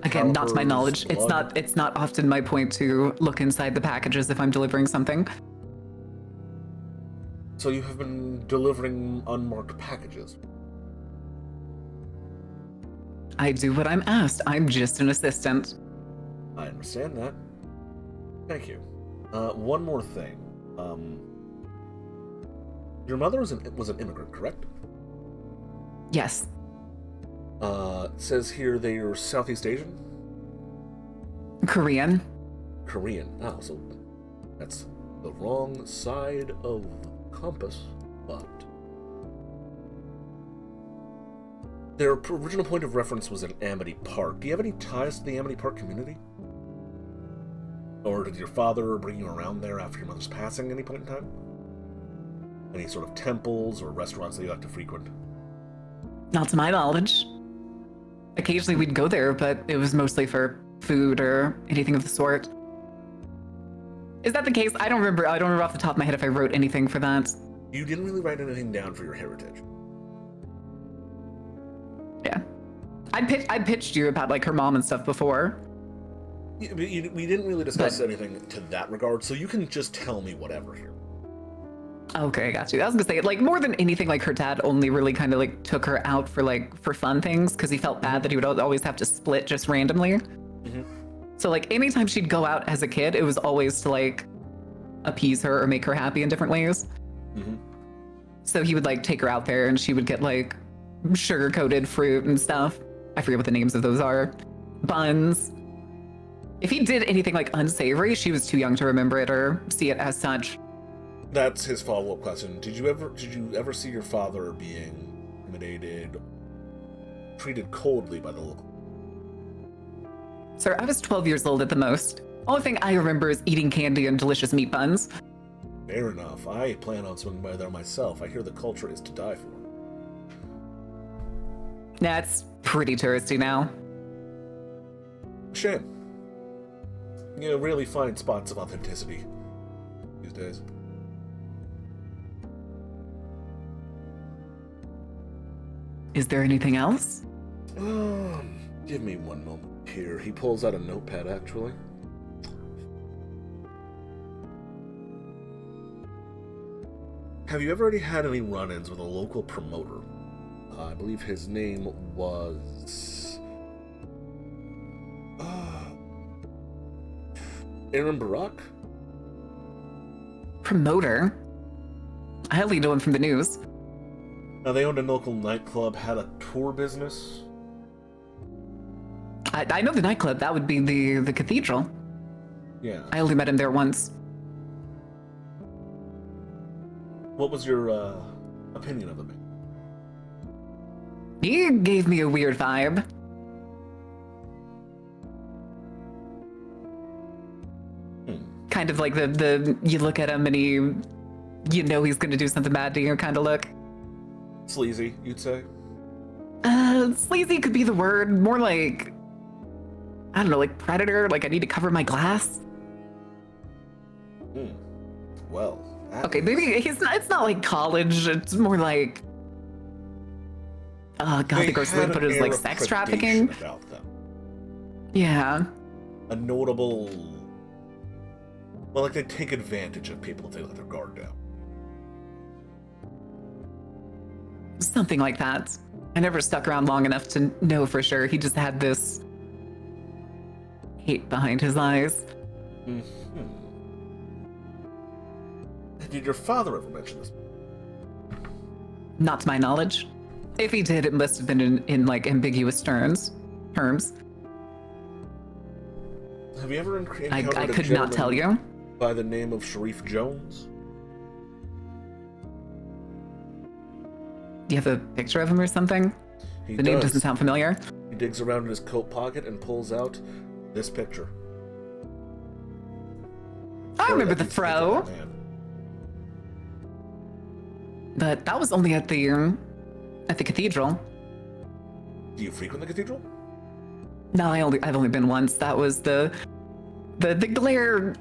Again, not to my knowledge. Blood? It's not often my point to look inside the packages if I'm delivering something. So you have been delivering unmarked packages? I do what I'm asked. I'm just an assistant. I understand that. Thank you. One more thing. Your mother was an immigrant, correct? Yes. It says here they are Southeast Asian? Korean. Korean. Oh, so that's the wrong side of the compass, but... Their original point of reference was in Amity Park. Do you have any ties to the Amity Park community? Or did your father bring you around there after your mother's passing at any point in time? Any sort of temples or restaurants that you like to frequent? Not to my knowledge. Occasionally we'd go there, but it was mostly for food or anything of the sort. Is that the case? I don't remember off the top of my head if I wrote anything for that. You didn't really write anything down for your heritage. Yeah. I pitched you about like her mom and stuff before. Yeah, but we didn't really discuss anything to that regard, so you can just tell me whatever here. Okay, I got you. I was gonna say, like, more than anything, like, her dad only really kind of like took her out for fun things because he felt bad that he would always have to split just randomly. Mm-hmm. So like anytime she'd go out as a kid, it was always to like appease her or make her happy in different ways. Mm-hmm. So he would like take her out there and she would get like sugar-coated fruit and stuff. I forget what the names of those are. Buns. If he did anything like unsavory, she was too young to remember it or see it as such. That's his follow-up question. Did you ever see your father being intimidated, treated coldly by the local? Sir, I was 12 years old at the most. Only thing I remember is eating candy and delicious meat buns. Fair enough. I plan on swinging by there myself. I hear the culture is to die for. Nah, it's pretty touristy now. Shame. You really find spots of authenticity these days. Is there anything else? Give me one moment here. He pulls out a notepad, actually. Have you ever already had any run-ins with a local promoter? I believe his name was... Aaron Barak? Promoter? I only know him from the news. Now, they owned a local nightclub, had a tour business. I know the nightclub. That would be the cathedral. Yeah. I only met him there once. What was your opinion of him? He gave me a weird vibe. Kind of like the you look at him and you know he's gonna do something bad to you kind of look. Sleazy, you'd say? Sleazy could be the word. More like, I don't know, like predator. Like I need to cover my glass. Well. Okay, maybe it's not like college. It's more like Gothic or Slim put it as like sex trafficking. About them. Yeah. A notable. Well, like they take advantage of people if they let their guard down. Something like that. I never stuck around long enough to know for sure. He just had this hate behind his eyes. Mm-hmm. Did your father ever mention this? Not to my knowledge. If he did, it must have been in like ambiguous terms. Have you ever encountered I a could not tell you. By the name of Sharif Jones? Do you have a picture of him or something? The name doesn't sound familiar. He digs around in his coat pocket and pulls out this picture. I remember the fro. But that was only at the cathedral. Do you frequent the cathedral? No, I've only been once. That was the glare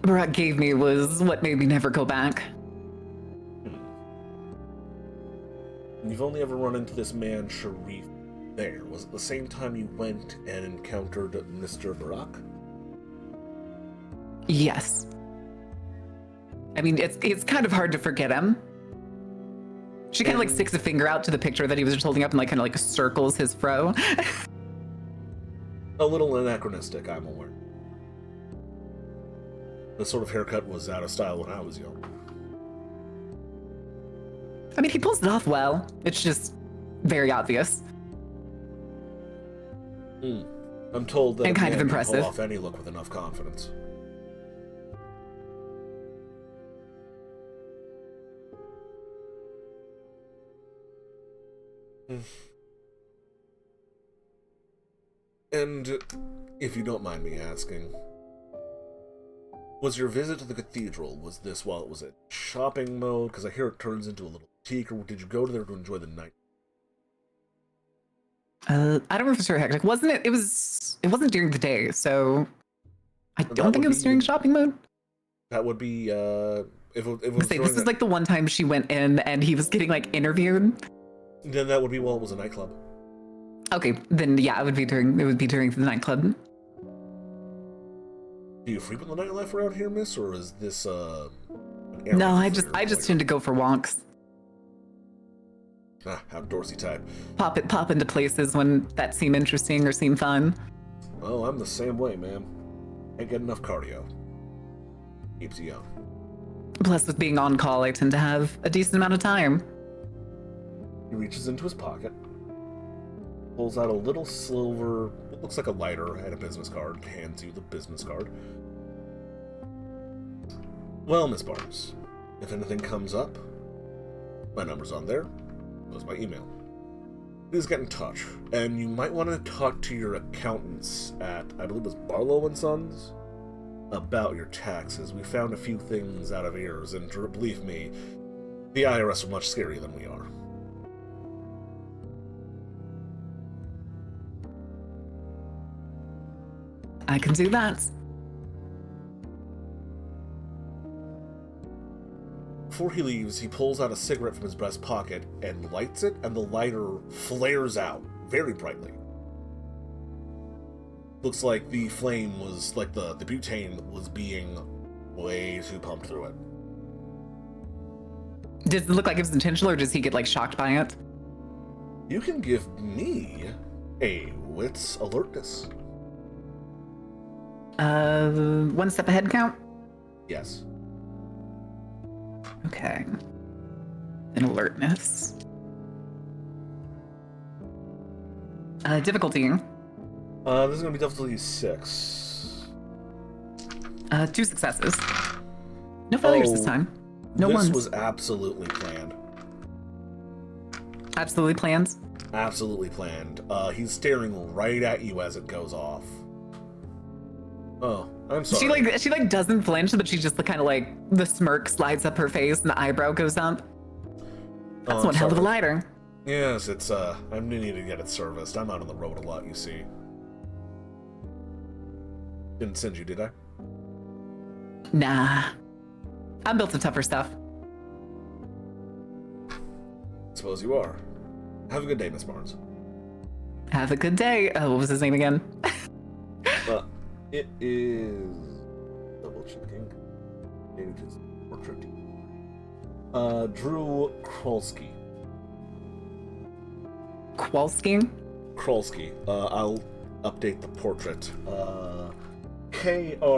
Barack gave me was what made me never go back. You've only ever run into this man, Sharif, there. Was it the same time you went and encountered Mr. Barack? Yes. I mean, it's kind of hard to forget him. She kind of like sticks a finger out to the picture that he was just holding up and like kind of like circles his fro. A little anachronistic, I'm aware. This sort of haircut was out of style when I was young. I mean, he pulls it off well. It's just very obvious. I'm told that and kind of can impressive. Pull off any look with enough confidence. And if you don't mind me asking, was your visit to the cathedral, was this while it was in shopping mode? Because I hear it turns into a little boutique, or did you go there to enjoy the night? I don't remember for sure. Hectic. Wasn't it? It wasn't during the day, so I don't think it was during shopping mode. That would be if it was. This is like the one time she went in and he was getting like interviewed. Then that would be while it was a nightclub. Okay, then yeah, it would be during the nightclub. Do you frequent the nightlife around here, miss, or is this No, I just tend to go for walks. Outdoorsy type. Pop into places when that seem interesting or seem fun. Oh, I'm the same way, ma'am. Ain't get enough cardio. Keeps you young. Plus, with being on call, I tend to have a decent amount of time. He reaches into his pocket, pulls out a little silver, it looks like a lighter, and a business card, hands you the business card. Well, Miss Barnes, if anything comes up, my number's on there. Was my email. Please get in touch, and you might want to talk to your accountants at, I believe it was Barlow and Sons, about your taxes. We found a few things out of ears, and believe me, the IRS are much scarier than we are. I can do that. Before he leaves, he pulls out a cigarette from his breast pocket and lights it, and the lighter flares out very brightly. Looks like the flame was, like the butane was being way too pumped through it. Does it look like it was intentional, or does he get like shocked by it? You can give me a wits alertness. 1 step ahead count? Yes. Okay. An alertness. Difficulty. This is gonna be difficulty 6. 2 successes. No failures this time. No ones. This was absolutely planned. Absolutely planned? Absolutely planned. He's staring right at you as it goes off. Oh, I'm sorry. She doesn't flinch, but she just kind of like the smirk slides up her face and the eyebrow goes up. That's one hell of a lighter. Yes, it's I'm needing to get it serviced. I'm out on the road a lot, you see. Didn't send you, did I? Nah. I'm built of tougher stuff. Suppose you are. Have a good day, Miss Barnes. Have a good day. What was his name again? It is double checking. It is portrait. Drew Krolski. Kowalski? Krolski. I'll update the portrait. Krolzyk.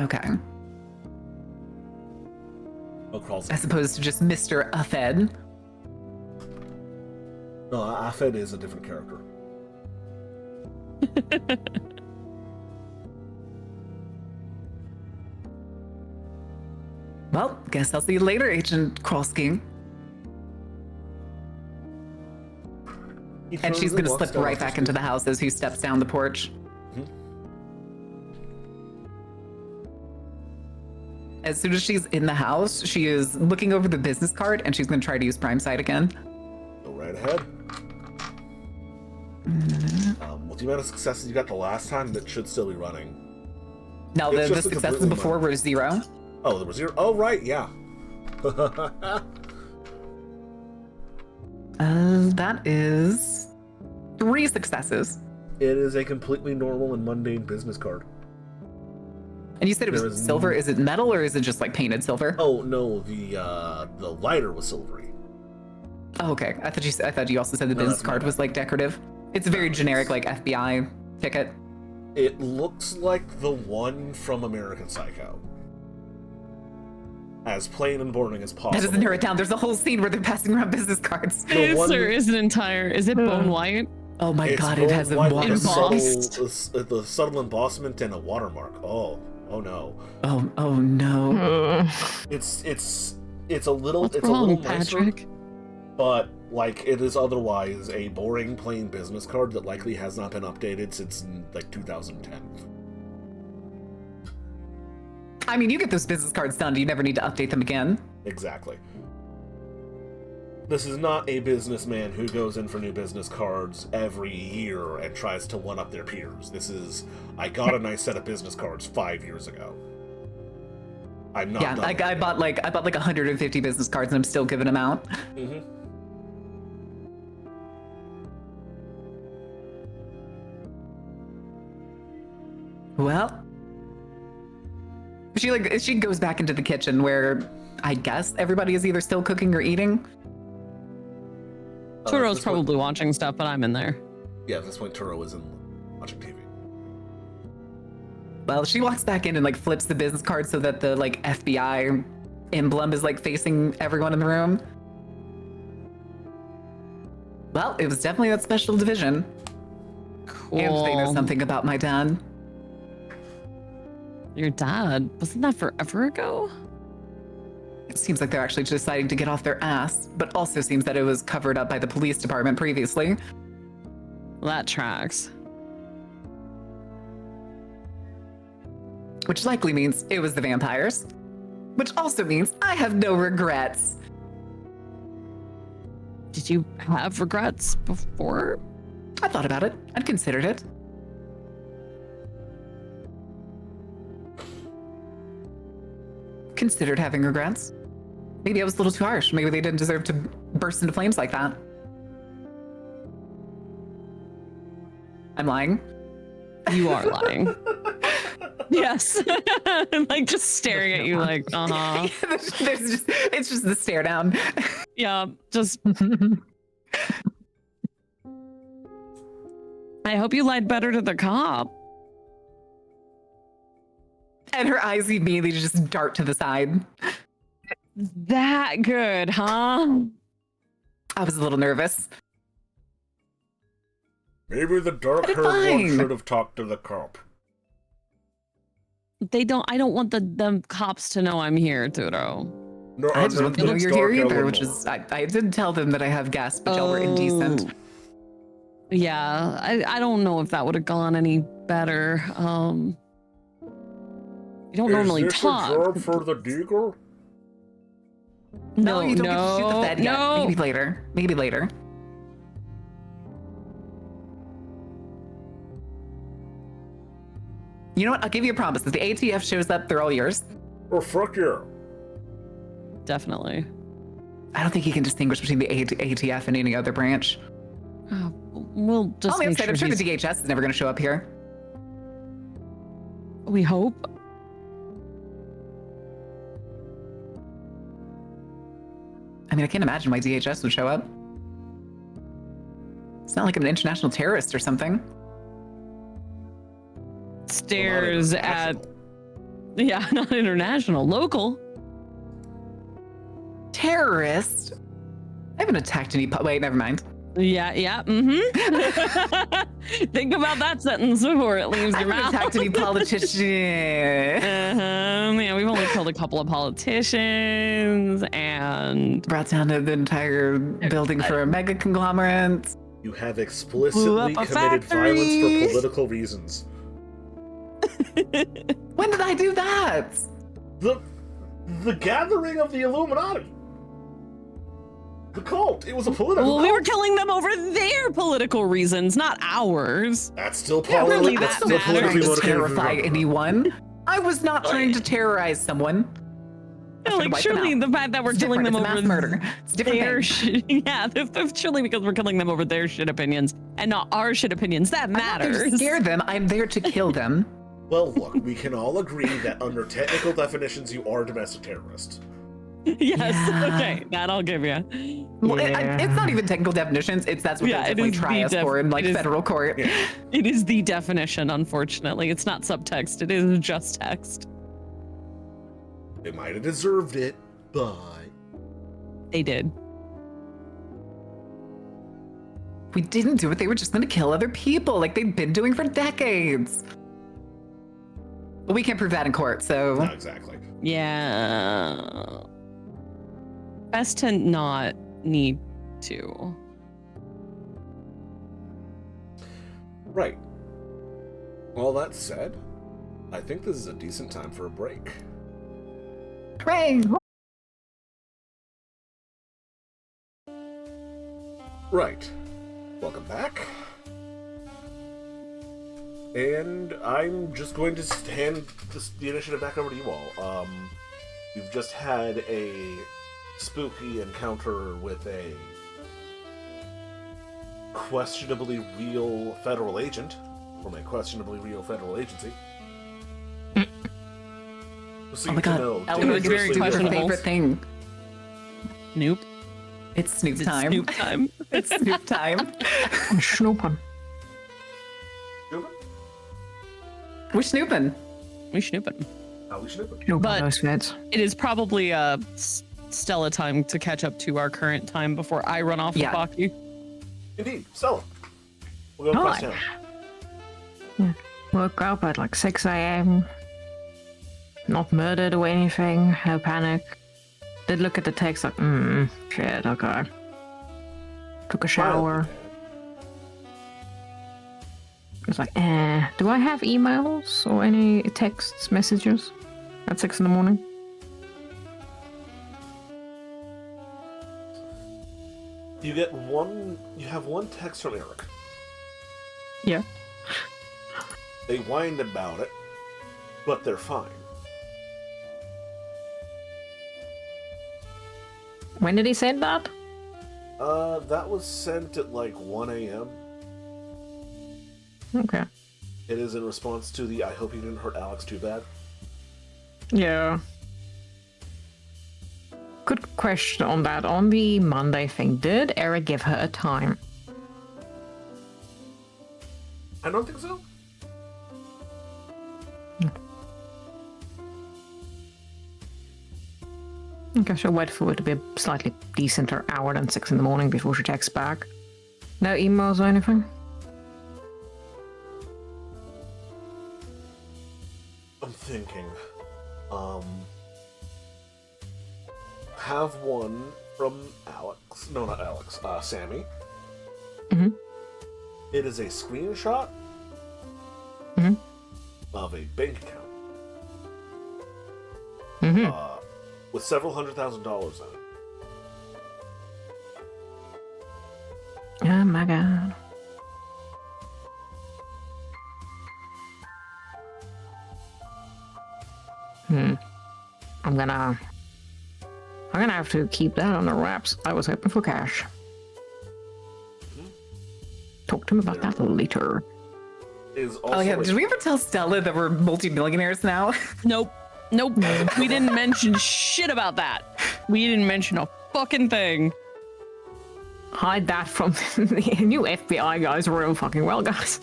Okay. Oh, Krolski. As opposed to just Mr. Uffed. No, Afed is a different character. Well, guess I'll see you later, Agent Krolski. And she's gonna slip right back into the house as he steps down the porch. As soon as she's in the house, she is looking over the business card and she's going to try to use Prime Site again. Go right ahead. With the amount of successes you got the last time, that should still be running. No, the successes before were 0. Oh, there were 0? Oh, right, yeah. That is 3 successes. It is a completely normal and mundane business card. And you said it was silver. Is it metal or is it just like painted silver? Oh no, the lighter was silvery. Oh, okay. I thought you also said the business card was like decorative. It's a very generic like FBI ticket. It looks like the one from American Psycho. As plain and boring as possible. That doesn't narrow it down. There's a whole scene where they're passing around business cards. There is an entire. Is it bone white? Oh my god! It has a embossed. The subtle embossment and a watermark. Oh no. Oh no. It's a little What's it's wrong, a little nicer, Patrick? but like it is otherwise a boring plain business card that likely has not been updated since like 2010. I mean, you get those business cards done. You never need to update them again. Exactly. This is not a businessman who goes in for new business cards every year and tries to one-up their peers. This is, I got a nice set of business cards 5 years ago. I'm not. Yeah, I bought like 150 business cards and I'm still giving them out. Mm-hmm. Well, she goes back into the kitchen where I guess everybody is either still cooking or eating. Turo's probably watching stuff, but I'm in there. Yeah, at this point, Turo is in watching TV. Well, she walks back in and like flips the business card so that the like FBI emblem is like facing everyone in the room. Well, it was definitely that special division. Cool. And they know something about my dad. Your dad? Wasn't that forever ago? It seems like they're actually deciding to get off their ass, but also seems that it was covered up by the police department previously. Well, that tracks. Which likely means it was the vampires. Which also means I have no regrets. Did you have regrets before? I thought about it. I'd considered it. Considered having regrets. Maybe I was a little too harsh. Maybe they didn't deserve to burst into flames like that. I'm lying. You are lying. Yes. Like just staring at you like, uh-huh. It's just the stare down. Yeah, just I hope you lied better to the cop. And her eyes immediately just dart to the side. That good, huh? I was a little nervous. Maybe the dark-haired one should have talked to the cop. I don't want the cops to know I'm here, Turo. No, I just want them to know you're here either, which is, I did tell them that I have gas, but y'all were indecent. Yeah, I don't know if that would have gone any better. You don't normally talk. Is this a job for the Deagle? No, you don't get to shoot the Fed yet. Maybe later. Maybe later. You know what? I'll give you a promise. If the ATF shows up, they're all yours. Or fuck yeah. Definitely. I don't think he can distinguish between the ATF and any other branch. Oh, we'll just I'm make sure sure the DHS is never going to show up here. We hope. I mean, I can't imagine why DHS would show up. It's not like I'm an international terrorist or something. Stares at... Yeah, not international. Local. Terrorist? I haven't attacked any... Wait, never mind. Yeah, Think about that sentence before it leaves your mouth. Attacked any politician. Yeah, we've only killed a couple of politicians and brought down the entire building for a mega conglomerate. You have explicitly committed violence for political reasons. When did I do that? The gathering of the Illuminati. The cult. It was a political cult. We were killing them over their political reasons, not ours. That's still really That's that still matters. trying to terrify anyone. I was not trying to terrorize someone. No, like surely the fact that we're killing them over mass murder. It's different their shit. Yeah, surely because we're killing them over their shit opinions and not our shit opinions. That matters. I'm not there to scare them. I'm there to kill them. Well, look, we can all agree that under technical definitions, you are a domestic terrorist. Yes. Yeah. Okay, that I'll give you. Well, it's not even technical definitions. That's what they definitely try us for in federal court. Yeah. It is the definition. Unfortunately, it's not subtext. It is just text. They might have deserved it, but they did. We didn't do it. They were just going to kill other people, like they've been doing for decades. But we can't prove that in court, so. Not exactly. Yeah. Best to not need to. Right. All that said, I think this is a decent time for a break. Hooray! Right. Welcome back. And I'm just going to hand the initiative back over to you all. You've just had a spooky encounter with a questionably real federal agent from a questionably real federal agency. So oh my god, Eleanor is very her favorite thing. Snoop. It's Snoop time. Snoop time. It's Snoop time. Snoopin'. We're snooping. We snooping. We snooping. But it is probably a Stella time to catch up to our current time before I run off with Baki. Indeed, Stella. We'll go across town. Yeah. Woke up at like 6 a.m. Not murdered or anything. No panic. Did look at the text like, shit, okay. Took a shower. It's like, do I have emails or any texts, messages at 6 in the morning? You have one text from Eric. Yeah. They whined about it, but they're fine. When did he send that? That was sent at like 1 a.m. Okay. It is in response to the I hope you didn't hurt Alex too bad. Yeah. Good question on that. On the Monday thing, did Eric give her a time? I don't think so. Okay, so wait for it to be a slightly decenter hour than 6 in the morning before she texts back. No emails or anything? I'm thinking, have one from Alex. No, not Alex. Sammy. Mm-hmm. It is a screenshot of a bank account. With several $100,000 in it. Oh my god. I'm gonna have to keep that on the wraps. I was hoping for cash. Talk to him about that later. Oh yeah, did we ever tell Stella that we're multimillionaires now? Nope. We didn't mention shit about that. We didn't mention a fucking thing. Hide that from the new FBI guys real fucking well, guys.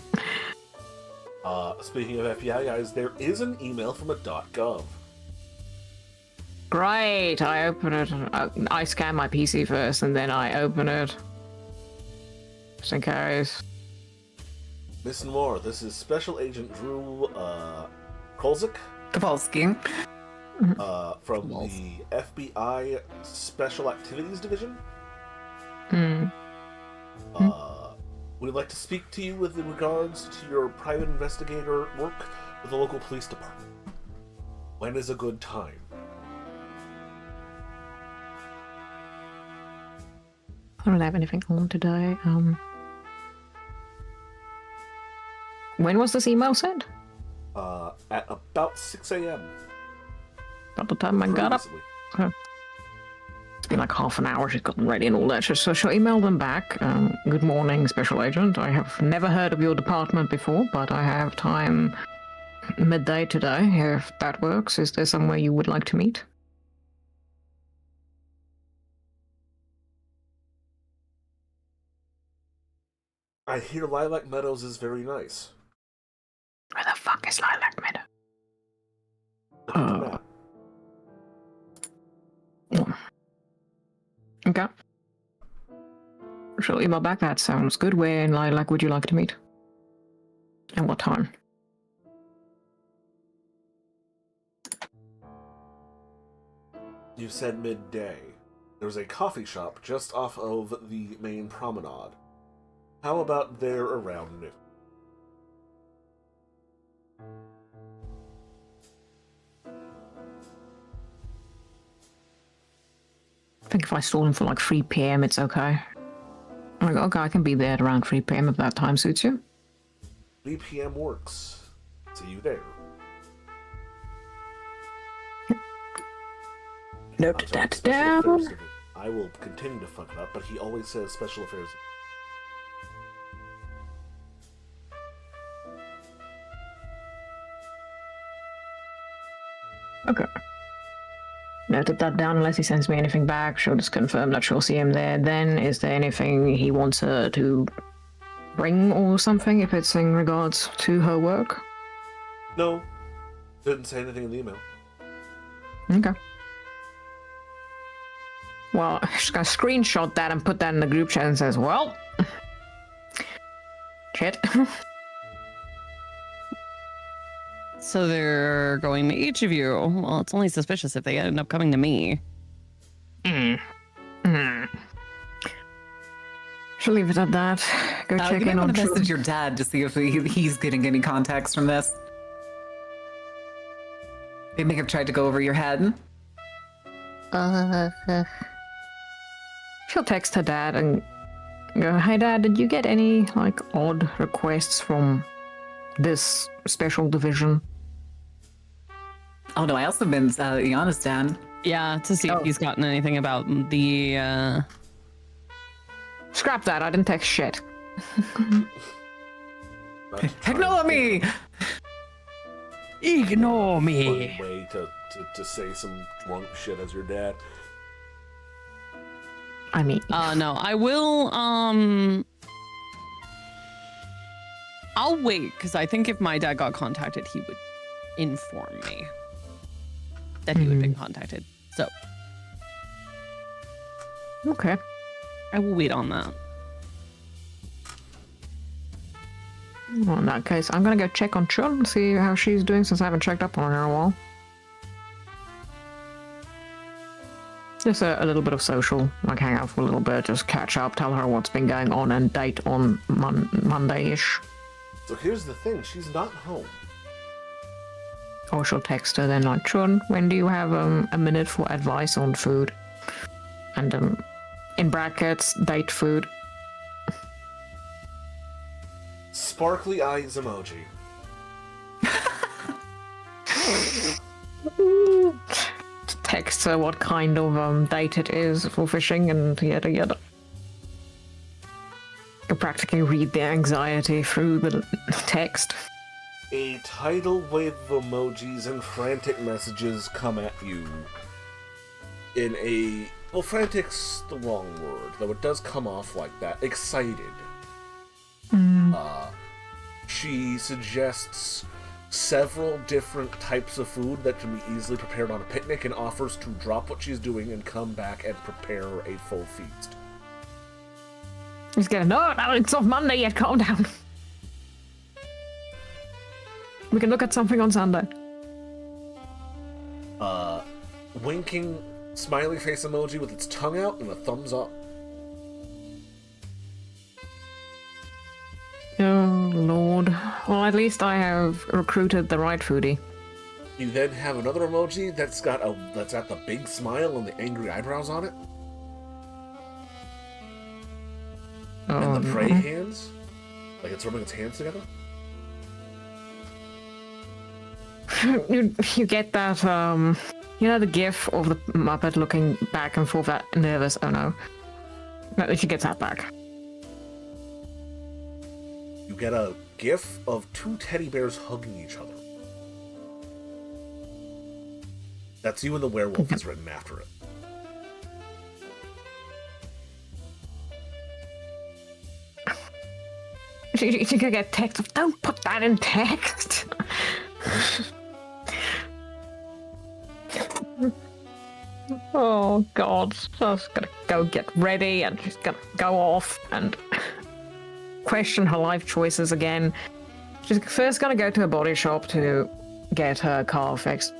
Speaking of FBI guys, there is an email from a .gov. Great, I open it. I scan my PC first, and then I open it. Just in case. Miss Moore, this is Special Agent Drew Kolzik. Kowalski. From the FBI Special Activities Division. We'd like to speak to you with regards to your private investigator work with the local police department. When is a good time? I don't have anything on today. When was this email sent? At about 6 a.m. About the time I got up. Recently. It's been like half an hour. She's gotten ready and all that. So she'll email them back. Good morning, Special Agent. I have never heard of your department before, but I have time midday today, if that works. Is there somewhere you would like to meet? I hear Lilac Meadows is very nice. Where the fuck is Lilac Meadow? Okay. She'll email back. That sounds good. Where in Lilac would you like to meet? And what time? You said midday. There's a coffee shop just off of the main promenade. How about there around noon? I think if I stall him for like 3 p.m., it's okay. I'm like, okay, I can be there at around 3 p.m. if that time suits you. 3 p.m. works. See you there. Note that down. I will continue to fuck it up, but he always says special affairs. Okay. Noted that down. Unless he sends me anything back, she'll just confirm that she'll see him there. Then, is there anything he wants her to bring or something if it's in regards to her work? No. Didn't say anything in the email. Okay. Well, she's gonna screenshot that and put that in the group chat and says, well, shit. So they're going to each of you. Well, it's only suspicious if they end up coming to me. She'll leave it at that. Go check in on message your dad to see if he's getting any contacts from this. They may have tried to go over your head. She'll text her dad and go, hey dad, did you get any like odd requests from this special division? Oh no, I also been Iana's dad. Yeah, to see if he's gotten anything about the Scrap that, I didn't text shit. Ignore me! Ignore me! Funny way to say some drunk shit as your dad. I mean... no, I will, I'll wait, because I think if my dad got contacted, he would inform me that he would have been contacted. So. Okay. I will wait on that. Well, in that case, I'm gonna go check on Chun and see how she's doing since I haven't checked up on her in a while. Just a little bit of social, like hang out for a little bit, just catch up, tell her what's been going on, and date on Monday-ish. So here's the thing, she's not home. Or she'll text her then like, Chun, when do you have a minute for advice on food? And in brackets, date food. Sparkly eyes emoji. Text her what kind of date it is for fishing and yada yada. You practically read the anxiety through the text. A tidal wave of emojis and frantic messages come at you in a... Well, frantic's the wrong word, though it does come off like that. Excited. She suggests several different types of food that can be easily prepared on a picnic and offers to drop what she's doing and come back and prepare a full feast. He's going, no, it's not Monday yet, calm down. We can look at something on Sunday. Winking smiley face emoji with its tongue out and a thumbs up. Oh, Lord. Well, at least I have recruited the right foodie. You then have another emoji that's got the big smile and the angry eyebrows on it. Oh, and the pray hands. Like it's rubbing its hands together. You get that, you know the gif of the Muppet looking back and forth, that nervous, oh no. No, she gets that back. You get a gif of two teddy bears hugging each other. That's you and the werewolf is written after it. She could get text of, don't put that in text. Oh God, she's gonna go get ready and she's gonna go off and question her life choices again. She's first gonna go to a body shop to get her car fixed.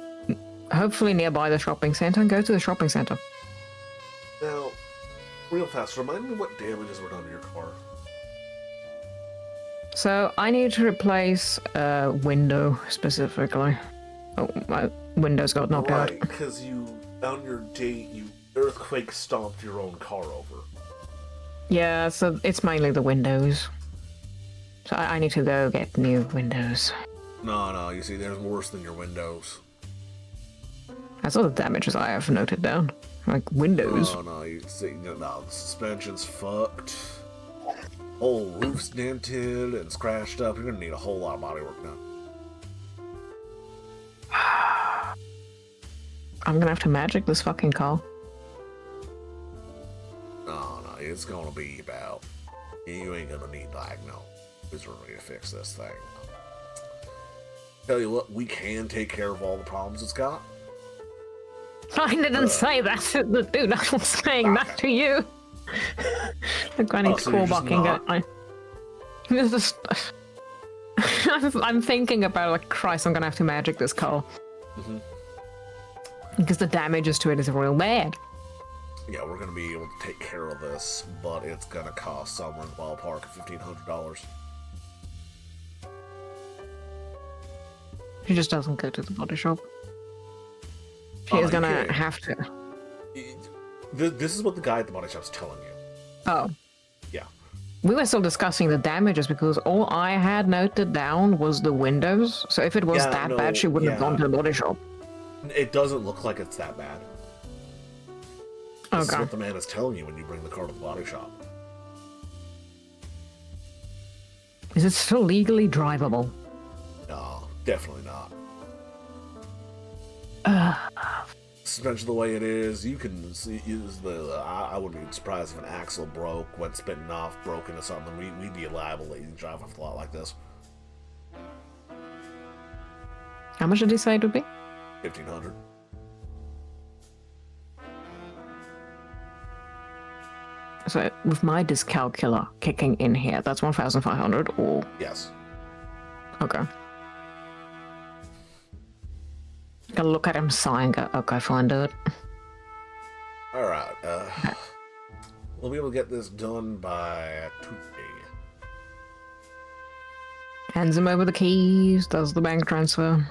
Hopefully nearby the shopping center, and go to the shopping center. Now, real fast, remind me what damages were done to your car. So I need to replace a window specifically. Oh, my window's got knocked out. Right, because on your date, you earthquake stomped your own car over. Yeah, so it's mainly the windows. So I need to go get new windows. No, you see, there's worse than your windows. That's all the damages I have noted down. Like windows. No, you see, no, the suspension's fucked. Whole roof's dented and scratched up. You're gonna need a whole lot of body work now. I'm gonna have to magic this fucking car. No, it's gonna be about... You ain't gonna need, like, no wizardry to fix this thing. Tell you what, we can take care of all the problems it's got. I didn't say that, dude. I was saying that to you. Look, I need to call back and go. I'm thinking about, like, Christ, I'm gonna have to magic this car. Mm-hmm. Because the damages to it is real bad. Yeah, we're gonna be able to take care of this, but it's gonna cost somewhere in the ballpark of $1,500. She just doesn't go to the body shop. She is gonna have to. This is what the guy at the body shop's telling you. Oh. Yeah. We were still discussing the damages because all I had noted down was the windows. So if it was that bad, she wouldn't have gone to the body shop. It doesn't look like it's that bad. This is Okay. what the man is telling you when you bring the car to the body shop. Is it still legally drivable? No, definitely not. Suspension the way it is, you can use the... I wouldn't be surprised if an axle broke, went spinning off, broke into something. We'd be liable to drive off a lot like this. How much did he say it would be? 1,500. So with my dyscalcular kicking in here, that's 1,500 or... Yes. Okay. Gotta look at him sigh and go, okay, fine, do it. Alright, we'll be able to get this done by Tuesday. Hands him over the keys, does the bank transfer.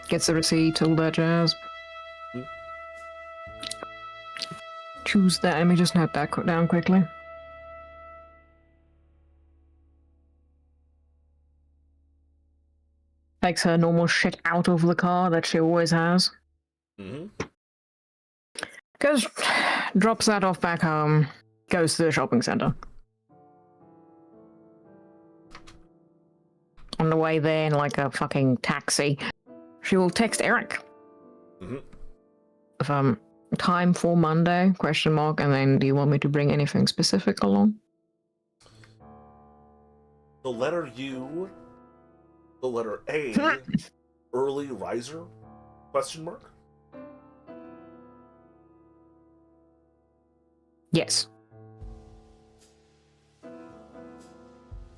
Gets the receipt, all that jazz. Tuesday, let me just note that down quickly. Takes her normal shit out of the car that she always has. Mm-hmm. Drops that off back home, goes to the shopping center. On the way there, in like a fucking taxi, she will text Eric. Mm-hmm. Time for Monday, ? And then do you want me to bring anything specific along? The letter U, the letter A, early riser, ? 'Yes.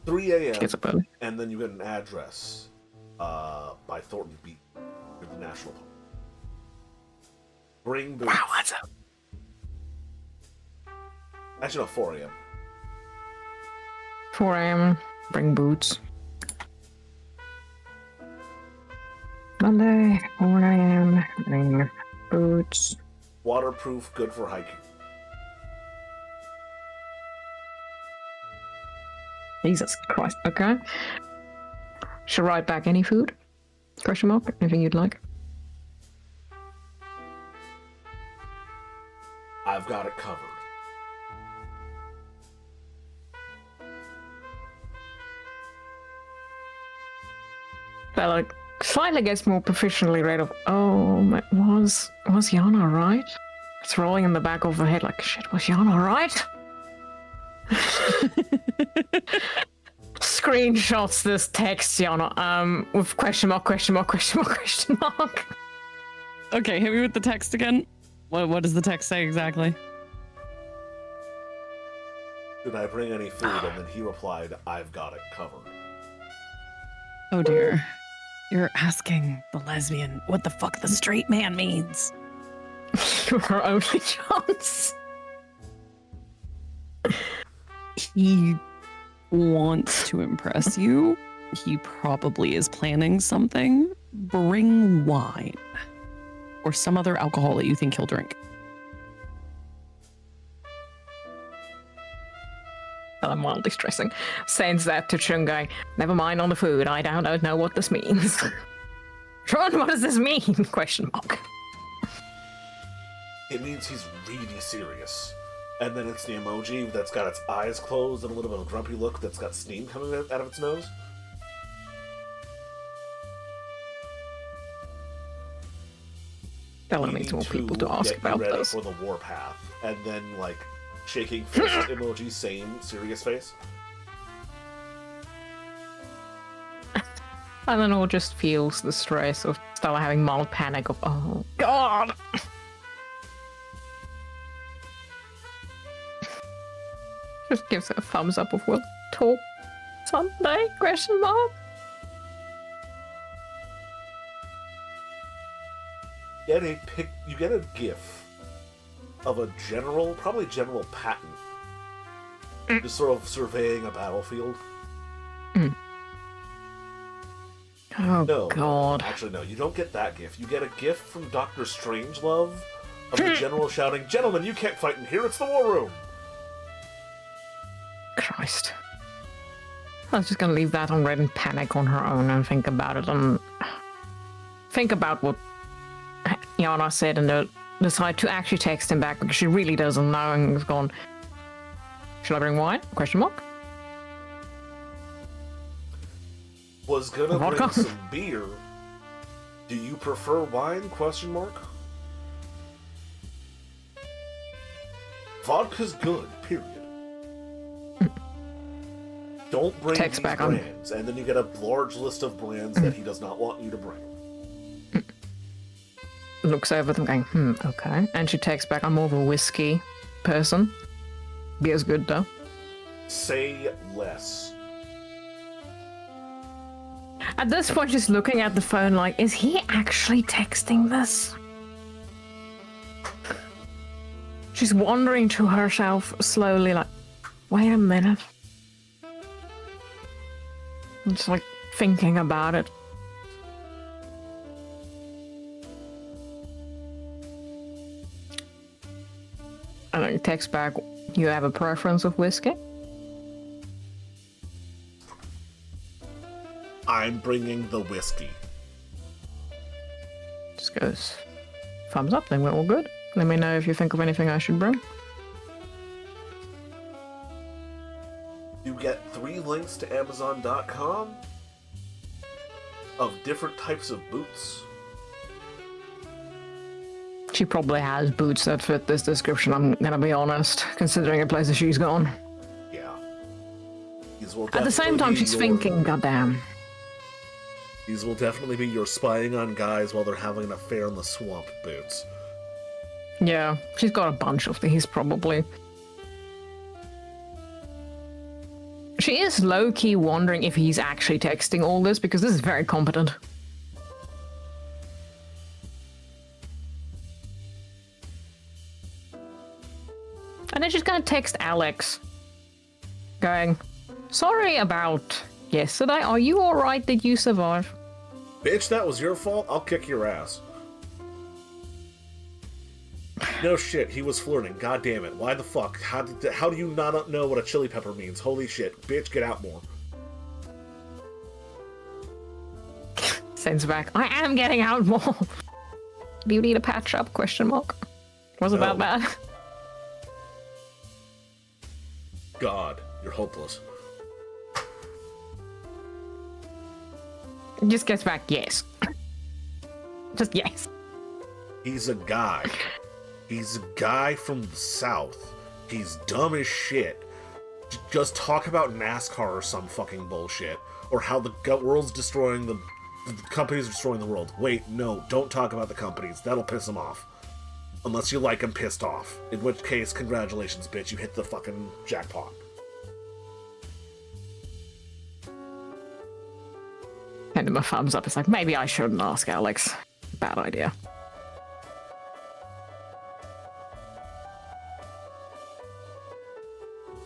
3 a.m. It's a and then you get an address by Thornton Beach near the National Park. Bring boots. Wow, what's up? Actually, no, 4 a.m. 4 a.m. Bring boots. Monday, 4 a.m. Bring boots. Waterproof, good for hiking. Jesus Christ. Okay. She'll write back any food? ? Anything you'd like? I've got it covered. Bella slightly gets more professionally rid of, was Yana right? It's rolling in the back of her head like, shit, was Yana right? Screenshots this text, Yana, with ? Okay, hit me with the text again. What does the text say exactly? Did I bring any food? And then he replied, I've got it covered. Oh dear. You're asking the lesbian what the fuck the straight man means. Her only chance. He wants to impress you. He probably is planning something. Bring wine. Or some other alcohol that you think he'll drink. I'm wildly stressing. Sends that to Chung going, never mind on the food, I don't know what this means. Sean, what does this mean? ? It means he's really serious. And then it's the emoji that's got its eyes closed and a little bit of a grumpy look that's got steam coming out of its nose. That needs more people to ask about ready this. For the warpath, and then like shaking fist emoji, same serious face. And then all just feels the stress of Stella having mild panic of, oh god. Just gives it a thumbs up of we'll talk Sunday? ? You get a gif of a general, probably General Patton, just sort of surveying a battlefield. Oh No, god. actually no, you don't get that gif. You get a gif from Dr. Strangelove of the general shouting, "Gentlemen, you can't fight in here, it's the war room!" Christ. I was just gonna leave that on red and panic on her own and think about it and think about what Yana said and decide to actually text him back because she really doesn't know and has gone, should I bring wine? ? Was gonna Vodka? bring some beer. Do you prefer wine? ? Vodka's good, period. Don't bring Text these back on. brands, and then you get a large list of brands that he does not want you to bring. Looks over them going, okay. And she texts back, I'm more of a whiskey person. Beer's good though. Say less. At this point, she's looking at the phone like, is he actually texting this? She's wondering to herself slowly like, wait a minute. I'm just like thinking about it. And then text back, you have a preference of whiskey? I'm bringing the whiskey. Just goes thumbs up, then we're all good. Let me know if you think of anything I should bring. You get 3 links to Amazon.com of different types of boots. She probably has boots that fit this description, I'm gonna be honest, considering the places she's gone. Yeah. At the same time, she's thinking, goddamn. These will definitely be your spying on guys while they're having an affair in the swamp boots. Yeah, she's got a bunch of these, probably. She is low-key wondering if he's actually texting all this, because this is very competent. And then she's gonna text Alex, going, sorry about yesterday, are you alright? Did you survive? Bitch, that was your fault? I'll kick your ass. No shit, he was flirting. God damn it. Why the fuck? How do you not know what a chili pepper means? Holy shit. Bitch, get out more. Sends back, I am getting out more. Do you need a patch up? Question mark. Was about that. God, you're hopeless. Just gets back, yes. Just yes. He's a guy. He's a guy from the South. He's dumb as shit. Just talk about NASCAR or some fucking bullshit. Or how the world's destroying the companies are destroying the world. Wait, no, don't talk about the companies. That'll piss him off. Unless you like him pissed off. In which case, congratulations, bitch. You hit the fucking jackpot. Hand him a thumbs up. It's like, maybe I shouldn't ask Alex. Bad idea.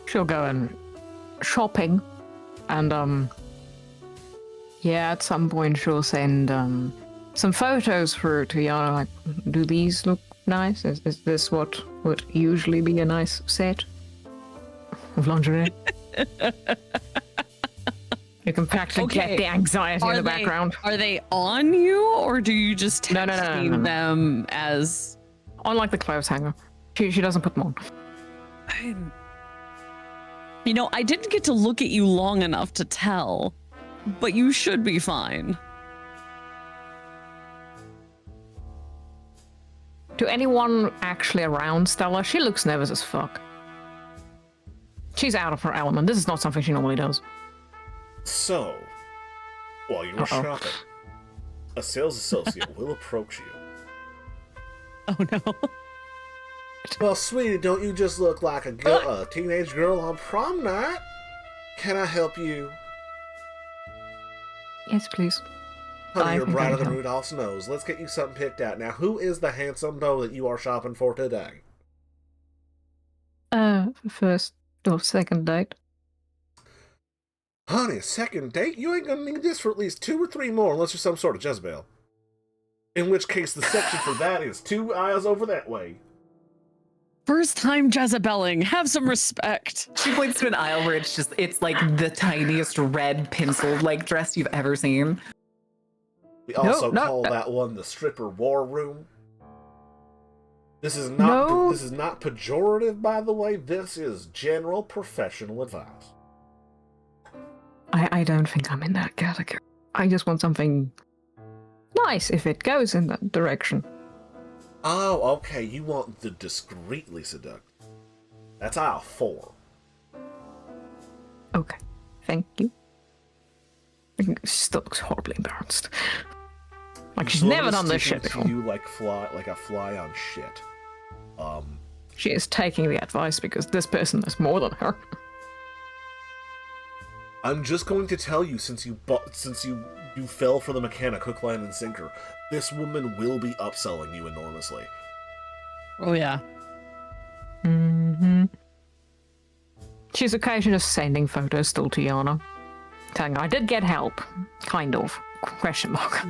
She'll go and shopping. And, yeah, at some point she'll send, some photos to Yana. Like, do these look nice? Is this what would usually be a nice set of lingerie? You can practically get the anxiety in the background. Are they on you, or do you just text no. them as... On like the clothes hanger. She doesn't put them on. You know, I didn't get to look at you long enough to tell, but you should be fine. To anyone actually around Stella, she looks nervous as fuck. She's out of her element. This is not something she normally does. So, while you were shopping, a sales associate will approach you. Oh no. Well, sweetie, don't you just look like a teenage girl on prom night? Can I help you? Yes, please. Honey, you're brighter than Rudolph's nose. Let's get you something picked out. Now, who is the handsome beau that you are shopping for today? First or second date. Honey, a second date? You ain't gonna need this for at least 2 or 3 more, unless you're some sort of Jezebel. In which case, the section for that is 2 aisles over that way. First time Jezebeling. Have some respect. She points to an aisle where it's like the tiniest red penciled like dress you've ever seen. We also call that one the stripper war room. This is not pejorative, by the way. This is general professional advice. I don't think I'm in that category. I just want something nice if it goes in that direction. Oh, okay. You want the discreetly seductive. That's aisle 4. Okay. Thank you. She still looks horribly embarrassed. Like she's never done this shit before. You like a fly on shit. She is taking the advice because this person is more than her. I'm just going to tell you, since you fell for the mechanic hook, line, and sinker, this woman will be upselling you enormously. Oh yeah. Mm-hmm. She's occasionally just sending photos still to Yana, telling her, I did get help. Kind of. Question mark.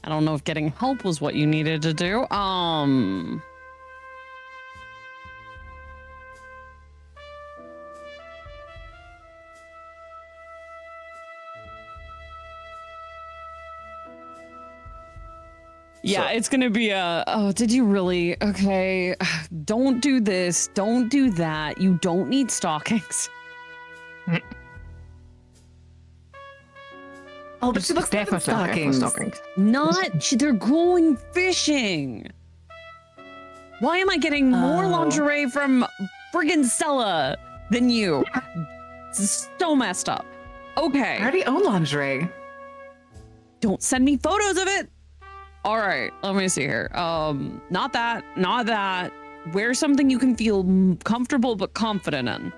I don't know if getting help was what you needed to do. Yeah, So- it's gonna be a, oh, did you really? Okay, don't do this, don't do that. You don't need stockings. Oh, but she looks good in definitely okay for stockings. Not, they're going fishing. Why am I getting more Oh. lingerie from friggin' Stella than you? It's so messed up. Okay. I already own lingerie. Don't send me photos of it. All right, let me see here. Not that, not that. Wear something you can feel comfortable but confident in.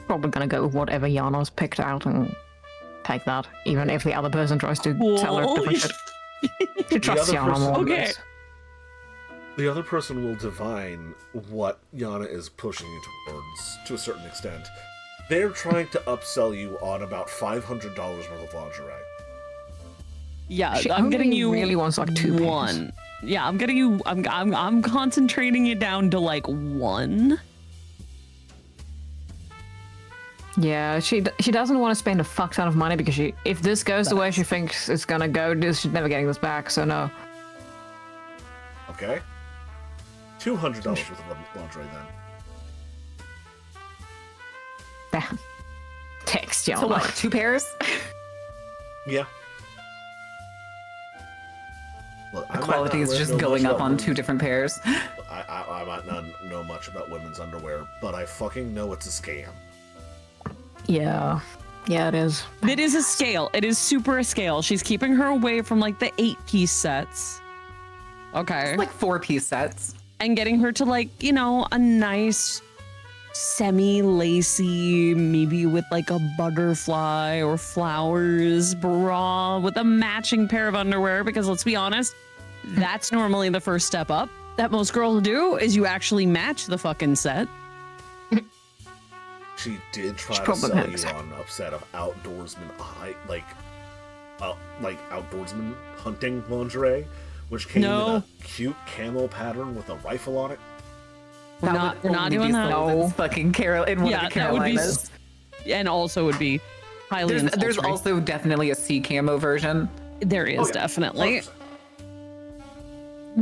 Probably gonna go with whatever Yana's picked out and take that, even if the other person tries to tell her different shit. She trusts other Yana person- more. Okay. The other person will divine what Yana is pushing you towards, to a certain extent. They're trying to upsell you on about $500 worth of lingerie. Yeah, She I'm getting only you really wants like 2 one. Yeah, I'm getting you. I'm concentrating it down to like 1. Yeah, she doesn't want to spend a fuck ton of money because if this goes the way she thinks it's gonna go, she's never getting this back. So no. Okay? $200 worth of lingerie then. Damn. Text Yana. So what, 2 pairs? Yeah. Look, The quality is just going up on 2 different pairs. I might not know much about women's underwear, but I fucking know it's a scam. Yeah. Yeah, it is. It is a scale. It is super a scale. She's keeping her away from like the 8-piece sets. Okay. It's like 4-piece sets. And getting her to like, you know, a nice semi-lacy, maybe with like a butterfly or flowers bra with a matching pair of underwear, because let's be honest, that's normally the first step up that most girls do, is you actually match the fucking set. She did try to probably sell has. you on an upset of outdoorsman, outdoorsman hunting lingerie, which came in a cute camo pattern with a rifle on it. We're not doing that. No, fucking Carol in one of the Carolinas. And also would be highly There's also definitely a sea camo version. There is definitely. 100%.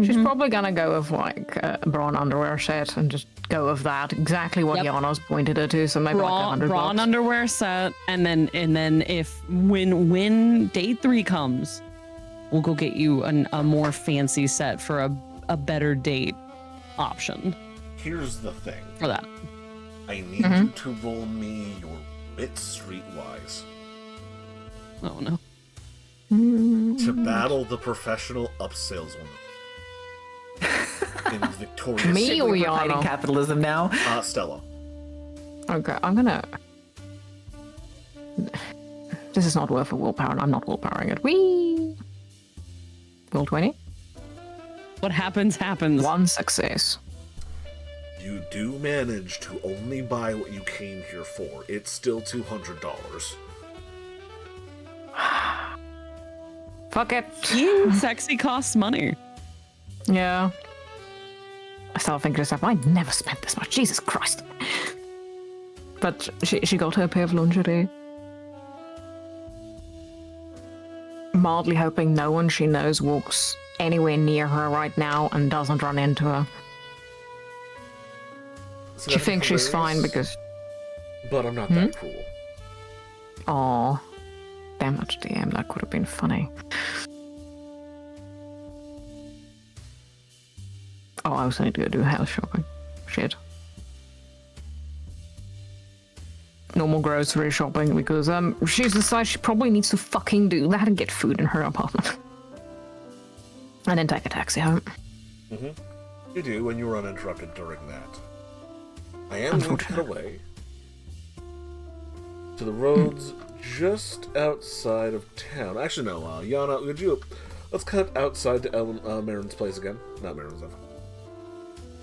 She's probably gonna go with like a bra and underwear set and just go with that. Exactly what Yana's pointed her to. So maybe like $100. Bra and underwear set, and then if when date 3 comes, we'll go get you a more fancy set for a better date option. Here's the thing. For that. I need you to roll me your wits streetwise Oh no. to battle the professional upsaleswoman. In Victoria's Me Shit, or we're fighting Yana? capitalism now. Stella. Okay, I'm gonna. This is not worth a willpower, and I'm not willpowering it. Whee! Roll 20. What happens. 1 success. You do manage to only buy what you came here for. It's still $200. Fuck it. Being sexy costs money. Yeah. I start thinking to myself, I never spent this much. Jesus Christ. But she got her a pair of lingerie. Mildly hoping no one she knows walks anywhere near her right now and doesn't run into her. So She that'd be thinks she's fine hilarious, because... But I'm not that cruel. Aw. Damn it, DM, that could have been funny. Oh, I also need to go do house shopping. Shit. Normal grocery shopping because she's decided she probably needs to fucking do that and get food in her apartment. And then take a taxi home. You do when you were uninterrupted during that. I am going to cut away to the roads just outside of town. Actually, no, Yana, would you... Let's cut outside to Marin's place again. Not Marin's,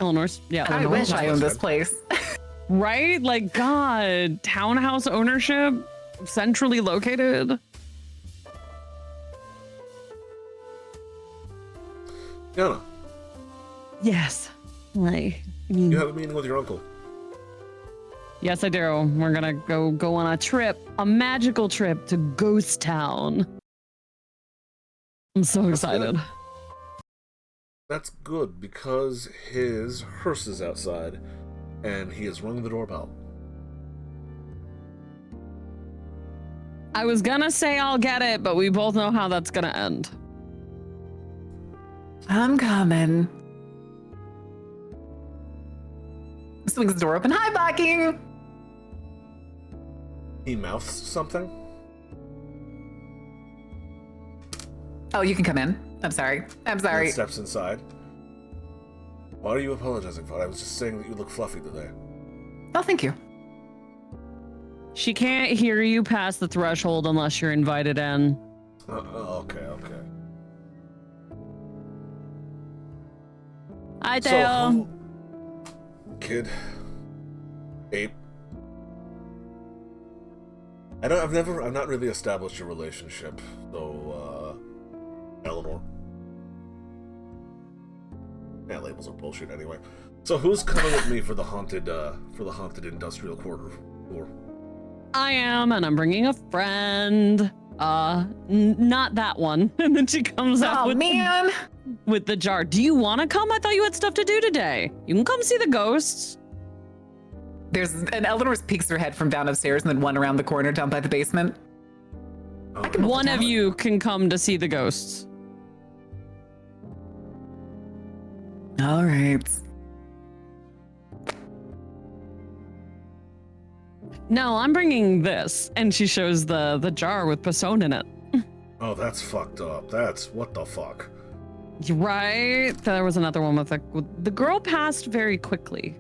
Eleanor's. Yeah. I wish I owned this place. Right? Like, God, townhouse ownership, centrally located. Yana, Yes. Like, you have a meeting with your uncle. yes, I do. We're gonna go on a trip, a magical trip to Ghost Town. I'm so excited. That's good, because his hearse is outside, and he has rung the doorbell. I was gonna say I'll get it, but we both know how that's gonna end. I'm coming. Swings the door open. Hi, Blackie! He mouths something? Oh, you can come in. I'm sorry. I'm sorry. And steps inside. What are you apologizing for? I was just saying that you look fluffy today. Oh, thank you. She can't hear you past the threshold unless you're invited in. Okay. Hi, Theo. Kid. Ape. I've not really established a relationship, so, Eleanor. Yeah, labels are bullshit anyway. So who's coming with me for the haunted industrial quarter tour? I am, and I'm bringing a friend. Not that one. And then she comes out with the jar. Do you want to come? I thought you had stuff to do today. You can come see the ghosts. And Eleanor peeks her head from down upstairs and then one around the corner down by the basement. One of you can come to see the ghosts. All right. No, I'm bringing this. And she shows the jar with Pasone in it. Oh, that's fucked up. That's what the fuck. Right? There was another one with the girl passed very quickly.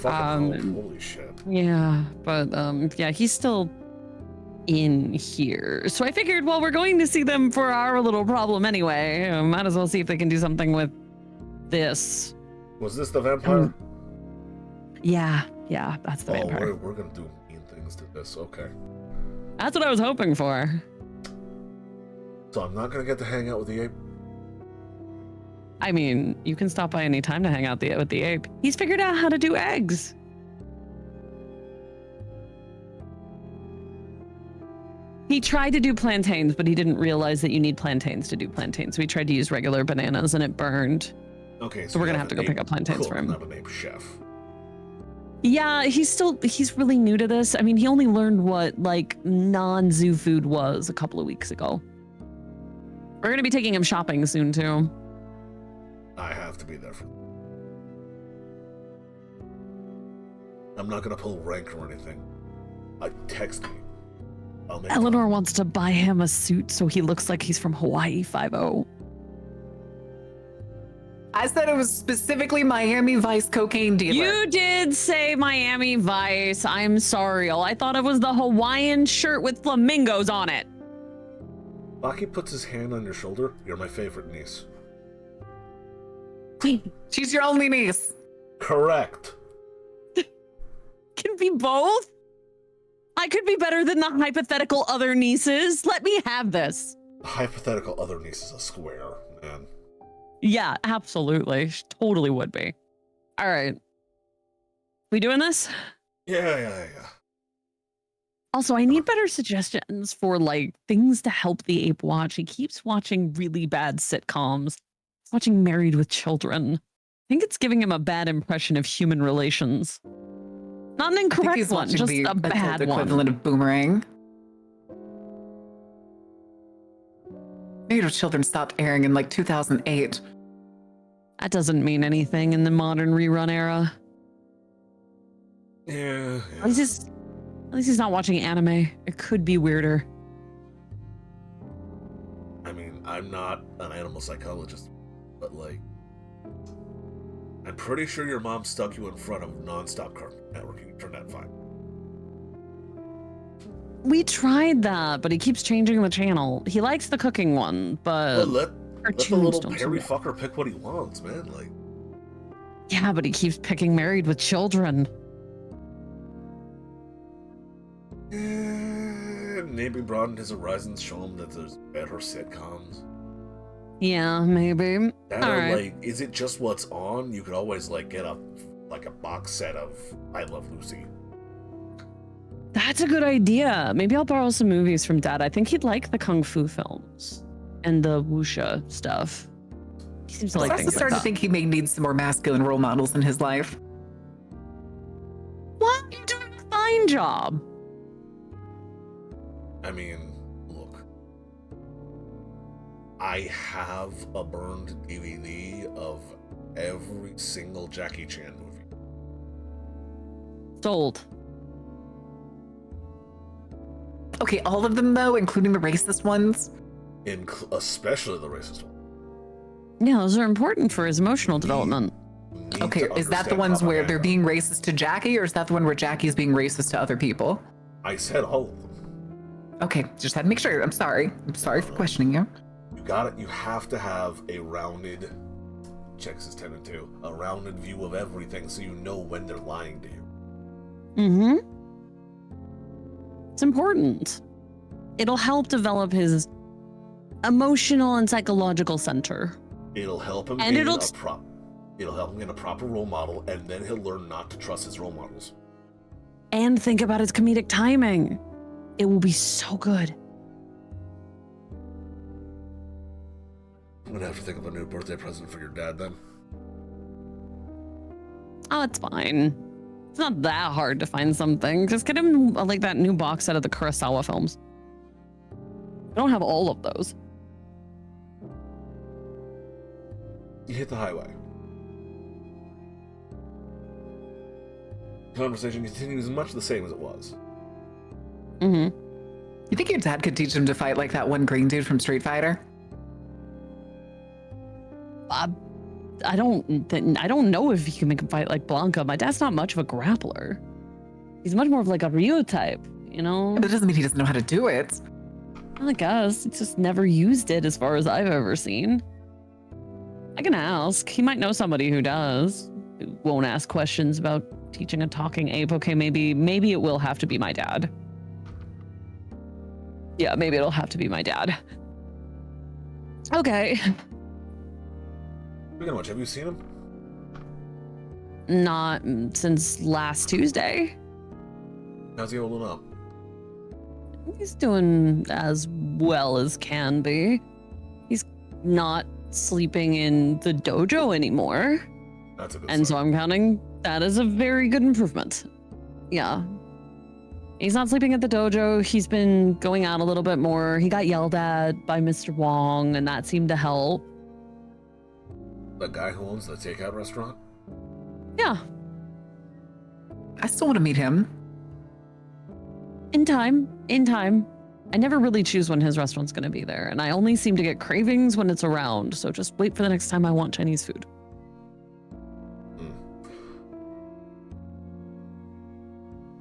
Holy shit. Yeah, but yeah, he's still in here. So I figured, well, we're going to see them for our little problem anyway. Might as well see if they can do something with this. Was this the vampire? Yeah, that's the vampire. We're gonna do mean things to this. Okay. That's what I was hoping for. So I'm not gonna get to hang out with the ape? I mean, you can stop by any time to hang out with the ape. He's figured out how to do eggs. He tried to do plantains, but he didn't realize that you need plantains to do plantains. So he tried to use regular bananas and it burned. Okay, so we're gonna have to go pick up plantains for him. Not an ape chef. Yeah, he's really new to this. I mean, he only learned what like non-zoo food was a couple of weeks ago. We're gonna be taking him shopping soon too. I have to be there for. I'm not gonna pull rank or anything. Text me. Eleanor wants to buy him a suit so he looks like he's from Hawaii 5-0. I said it was specifically Miami Vice cocaine dealer. You did say Miami Vice. I'm sorry. I thought it was the Hawaiian shirt with flamingos on it. Baki puts his hand on your shoulder. You're my favorite niece. She's your only niece. Correct. Can be both. I could be better than the hypothetical other nieces. Let me have this. Hypothetical other niece is a square, man. Yeah, absolutely. She totally would be. All right. We doing this? Yeah. Also, I need better suggestions for like things to help the ape watch. He keeps watching really bad sitcoms. He's watching Married with Children. I think it's giving him a bad impression of human relations. Not an incorrect one, just a bad one. Equivalent of Boomerang. Married with Children stopped airing in like 2008. That doesn't mean anything in the modern rerun era. Yeah. At least he's not watching anime. It could be weirder. I mean, I'm not an animal psychologist, but like, I'm pretty sure your mom stuck you in front of non-stop Cartoon Network. You can turn that fine. We tried that, but he keeps changing the channel. He likes the cooking one, but let the little Perry fucker pick what he wants, man. Like, yeah, but he keeps picking Married with Children. Maybe broaden his horizons, show him that there's better sitcoms. Yeah, maybe. That all or right. like, is it just what's on? You could always like get a box set of I Love Lucy. That's a good idea. Maybe I'll borrow some movies from Dad. I think he'd like the Kung Fu films. and the wuxia stuff. He seems to like things like that. I'm starting to think he may need some more masculine role models in his life. What? You're doing a fine job. I mean, look. I have a burned DVD of every single Jackie Chan movie. Sold. Okay, all of them though, including the racist ones? Especially the racist one. Yeah, those are important for his emotional development. Okay, is that the ones where they're being racist to Jackie, or is that the one where Jackie is being racist to other people? I said all of them. Okay, just had to make sure. I'm sorry. I'm sorry for questioning you. You got it. You have to have a rounded, checks is 10 and 2, a rounded view of everything so you know when they're lying to you. Mm-hmm. It's important. It'll help develop his emotional and psychological center. It'll help him it'll help him get a proper role model, and then he'll learn not to trust his role models. And think about his comedic timing. It will be so good. I'm gonna have to think of a new birthday present for your dad then. Oh, it's fine. It's not that hard to find something. Just get him like that new box set of the Kurosawa films. I don't have all of those. You hit the highway. Conversation continues much the same as it was. Mm-hmm. You think your dad could teach him to fight like that one green dude from Street Fighter? I don't know if he can make him fight like Blanca. My dad's not much of a grappler. He's much more of like a Ryu type, you know? But it doesn't mean he doesn't know how to do it. I guess he's just never used it as far as I've ever seen. I can ask. He might know somebody who does. Who won't ask questions about teaching a talking ape. Okay, maybe it will have to be my dad. Yeah, maybe it'll have to be my dad. Okay. Speaking of which, have you seen him? Not since last Tuesday. How's he holding up? He's doing as well as can be. He's not sleeping in the dojo anymore. That's a good And sign. so I'm counting that as a very good improvement. Yeah. He's not sleeping at the dojo. He's been going out a little bit more. He got yelled at by Mr. Wong, and that seemed to help. The guy who owns the takeout restaurant? Yeah. I still want to meet him. In time. I never really choose when his restaurant's going to be there, and I only seem to get cravings when it's around, so just wait for the next time I want Chinese food.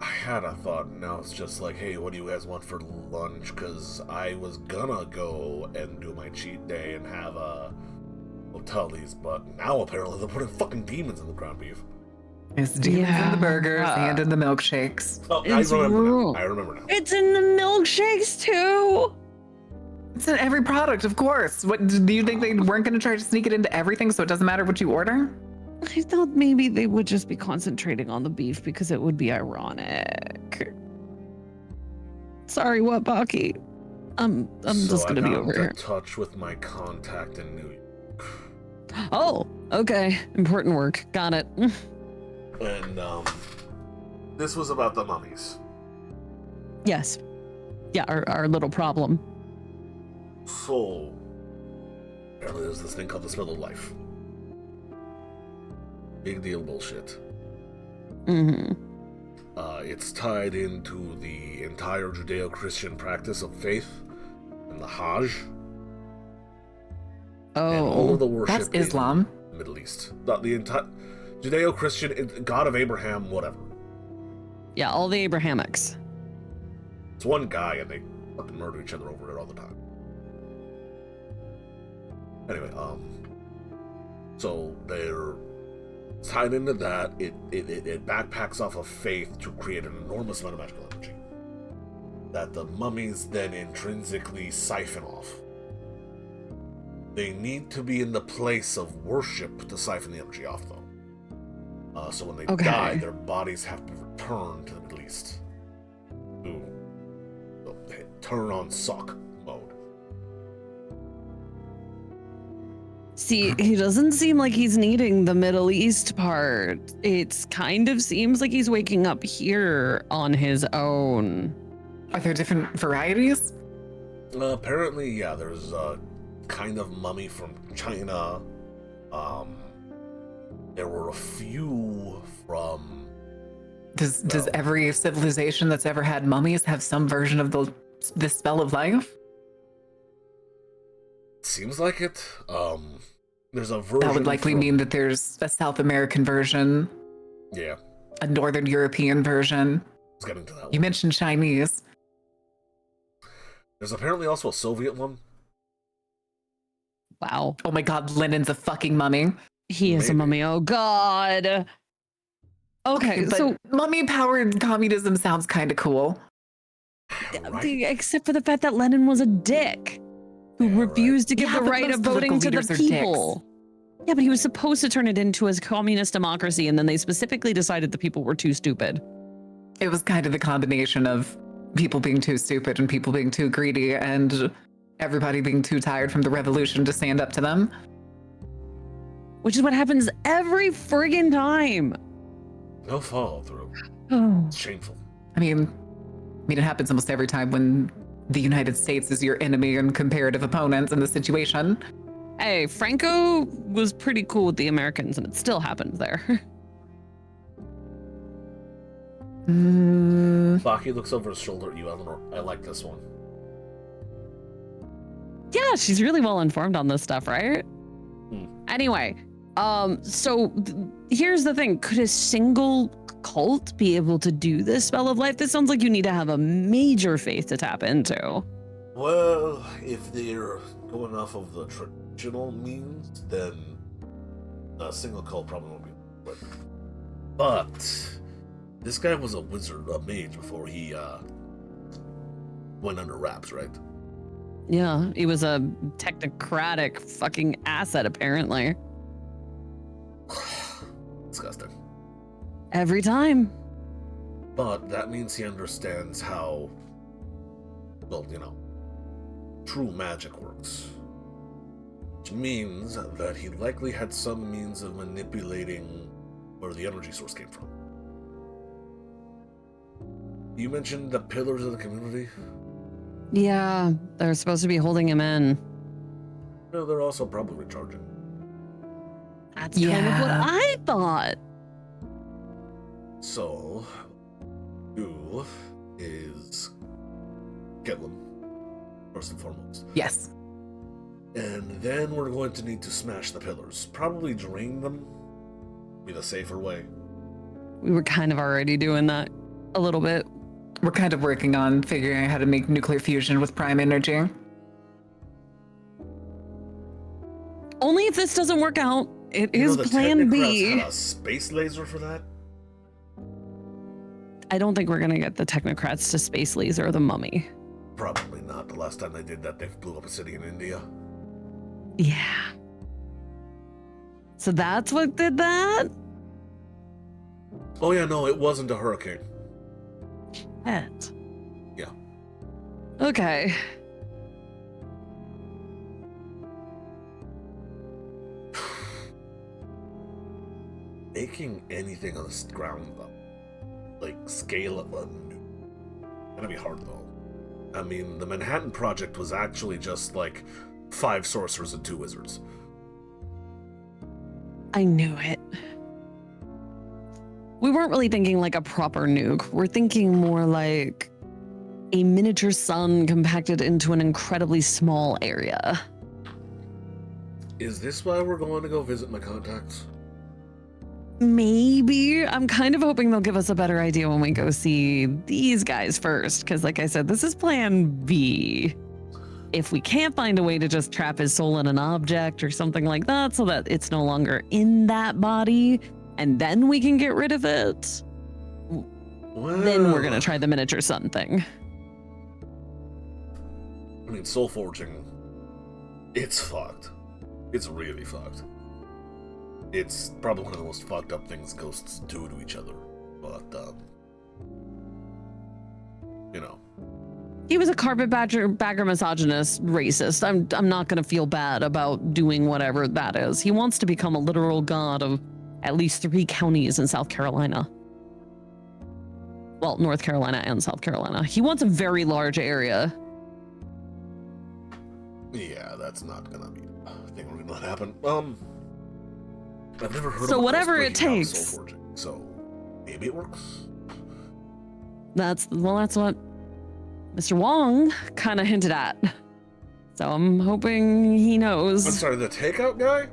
I had a thought, now it's just like, hey, what do you guys want for lunch? Because I was gonna go and do my cheat day and have a hotelies, but now apparently they're putting fucking demons in the ground beef. It's demons in the burgers and in the milkshakes. Oh, I remember now. It's in the milkshakes too. It's in every product, of course. What do you think they weren't going to try to sneak it into everything so it doesn't matter what you order? I thought maybe they would just be concentrating on the beef because it would be ironic. Sorry, what, Baki? I'm just gonna be over here. in touch with my contact in New York. Oh, okay. Important work. Got it. And this was about the mummies. Yes. Yeah, our little problem. So apparently there's this thing called the smell of life. Big deal bullshit. Mm-hmm. It's tied into the entire Judeo-Christian practice of faith and the Hajj. Oh, and all of the worship that's Islam. In the Middle East. Not the entire Judeo-Christian, God of Abraham, whatever. Yeah, all the Abrahamics. It's one guy and they fucking murder each other over it all the time. Anyway, so they're tied into that. It backpacks off of faith to create an enormous amount of magical energy that the mummies then intrinsically siphon off. They need to be in the place of worship to siphon the energy off, though. So when they die, their bodies have to return to the Middle East. So they turn on sock mode. See, he doesn't seem like he's needing the Middle East part. It kind of seems like he's waking up here on his own. Are there different varieties? Apparently, yeah, there's a kind of mummy from China. There were a few from... Does every civilization that's ever had mummies have some version of the spell of life? Seems like it. There's a version. That would likely mean that there's a South American version. Yeah. A Northern European version. Let's get into that one. You mentioned Chinese. There's apparently also a Soviet one. Wow. Oh my god, Lenin's a fucking mummy. He is a mummy. Oh god. Okay, but so mummy-powered communism sounds kind of cool. Right? Except for the fact that Lenin was a dick who refused to give the right of voting to the people. Yeah, but he was supposed to turn it into a communist democracy, and then they specifically decided the people were too stupid. It was kind of the combination of people being too stupid and people being too greedy and everybody being too tired from the revolution to stand up to them. Which is what happens every friggin' time. No follow through. Oh. It's shameful. I mean, it happens almost every time when the United States is your enemy and comparative opponent in the situation. Hey, Franco was pretty cool with the Americans, and it still happened there. Baki looks over his shoulder at you, Eleanor. I like this one. Yeah, she's really well informed on this stuff, right? Hmm. Anyway, here's the thing. Could a single cult be able to do this spell of life? This sounds like you need to have a major faith to tap into. Well, if they're going off of the traditional means, then a single cult probably won't be. But this guy was a wizard, a mage, before he went under wraps, right? Yeah, he was a technocratic fucking asset, apparently. Disgusting. Every time. But that means he understands how, well, true magic works. Which means that he likely had some means of manipulating where the energy source came from. You mentioned the pillars of the community? Yeah, they're supposed to be holding him in. No, they're also probably recharging. That's kind of what I thought. So, who is kill him, first and foremost. Yes. And then we're going to need to smash the pillars. Probably drain them. Be the safer way. We were kind of already doing that a little bit. We're kind of working on figuring out how to make nuclear fusion with prime energy. Only if this doesn't work out. It You is know, the plan B. Technocrats had a space laser for that? I don't think we're going to get the technocrats to space laser the mummy. Probably not. The last time they did that, they blew up a city in India. Yeah. So that's what did that? Oh yeah, no, it wasn't a hurricane. Shit. Yeah. Okay. Making anything on the ground level, like scale up, gonna be hard though. I mean, the Manhattan Project was actually just like 5 sorcerers and 2 wizards. I knew it. We weren't really thinking like a proper nuke. We're thinking more like a miniature sun compacted into an incredibly small area. Is this why we're going to go visit my contacts? Maybe. I'm kind of hoping they'll give us a better idea when we go see these guys first. Because like I said, this is plan B. If we can't find a way to just trap his soul in an object or something like that so that it's no longer in that body, and then we can get rid of it, then we're going to try the miniature sun thing. I mean, soul forging, it's fucked. It's really fucked. It's probably one of the most fucked up things ghosts do to each other. But, He was a carpetbagger misogynist racist. I'm not going to feel bad about doing whatever that is. He wants to become a literal god of at least 3 counties in South Carolina. Well, North Carolina and South Carolina. He wants a very large area. Yeah, that's not gonna be a thing we're gonna let happen. I've never heard of So whatever it takes. soul forging, so maybe it works. That's what Mr. Wong kind of hinted at. So I'm hoping he knows. I'm sorry, the takeout guy?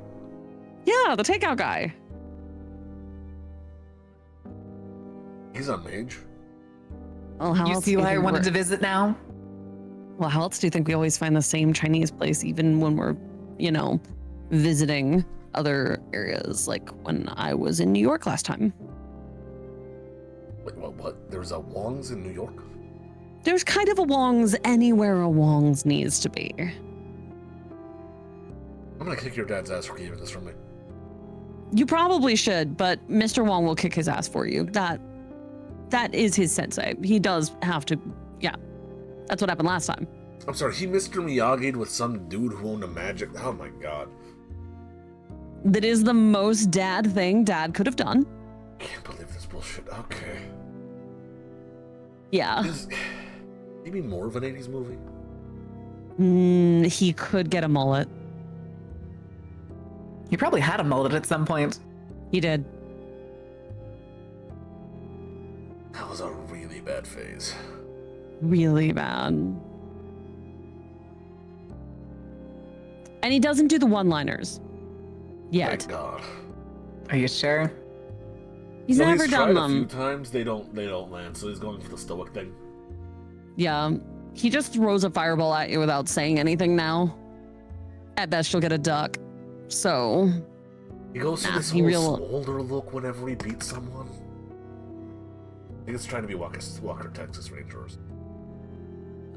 Yeah, the takeout guy. He's a mage. Well, how You else see do why I think wanted we're- to visit now? Well, how else do you think we always find the same Chinese place, even when we're, visiting other areas, like when I was in New York last time? Wait, what? There's a Wong's in New York? There's kind of a Wong's anywhere a Wong's needs to be. I'm gonna kick your dad's ass for keeping this from me. You probably should, but Mr. Wong will kick his ass for you. That is his sensei. He does have to, yeah. That's what happened last time. I'm sorry, he Mr. Miyagi'd with some dude who owned a magic... Oh my god. That is the most dad thing Dad could have done. I can't believe this bullshit. Okay. Yeah. Is maybe more of an 80s movie? He could get a mullet. He probably had a mullet at some point. He did. That was a really bad phase. Really bad. And he doesn't do the one-liners. Yet. Thank God. Are you sure? He's So never he's done tried a few them. times, they don't land, so he's going for the stoic thing. Yeah. He just throws a fireball at you without saying anything now. At best, you'll get a duck. So... He goes for this he whole real- smolder look whenever he beats someone. I think it's trying to be Walker Texas Rangers.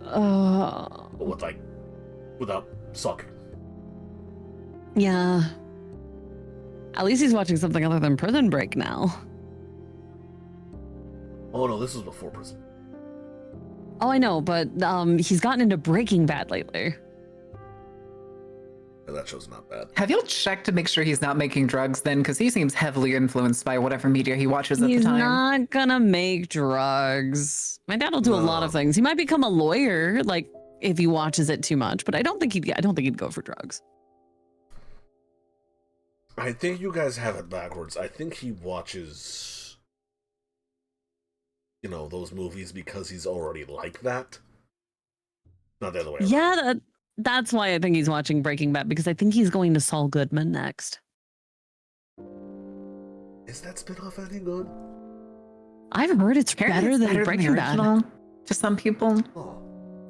But with without sucking. Yeah. At least he's watching something other than Prison Break now. Oh no, this was before prison. Oh, I know, but he's gotten into Breaking Bad lately. Yeah, that show's not bad. Have y'all checked to make sure he's not making drugs then? Because he seems heavily influenced by whatever media he watches at the He's time. not gonna make drugs. My dad will do a lot of things. He might become a lawyer, like if he watches it too much, but I don't think he'd go for drugs. I think you guys have it backwards. I think he watches, those movies because he's already like that. Not the other way around. Yeah, that's why I think he's watching Breaking Bad, because I think he's going to Saul Goodman next. Is that spinoff any good? I've heard it's Apparently better it's than Breaking Bad. original to some people. Oh.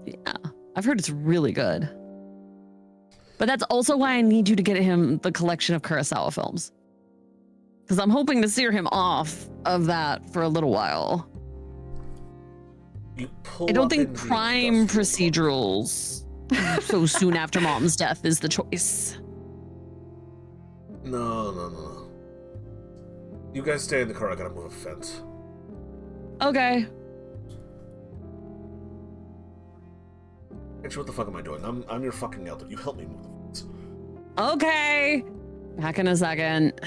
Yeah, I've heard it's really good. But that's also why I need you to get him the collection of Kurosawa films. Because I'm hoping to steer him off of that for a little while. I don't think crime procedurals so soon after mom's death is the choice. No. You guys stay in the car, I gotta move a fence. Okay. Actually, what the fuck am I doing? I'm your fucking elder. You help me move the fence. Okay. Back in a second.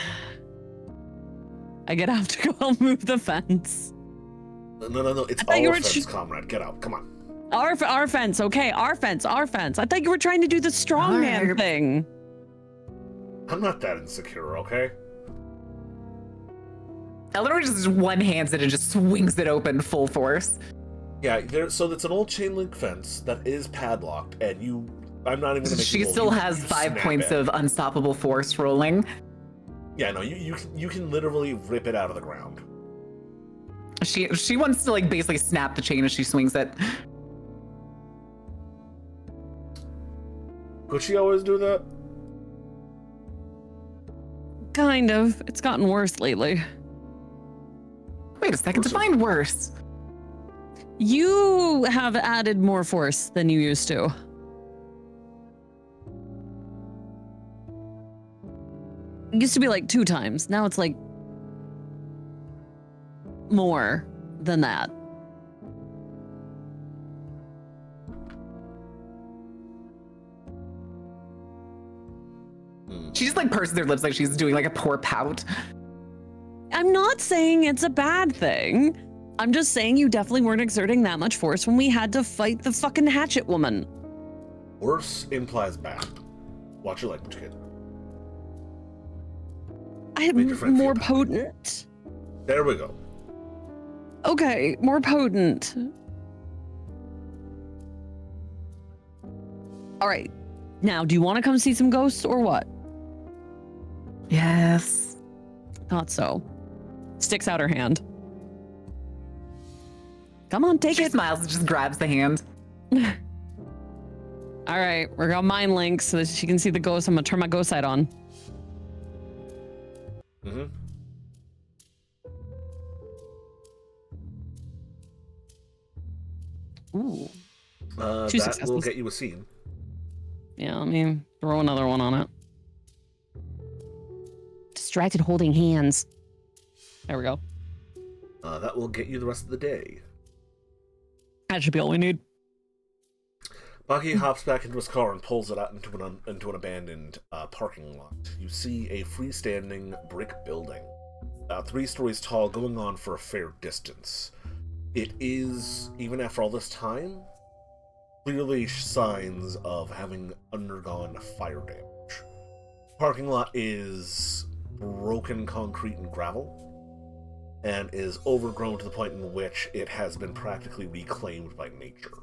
I get out to go move the fence. No. It's thought you our were fence, comrade. Get out. Come on. Our fence. Okay, our fence. I thought you were trying to do the strongman Alright. thing. I'm not that insecure, okay? Eleanor just one-hands it and just swings it open full force. Yeah, so it's an old chain link fence that is padlocked, and I'm not even gonna make She you roll. still You has 5 snap points it. of unstoppable force rolling. Yeah, no, you can literally rip it out of the ground. She wants to basically snap the chain as she swings it. Could she always do that? Kind of. It's gotten worse lately. Wait a second, define worse. You have added more force than you used to. It used to be 2 times. Now it's more than that. She just like purses her lips like she's doing like a poor pout. I'm not saying it's a bad thing. I'm just saying you definitely weren't exerting that much force when we had to fight the fucking hatchet woman. Worse implies bad. Watch your language, kid. More potent? There we go. Okay, more potent. All right. Now, do you want to come see some ghosts or what? Yes. Thought so. Sticks out her hand. Come on, take it. She smiles and just grabs the hand. All right, we're gonna mind link so that she can see the ghost. I'm gonna turn my ghost sight on. Mm-hmm. Ooh. That successes. will get you a scene. Yeah, let me throw another one on it. Distracted holding hands. There we go. That will get you the rest of the day. That should be all we need. Bucky hops back into his car and pulls it out into an abandoned parking lot. You see a freestanding brick building, about 3 stories tall, going on for a fair distance. It is, even after all this time, clearly signs of having undergone fire damage. Parking lot is broken concrete and gravel, and is overgrown to the point in which it has been practically reclaimed by nature.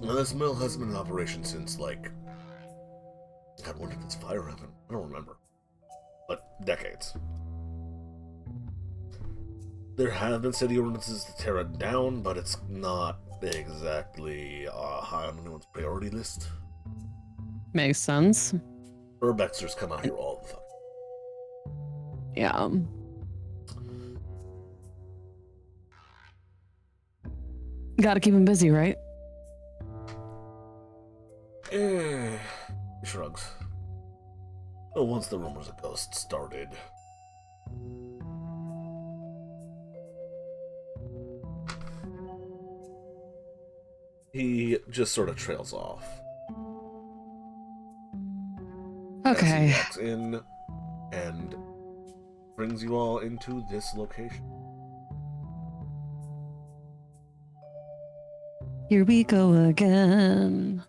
Now, this mill has been in operation since, like... God, when did this fire happen? I don't remember. But decades. There have been city ordinances to tear it down, but it's not exactly high on anyone's priority list. Makes sense. Urbexers come out here all the time. Yeah. Gotta keep him busy, right? He shrugs. But once the rumors of ghosts started... He just sort of trails off. Okay. As he walks in and brings you all into this location. Here we go again.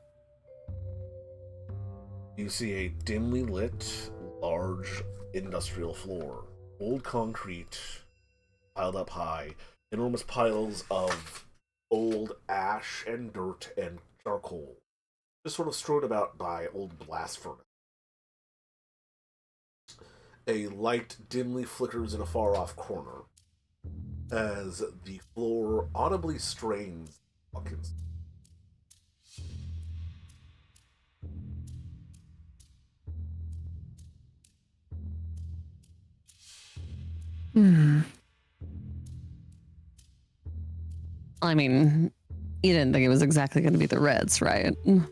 You see a dimly lit, large industrial floor. Old concrete, piled up high. Enormous piles of old ash and dirt and charcoal. Just sort of strewn about by old blast furnace. A light dimly flickers in a far-off corner as the floor audibly strains Hawkins. I mean, you didn't think it was exactly going to be the Reds, right? Of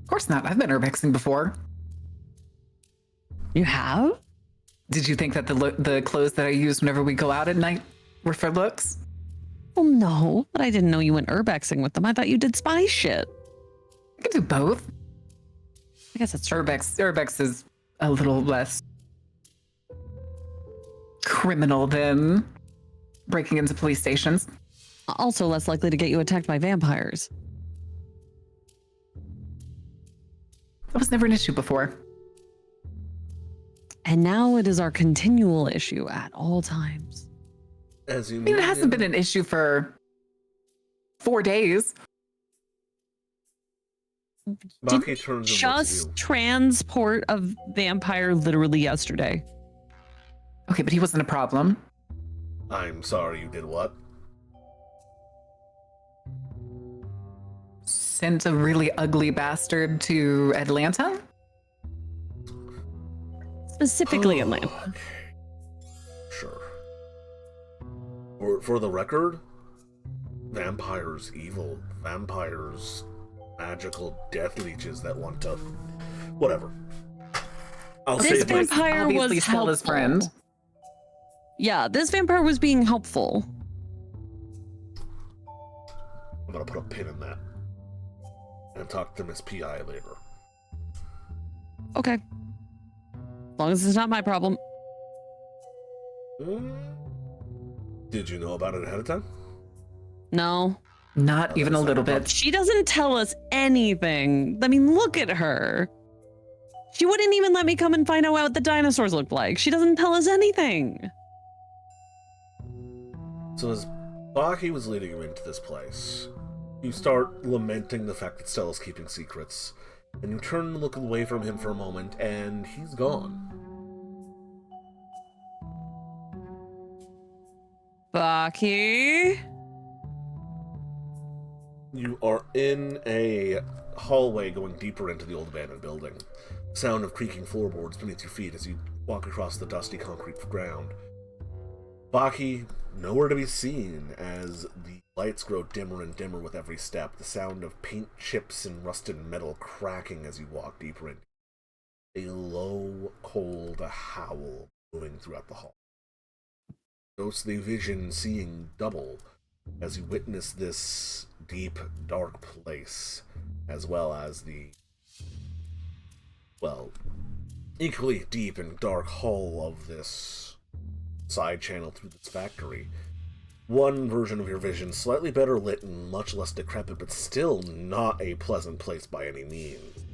course not. I've been urbexing before. You have? Did you think that the clothes that I use whenever we go out at night were for looks? Well, no, but I didn't know you went urbexing with them. I thought you did spy shit. I can do both. I guess that's true. Urbex is a little less criminal than breaking into police stations. Also less likely to get you attacked by vampires. That was never an issue before. And now it is our continual issue at all times. As you I mean, it hasn't been an issue for 4 days. Maki turns and looks at Just you. transport a vampire literally yesterday. Okay, but he wasn't a problem. I'm sorry, you did what? Sent a really ugly bastard to Atlanta? Specifically Atlanta. Okay. Sure. For the record, vampires evil. Vampires magical death leeches that want to... Whatever. I'll This save my... vampire Obviously was Stella's helpful. friend. Yeah, this vampire was being helpful. I'm gonna put a pin in that. And talk to Miss P.I. later. Okay. As long as it's not my problem. Did you know about it ahead of time? No. Not even a little bit. She doesn't tell us anything. I mean, look at her. She wouldn't even let me come and find out what the dinosaurs looked like. She doesn't tell us anything. So as Baki was leading you into this place, you start lamenting the fact that Stella's keeping secrets, and you turn to look away from him for a moment, and he's gone. Baki? You are in a hallway going deeper into the old abandoned building. Sound of creaking floorboards beneath your feet as you walk across the dusty concrete ground. Baki, nowhere to be seen as the lights grow dimmer and dimmer with every step, the sound of paint chips and rusted metal cracking as you walk deeper in. A low, cold howl moving throughout the hall. Ghostly vision seeing double as you witness this deep, dark place, as well as the, well, equally deep and dark hall of this side channel through this factory. One version of your vision slightly better lit and much less decrepit, but still not a pleasant place by any means.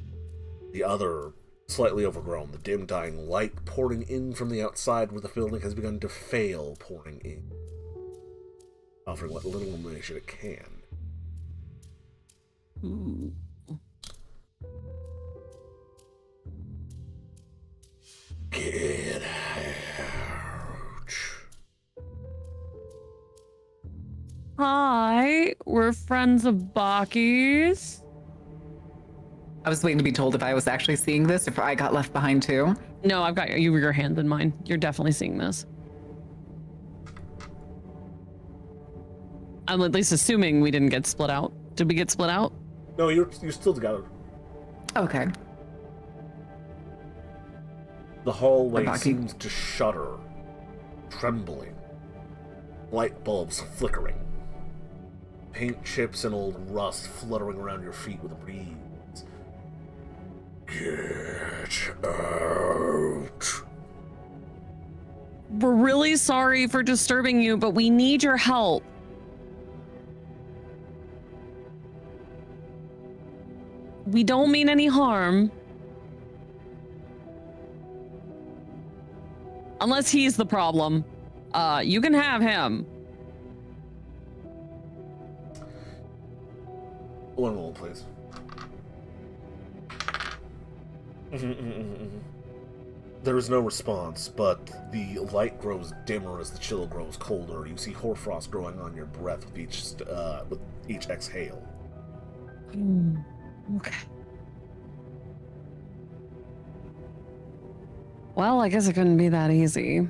The other, slightly overgrown, the dim dying light pouring in from the outside where the building has begun to fail pouring in, offering what little illumination it can. Get out. Hi, we're friends of Baki's. I was waiting to be told if I was actually seeing this, if I got left behind too. No, I've got your hand in mine. You're definitely seeing this. I'm at least assuming we didn't get split out. Did we get split out? No, you're still together. Okay. The hallway seems to shudder, trembling. Light bulbs flickering. Paint chips and old rust fluttering around your feet with a breeze. Get out. We're really sorry for disturbing you, but we need your help. We don't mean any harm. Unless he's the problem. You can have him. One roll, please. There is no response, but the light grows dimmer as the chill grows colder. You see hoarfrost growing on your breath with each exhale. Okay. Well, I guess it couldn't be that easy.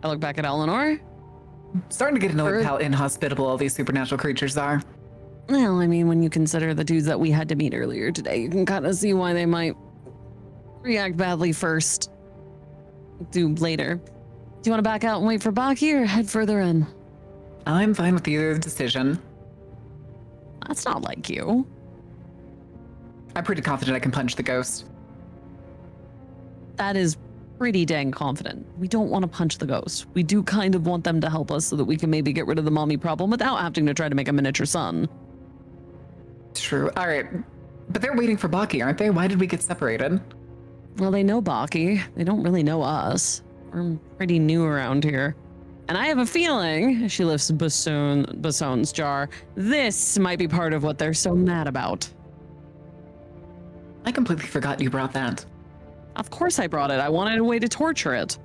I look back at Eleanor. Starting to get annoyed how inhospitable all these supernatural creatures are. Well, I mean, when you consider the dudes that we had to meet earlier today, you can kind of see why they might react badly first. Do later. Do you want to back out and wait for Baki or head further in? I'm fine with either decision. That's not like you. I'm pretty confident I can punch the ghost. That is pretty dang confident. We don't want to punch the ghost. We do kind of want them to help us so that we can maybe get rid of the mommy problem without having to try to make a miniature son. True. All right. But they're waiting for Baki, aren't they? Why did we get separated? Well, they know Baki. They don't really know us. We're pretty new around here. And I have a feeling, she lifts Basson's jar, this might be part of what they're so mad about. I completely forgot you brought that. Of course I brought it. I wanted a way to torture it.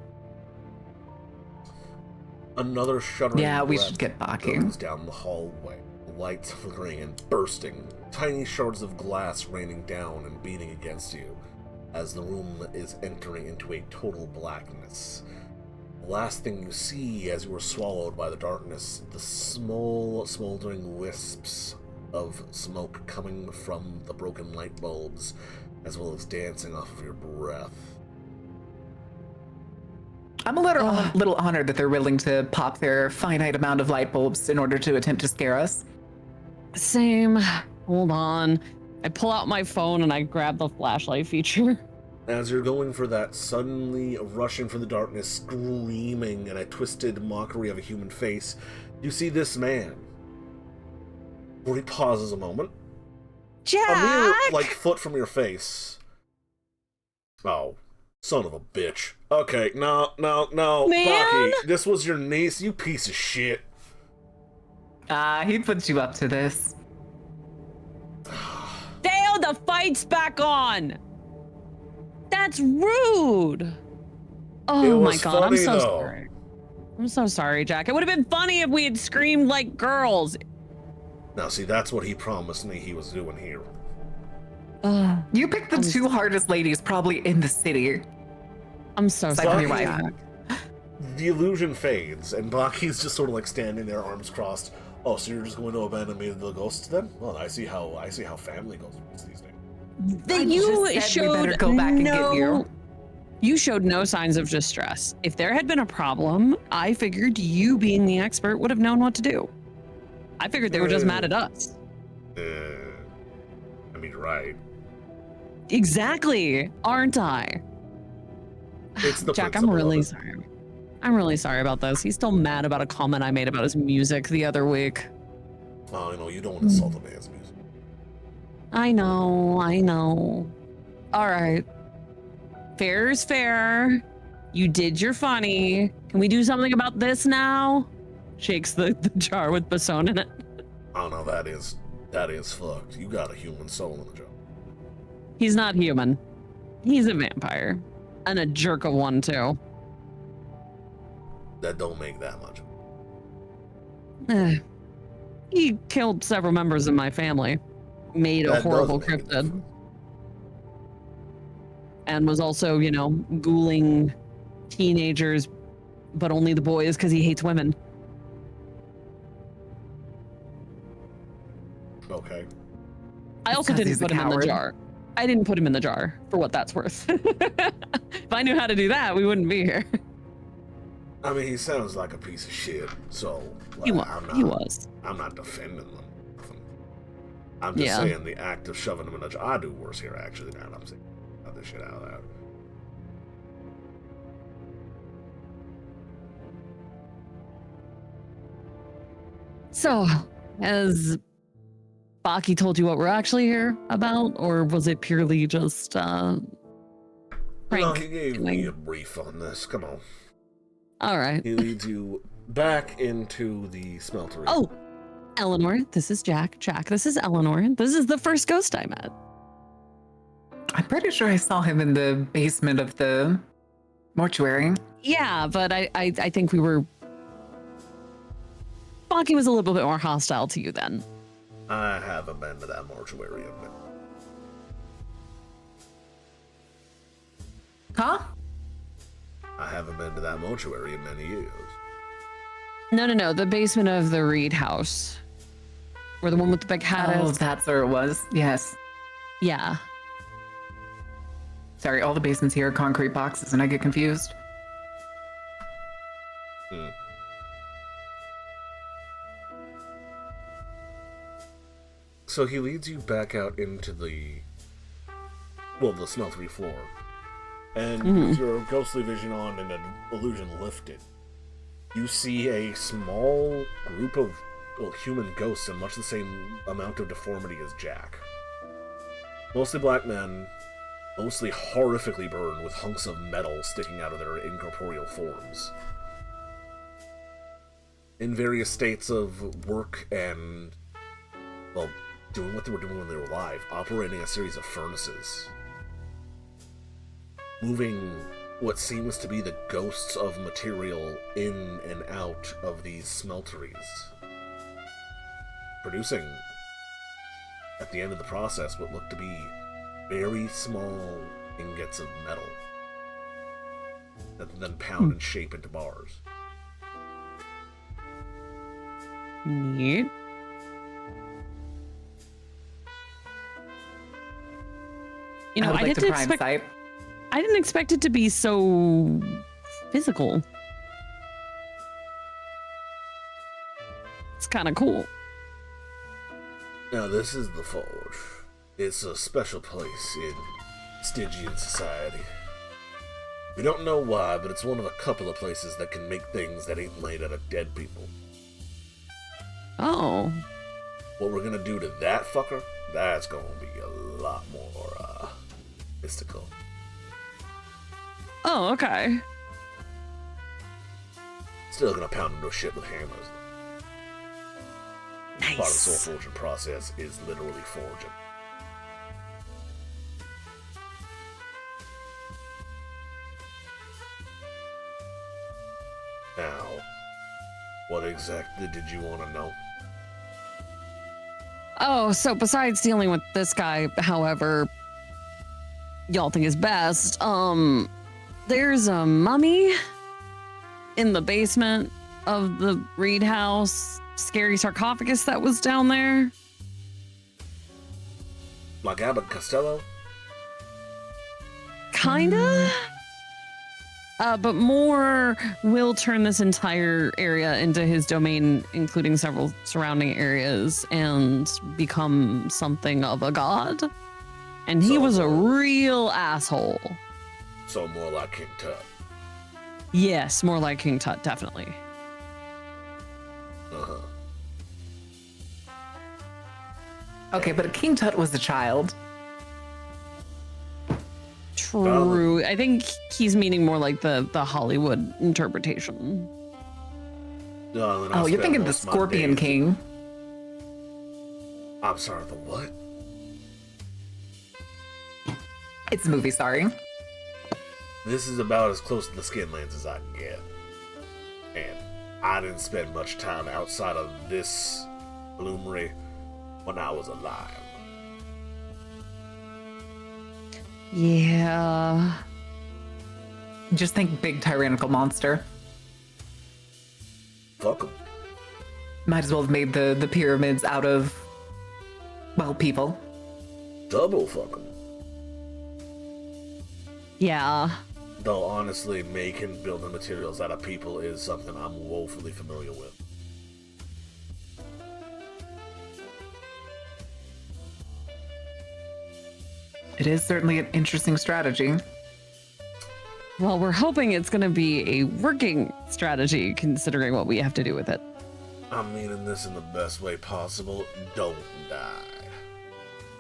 Another shuddering Yeah, we breath should get Baki. goes down the hallway, lights flickering and bursting, tiny shards of glass raining down and beating against you as the room is entering into a total blackness. The last thing you see as you are swallowed by the darkness, the small, smoldering wisps of smoke coming from the broken light bulbs, as well as dancing off of your breath. I'm a little honored that they're willing to pop their finite amount of light bulbs in order to attempt to scare us. Same. Hold on. I pull out my phone and I grab the flashlight feature. As you're going for that, suddenly rushing from the darkness, screaming in a twisted mockery of a human face, you see this man. Where he pauses a moment. Jack! A mere, foot from your face. Oh, son of a bitch. Okay, no, Man? Baki, this was your niece, you piece of shit. He put you up to this. Dale, the fight's back on! That's rude! Oh my god, I'm so sorry. I'm so sorry, Jack. It would have been funny if we had screamed like girls. Now, see, that's what he promised me he was doing here. You picked the two hardest ladies probably in the city. I'm so sorry, Jack. The illusion fades, and Baki's just sort of standing there, arms crossed. Oh, so you're just going to abandon me to the ghosts then? Well, I see how family goes these days. You showed go back and get you. You showed no signs of distress. If there had been a problem, I figured you, being the expert, would have known what to do. I figured they were just mad at us. I mean, right. Exactly, aren't I? It's the Jack, I'm really sorry. I'm really sorry about this. He's still mad about a comment I made about his music the other week. Oh, I know, you don't want to insult a man's music. I know. All right. Fair is fair. You did your funny. Can we do something about this now? Shakes the jar with Basone in it. Oh no, that is fucked. You got a human soul in the jar. He's not human. He's a vampire. And a jerk of one, too. That don't make that much. He killed several members of my family. Made a horrible cryptid. And was also, ghouling teenagers, but only the boys because he hates women. Okay. I also didn't put him in the jar. I didn't put him in the jar, for what that's worth. If I knew how to do that, we wouldn't be here. I mean, he sounds like a piece of shit, so... He was. I'm not defending them. I'm just saying the act of shoving him in a jar... I do worse here, actually, now that I'm saying this shit out loud. So, has Baki told you what we're actually here about, or was it purely just prank? No, he gave me a brief on this. Come on. All right. He leads you back into the smeltery. Oh, Eleanor, this is Jack. Jack, this is Eleanor. This is the first ghost I met. I'm pretty sure I saw him in the basement of the mortuary. Yeah, but I think we were... Baki was a little bit more hostile to you then. I haven't been to that mortuary yet. Huh? I haven't been to that mortuary in many years. No. The basement of the Reed house. Where the one with the big hat is. Oh, that's where it was. Yes. Yeah. Sorry, all the basements here are concrete boxes and I get confused. So he leads you back out into the smeltery floor. And with your ghostly vision on and an illusion lifted, you see a small group of human ghosts in much the same amount of deformity as Jack. Mostly black men, mostly horrifically burned with hunks of metal sticking out of their incorporeal forms. In various states of work and, doing what they were doing when they were alive, operating a series of furnaces. Moving what seems to be the ghosts of material in and out of these smelteries. Producing, at the end of the process, what looked to be very small ingots of metal that then pound and shape into bars. Neat. I didn't expect it to be so physical. It's kind of cool. Now, this is the Forge. It's a special place in Stygian society. We don't know why, but it's one of a couple of places that can make things that ain't made out of dead people. Oh. What we're gonna do to that fucker, that's gonna be a lot more, mystical. Oh, okay. Still gonna pound into shit with hammers. Nice. Part of the soul forging process is literally forging. Now, what exactly did you want to know? Oh, so besides dealing with this guy, however y'all think is best, there's a mummy in the basement of the Reed house. Scary sarcophagus that was down there. Like Abbott Costello? Kinda. But more will turn this entire area into his domain, including several surrounding areas, and become something of a god. And he was a real asshole. So more like King Tut. Yes, more like King Tut, definitely. Uh-huh. Okay, but King Tut was a child. True. I think he's meaning more like the Hollywood interpretation. Oh, you're thinking the Scorpion King. I'm sorry, the what? It's a movie, sorry. This is about as close to the Skinlands as I can get. And I didn't spend much time outside of this bloomery when I was alive. Yeah. Just think big tyrannical monster. Fuck 'em. Might as well have made the pyramids out of, well, people. Double fuck 'em. Yeah. Though honestly, making building materials out of people is something I'm woefully familiar with. It is certainly an interesting strategy. Well, we're hoping it's going to be a working strategy, considering what we have to do with it. I'm meaning this in the best way possible. Don't die.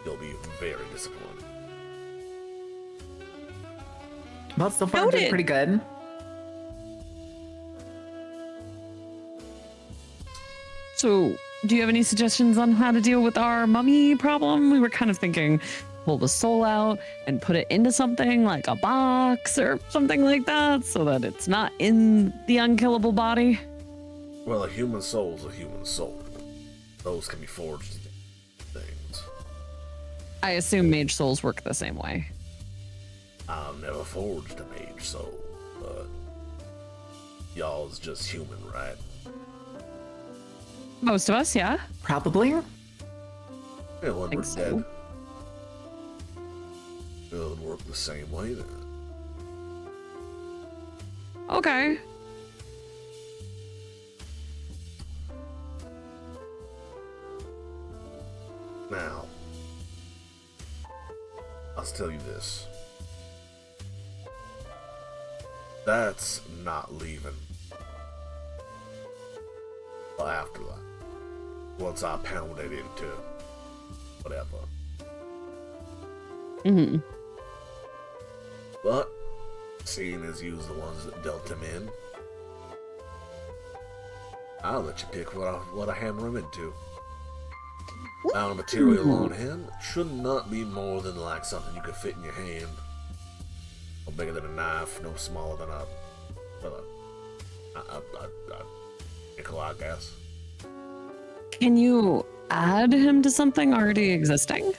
You'll be very disappointed. Well, so far doing pretty good. So, do you have any suggestions on how to deal with our mummy problem? We were kind of thinking pull the soul out and put it into something like a box or something like that so that it's not in the unkillable body. Well, a human soul's a human soul. Those can be forged into things. I assume mage souls work the same way. I've never forged a mage soul, but y'all's just human, right? Most of us, yeah. Probably. Yeah, when we're so. dead. It would work the same way then. Okay. Now, I'll tell you this. That's not leaving the afterlife. Once I pound it into whatever. Mm-hmm. But, seeing as you's the ones that dealt him in, I'll let you pick what I hammer him into. Now, the material on him should not be more than like something you could fit in your hand. No bigger than a knife, no smaller than a nickel, I guess. Can you add him to something already existing?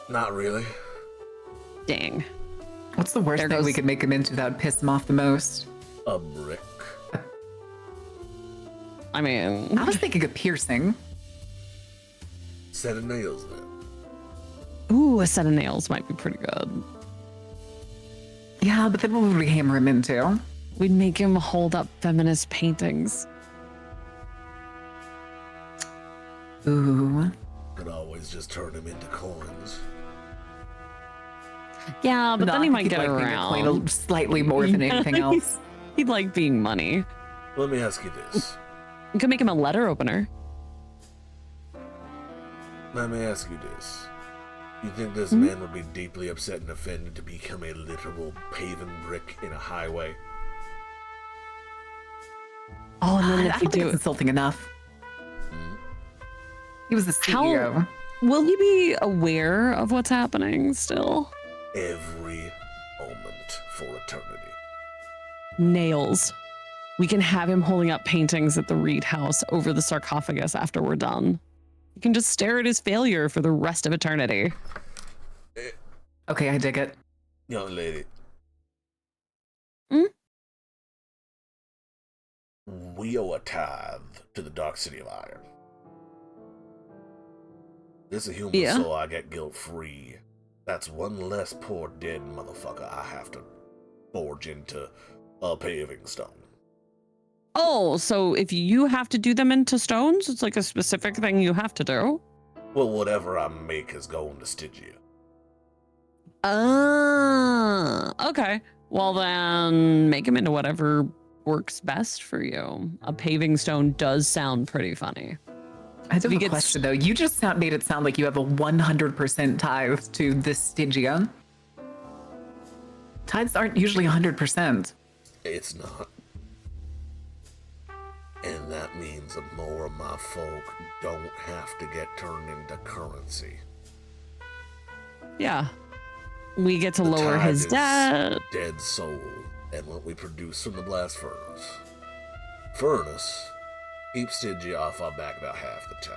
Not really. Dang. What's the worst thing we could make him into that would piss him off the most? A brick. I mean, I was thinking a piercing. Set of nails then. Ooh, a set of nails might be pretty good. Yeah, but then what would we hammer him into? We'd make him hold up feminist paintings. Ooh. Could always just turn him into coins. Yeah, but No, then he I might think get he'd like being a coin around. slightly more than anything else. He'd like being money. Let me ask you this. You could make him a letter opener. Let me ask you this. You think this man would be deeply upset and offended to become a literal paving brick in a highway? Oh, and then I if you don't think do it's insulting enough. He was the CEO. How- will he be aware of what's happening still? Every moment for eternity. Nails. We can have him holding up paintings at the Reed house over the sarcophagus after we're done. You can just stare at his failure for the rest of eternity. Okay, I dig it. Young lady. Hmm? We owe a tithe to the Dark City of Iron. This is a human soul I get guilt-free. That's one less poor dead motherfucker I have to forge into a paving stone. Oh, so if you have to do them into stones, it's like a specific thing you have to do? Well, whatever I make is going to Stygia. Okay. Well, then make him into whatever works best for you. A paving stone does sound pretty funny. I do have a question, though. You just made it sound like you have a 100% tithe to this Stygia. Tithes aren't usually 100%. It's not. And that means that more of my folk don't have to get turned into currency. Yeah. We get to lower his debt. Dead soul, and what we produce from the blast furnace. Furnace keeps Stygia off our back about half the time.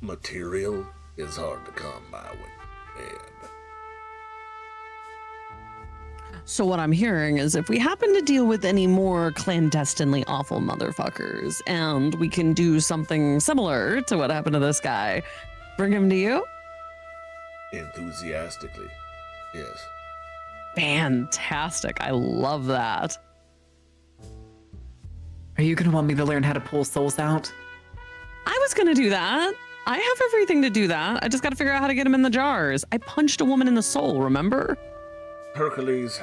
Material is hard to come by with dead. So what I'm hearing is if we happen to deal with any more clandestinely awful motherfuckers and we can do something similar to what happened to this guy, bring him to you? Enthusiastically, yes. Fantastic. I love that. Are you going to want me to learn how to pull souls out? I was going to do that. I have everything to do that. I just got to figure out how to get him in the jars. I punched a woman in the soul, remember? Hercules,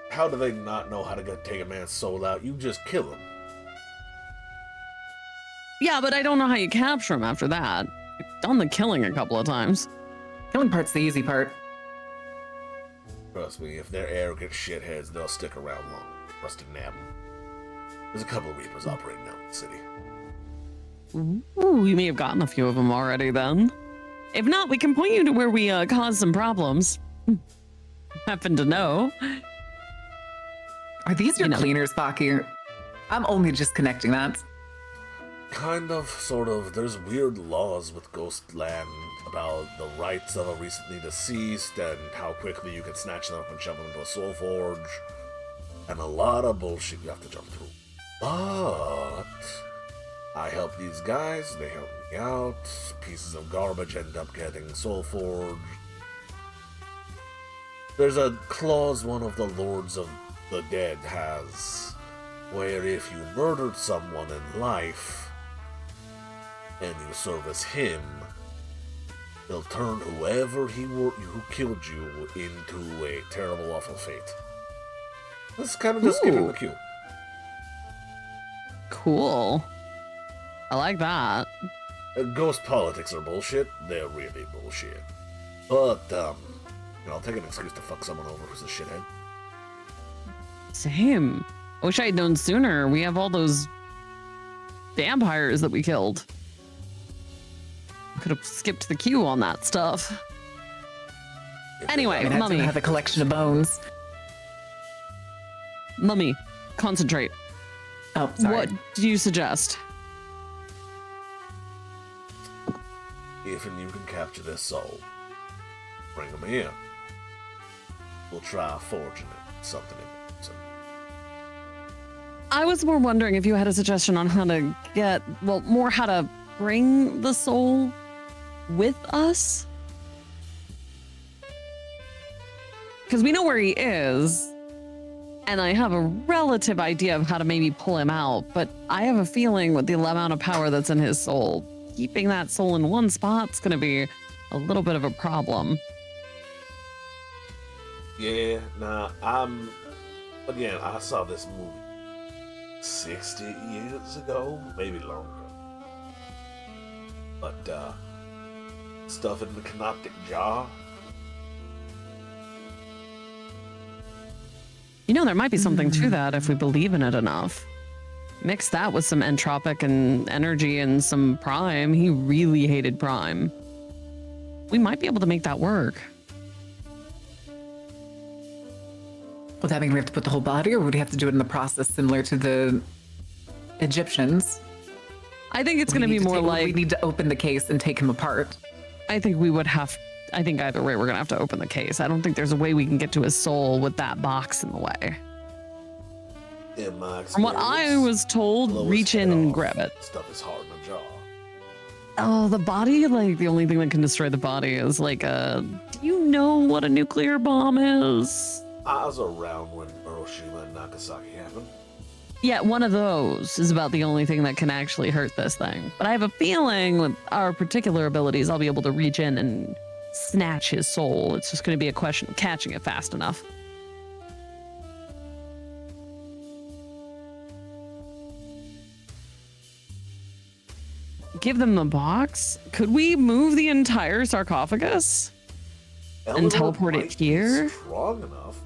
how do they not know how to take a man's soul out? You just kill him. Yeah, but I don't know how you capture him after that. I've done the killing a couple of times. Killing part's the easy part. Trust me, if they're arrogant shitheads, they'll stick around long for us to nab them. There's a couple of Reapers operating out in the city. Ooh, you may have gotten a few of them already then. If not, we can point you to where we caused some problems. Happen to know. Are these your cleaners, Baki? I'm only just connecting that. Kind of, sort of. There's weird laws with Ghostland about the rights of a recently deceased and how quickly you can snatch them up and shove them into a soul forge. And a lot of bullshit you have to jump through. But I help these guys, they help me out. Pieces of garbage end up getting soul forged. There's a clause one of the Lords of the Dead has, where if you murdered someone in life, and you service him, he'll turn whoever who killed you into a terrible, awful fate. Let's kind of just give him a cue. Cool. I like that. Ghost politics are bullshit. They're really bullshit. But, I'll take an excuse to fuck someone over who's a shithead. Same. I wish I had known sooner. We have all those vampires that we killed. Could have skipped the queue on that stuff. Anyway, I Mummy. have a collection of bones. Mummy, concentrate. Oh, sorry. What do you suggest? If and you can capture their soul, bring them here. We'll try forging it, something in it. So. I was more wondering if you had a suggestion on how to get, well, more how to bring the soul with us. Because we know where he is, and I have a relative idea of how to maybe pull him out, but I have a feeling with the amount of power that's in his soul, keeping that soul in one spot's going to be a little bit of a problem. Yeah, nah, again, I saw this movie 60 years ago, maybe longer. But, stuff in the canoptic jar. You know, there might be something to that if we believe in it enough. Mix that with some entropic and energy and some prime. He really hated prime. We might be able to make that work. Would that mean we have to put the whole body, or would we have to do it in the process similar to the Egyptians? I think it's going to be more like... We need to open the case and take him apart. I think we would have... I think either way, we're going to have to open the case. I don't think there's a way we can get to his soul with that box in the way. In my experience, From what I was told, reach in and grab it. Stuff is hard in the jar. Oh, the body? Like, the only thing that can destroy the body is like a... Do you know what a nuclear bomb is? I was around when Hiroshima and Nagasaki happened. Yeah, one of those is about the only thing that can actually hurt this thing. But I have a feeling with our particular abilities, I'll be able to reach in and snatch his soul. It's just going to be a question of catching it fast enough. Give them the box? Could we move the entire sarcophagus and teleport it here? Strong enough,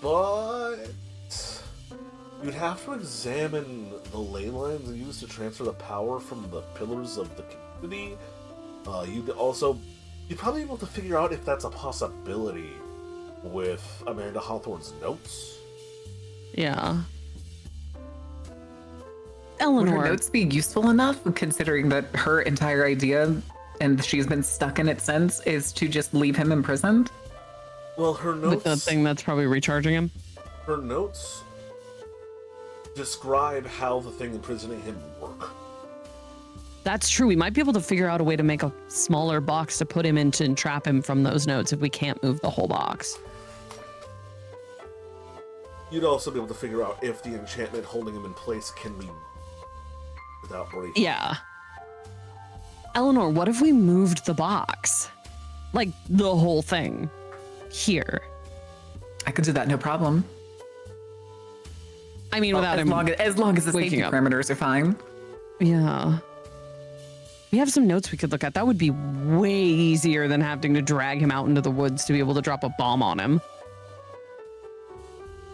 but you'd have to examine the ley lines used to transfer the power from the pillars of the community. You'd probably be able to figure out if that's a possibility with Amanda Hawthorne's notes. Yeah. Eleanor. Would her notes be useful enough, considering that her entire idea, and she's been stuck in it since, is to just leave him imprisoned? Well, her notes... With the thing that's probably recharging him? Her notes describe how the thing imprisoning him work. That's true. We might be able to figure out a way to make a smaller box to put him into and trap him from those notes if we can't move the whole box. You'd also be able to figure out if the enchantment holding him in place can be without breaking. Yeah. Eleanor, what if we moved the box? Like, the whole thing. Here. I could do that, no problem. I mean, without him as long as the safety parameters are fine. Yeah. We have some notes we could look at. That would be way easier than having to drag him out into the woods to be able to drop a bomb on him.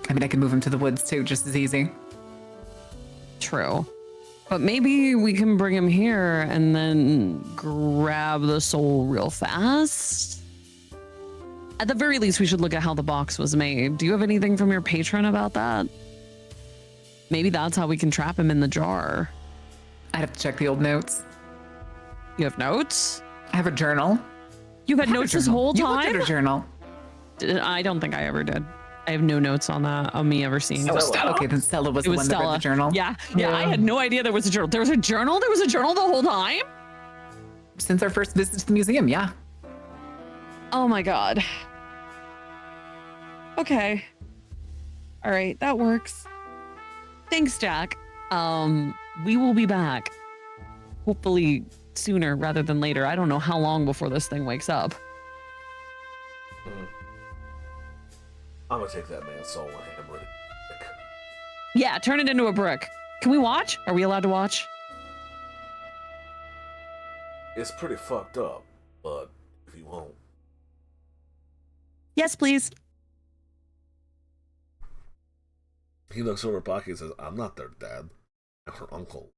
I mean, I could move him to the woods too, just as easy. True. But maybe we can bring him here and then grab the soul real fast. At the very least, we should look at how the box was made. Do you have anything from your patron about that? Maybe that's how we can trap him in the jar. I'd have to check the old notes. You have notes? I have a journal. You've had notes this whole time? You looked at a journal. I don't think I ever did. I have no notes on that, of me ever seeing it. Okay, then Stella was the one that read the journal. Yeah, I had no idea there was a journal. There was a journal? There was a journal the whole time? Since our first visit to the museum, yeah. Oh my god. Okay. All right, that works. Thanks, Jack. We will be back. Hopefully sooner rather than later. I don't know how long before this thing wakes up. I'm gonna take that man's soul and hammer it. Yeah, turn it into a brick. Can we watch? Are we allowed to watch? It's pretty fucked up, but if you won't. Yes, please. He looks over at Pocky and says, I'm not their dad. I'm her uncle.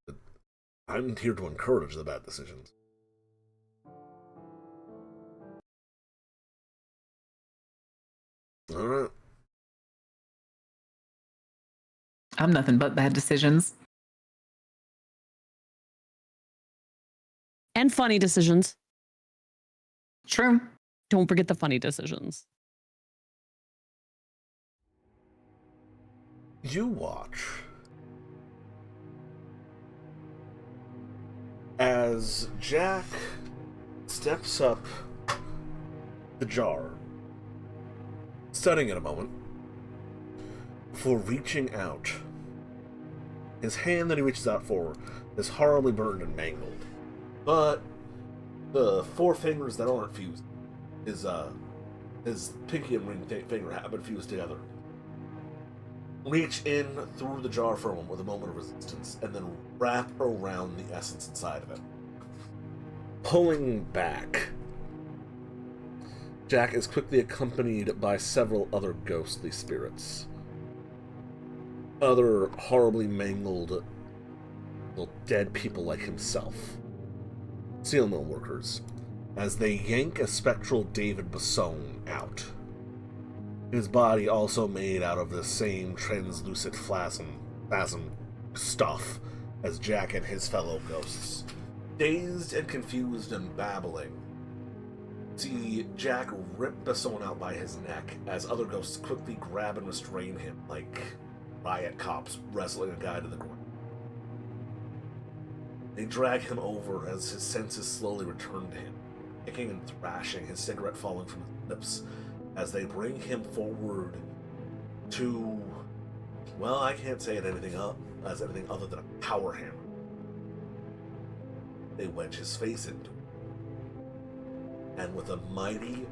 I'm here to encourage the bad decisions. Alright. I'm nothing but bad decisions. And funny decisions. True. Don't forget the funny decisions. You watch As Jack steps up the jar, studying it a moment, before reaching out, his hand that he reaches out for is horribly burned and mangled, but the 4 fingers that aren't fused, his pinky and ring finger have been fused together. Reach in through the jar for a moment with a moment of resistance, and then wrap around the essence inside of it. Pulling back, Jack is quickly accompanied by several other ghostly spirits. Other horribly mangled, dead people like himself. Steel mill workers, as they yank a spectral David Basson out. His body also made out of the same translucent plasm stuff as Jack and his fellow ghosts. Dazed and confused and babbling, see Jack rip Basson out by his neck as other ghosts quickly grab and restrain him like riot cops wrestling a guy to the ground. They drag him over as his senses slowly return to him, kicking and thrashing, his cigarette falling from his lips, as they bring him forward to, well, I can't say it anything other than a power hammer. They wedge his face into it, and with a mighty,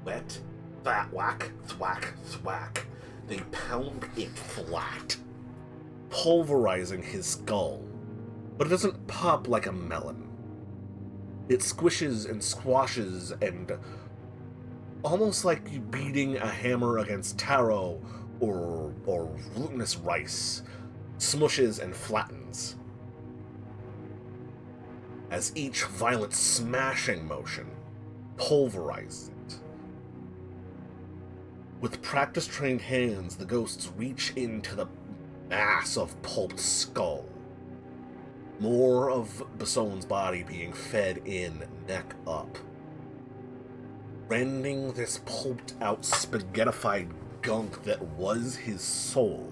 wet, fat whack, thwack, thwack, they pound it flat, pulverizing his skull. But it doesn't pop like a melon. It squishes and squashes, and almost like you beating a hammer against taro or glutinous rice, smushes and flattens. As each violent smashing motion pulverizes it. With practice-trained hands, the ghosts reach into the mass of pulped skull. More of Basson's body being fed in, neck up. Rending this pulped-out, spaghettified gunk that was his soul,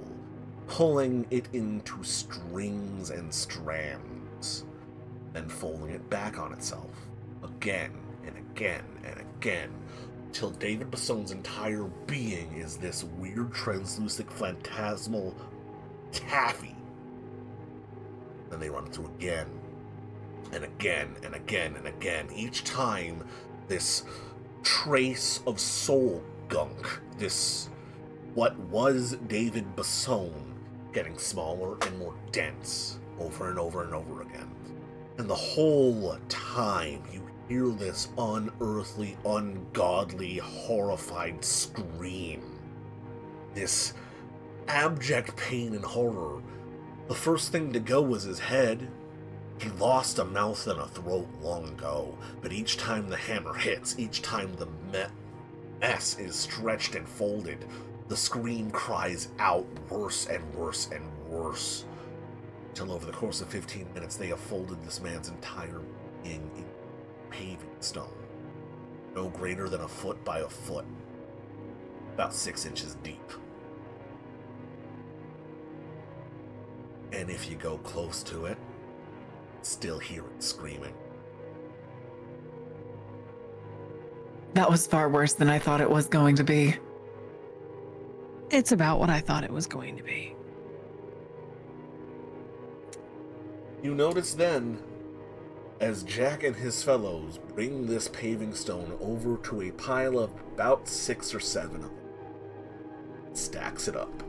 pulling it into strings and strands, then folding it back on itself, again and again and again, till David Basson's entire being is this weird, translucent, phantasmal taffy. Then they run it through again, and again, and again, and again. Each time, this trace of soul gunk, this what was David Basson, getting smaller and more dense, over and over and over again. And the whole time, you hear this unearthly, ungodly, horrified scream. This abject pain and horror. The first thing to go was his head. He lost a mouth and a throat long ago, but each time the hammer hits, each time the mess is stretched and folded, the scream cries out worse and worse and worse, till over the course of 15 minutes they have folded this man's entire being in paving stone, no greater than a foot by a foot, about 6 inches deep. And if you go close to it, still hear it screaming. That was far worse than I thought it was going to be. It's about what I thought it was going to be. You notice then, as Jack and his fellows bring this paving stone over to a pile of about 6 or 7 of them, stacks it up.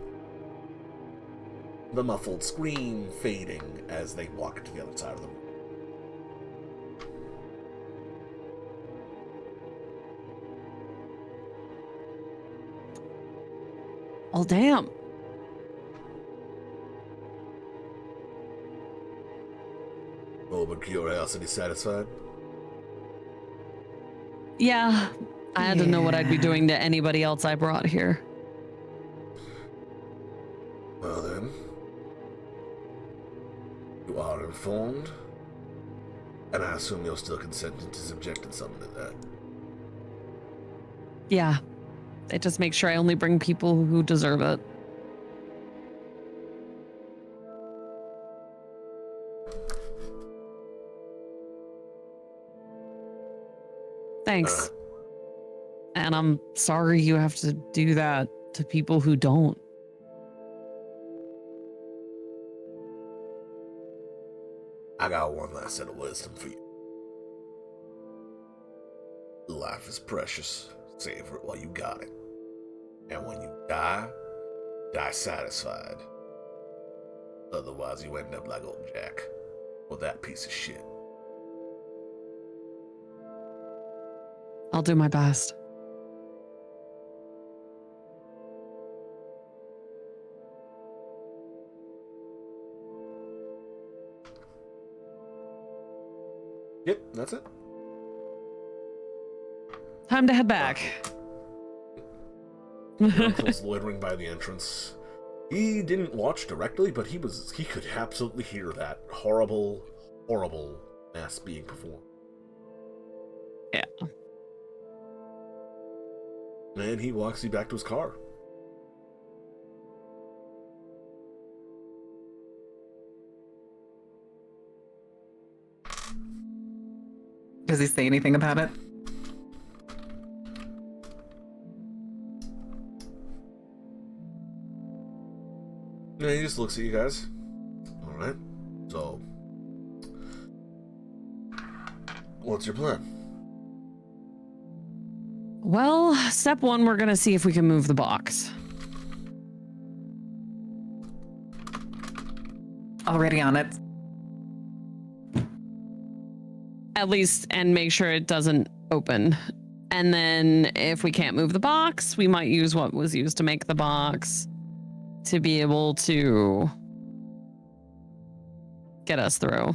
The muffled scream fading as they walk to the other side of the room. Well, damn. Over curiosity satisfied? Yeah, I had to know what I'd be doing to anybody else I brought here. Well then, you are informed, and I assume you're still consenting to subjecting someone to that. Yeah, it just makes sure I only bring people who deserve it. Thanks. And I'm sorry you have to do that to people who don't. I got one last set of wisdom for you. Life is precious. Savor it while you got it. And when you die satisfied. Otherwise, you end up like old Jack. Or that piece of shit. I'll do my best. Yep, that's it. Time to head back. Your uncle's loitering by the entrance. He didn't watch directly, but he could absolutely hear that horrible, horrible mass being performed. Yeah. And he walks you back to his car. Does he say anything about it? No, he just looks at you guys. Alright. So, what's your plan? Well, step one, we're going to see if we can move the box. Already on it. At least, and make sure it doesn't open. And then if we can't move the box, we might use what was used to make the box to be able to get us through.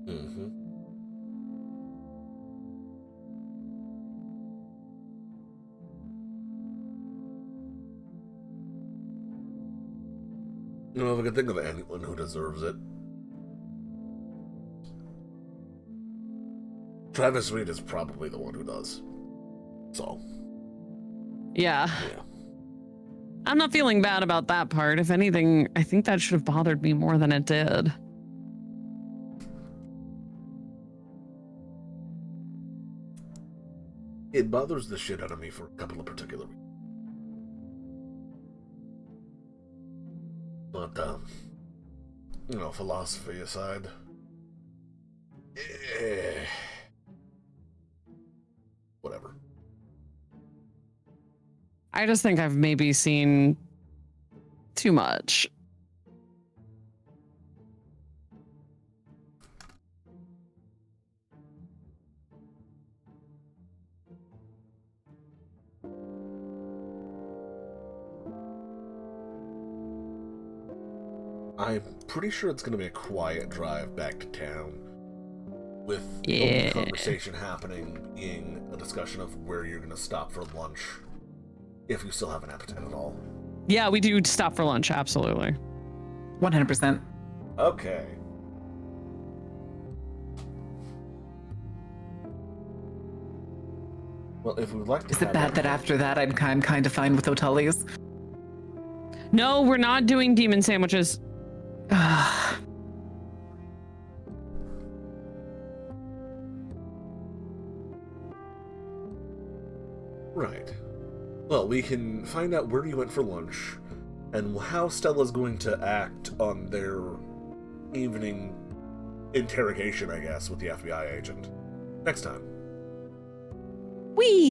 Mm-hmm. You know, if I could think of anyone who deserves it, Travis Reed is probably the one who does. So. Yeah. Yeah. I'm not feeling bad about that part. If anything, I think that should have bothered me more than it did. It bothers the shit out of me for a couple of particular reasons. But, you know, philosophy aside. Whatever. I just think I've maybe seen too much. I'm pretty sure it's going to be a quiet drive back to town, with the Yeah. only conversation happening being a discussion of where you're going to stop for lunch, if you still have an appetite at all. Yeah, we do stop for lunch, absolutely. 100%. Okay. Well, if we would like to. Is it bad that after that I'm kind of fine with O'Tully's? No, we're not doing demon sandwiches. Right. Well, we can find out where you went for lunch, and how Stella's going to act on their evening interrogation, I guess, with the FBI agent. Next time. Whee!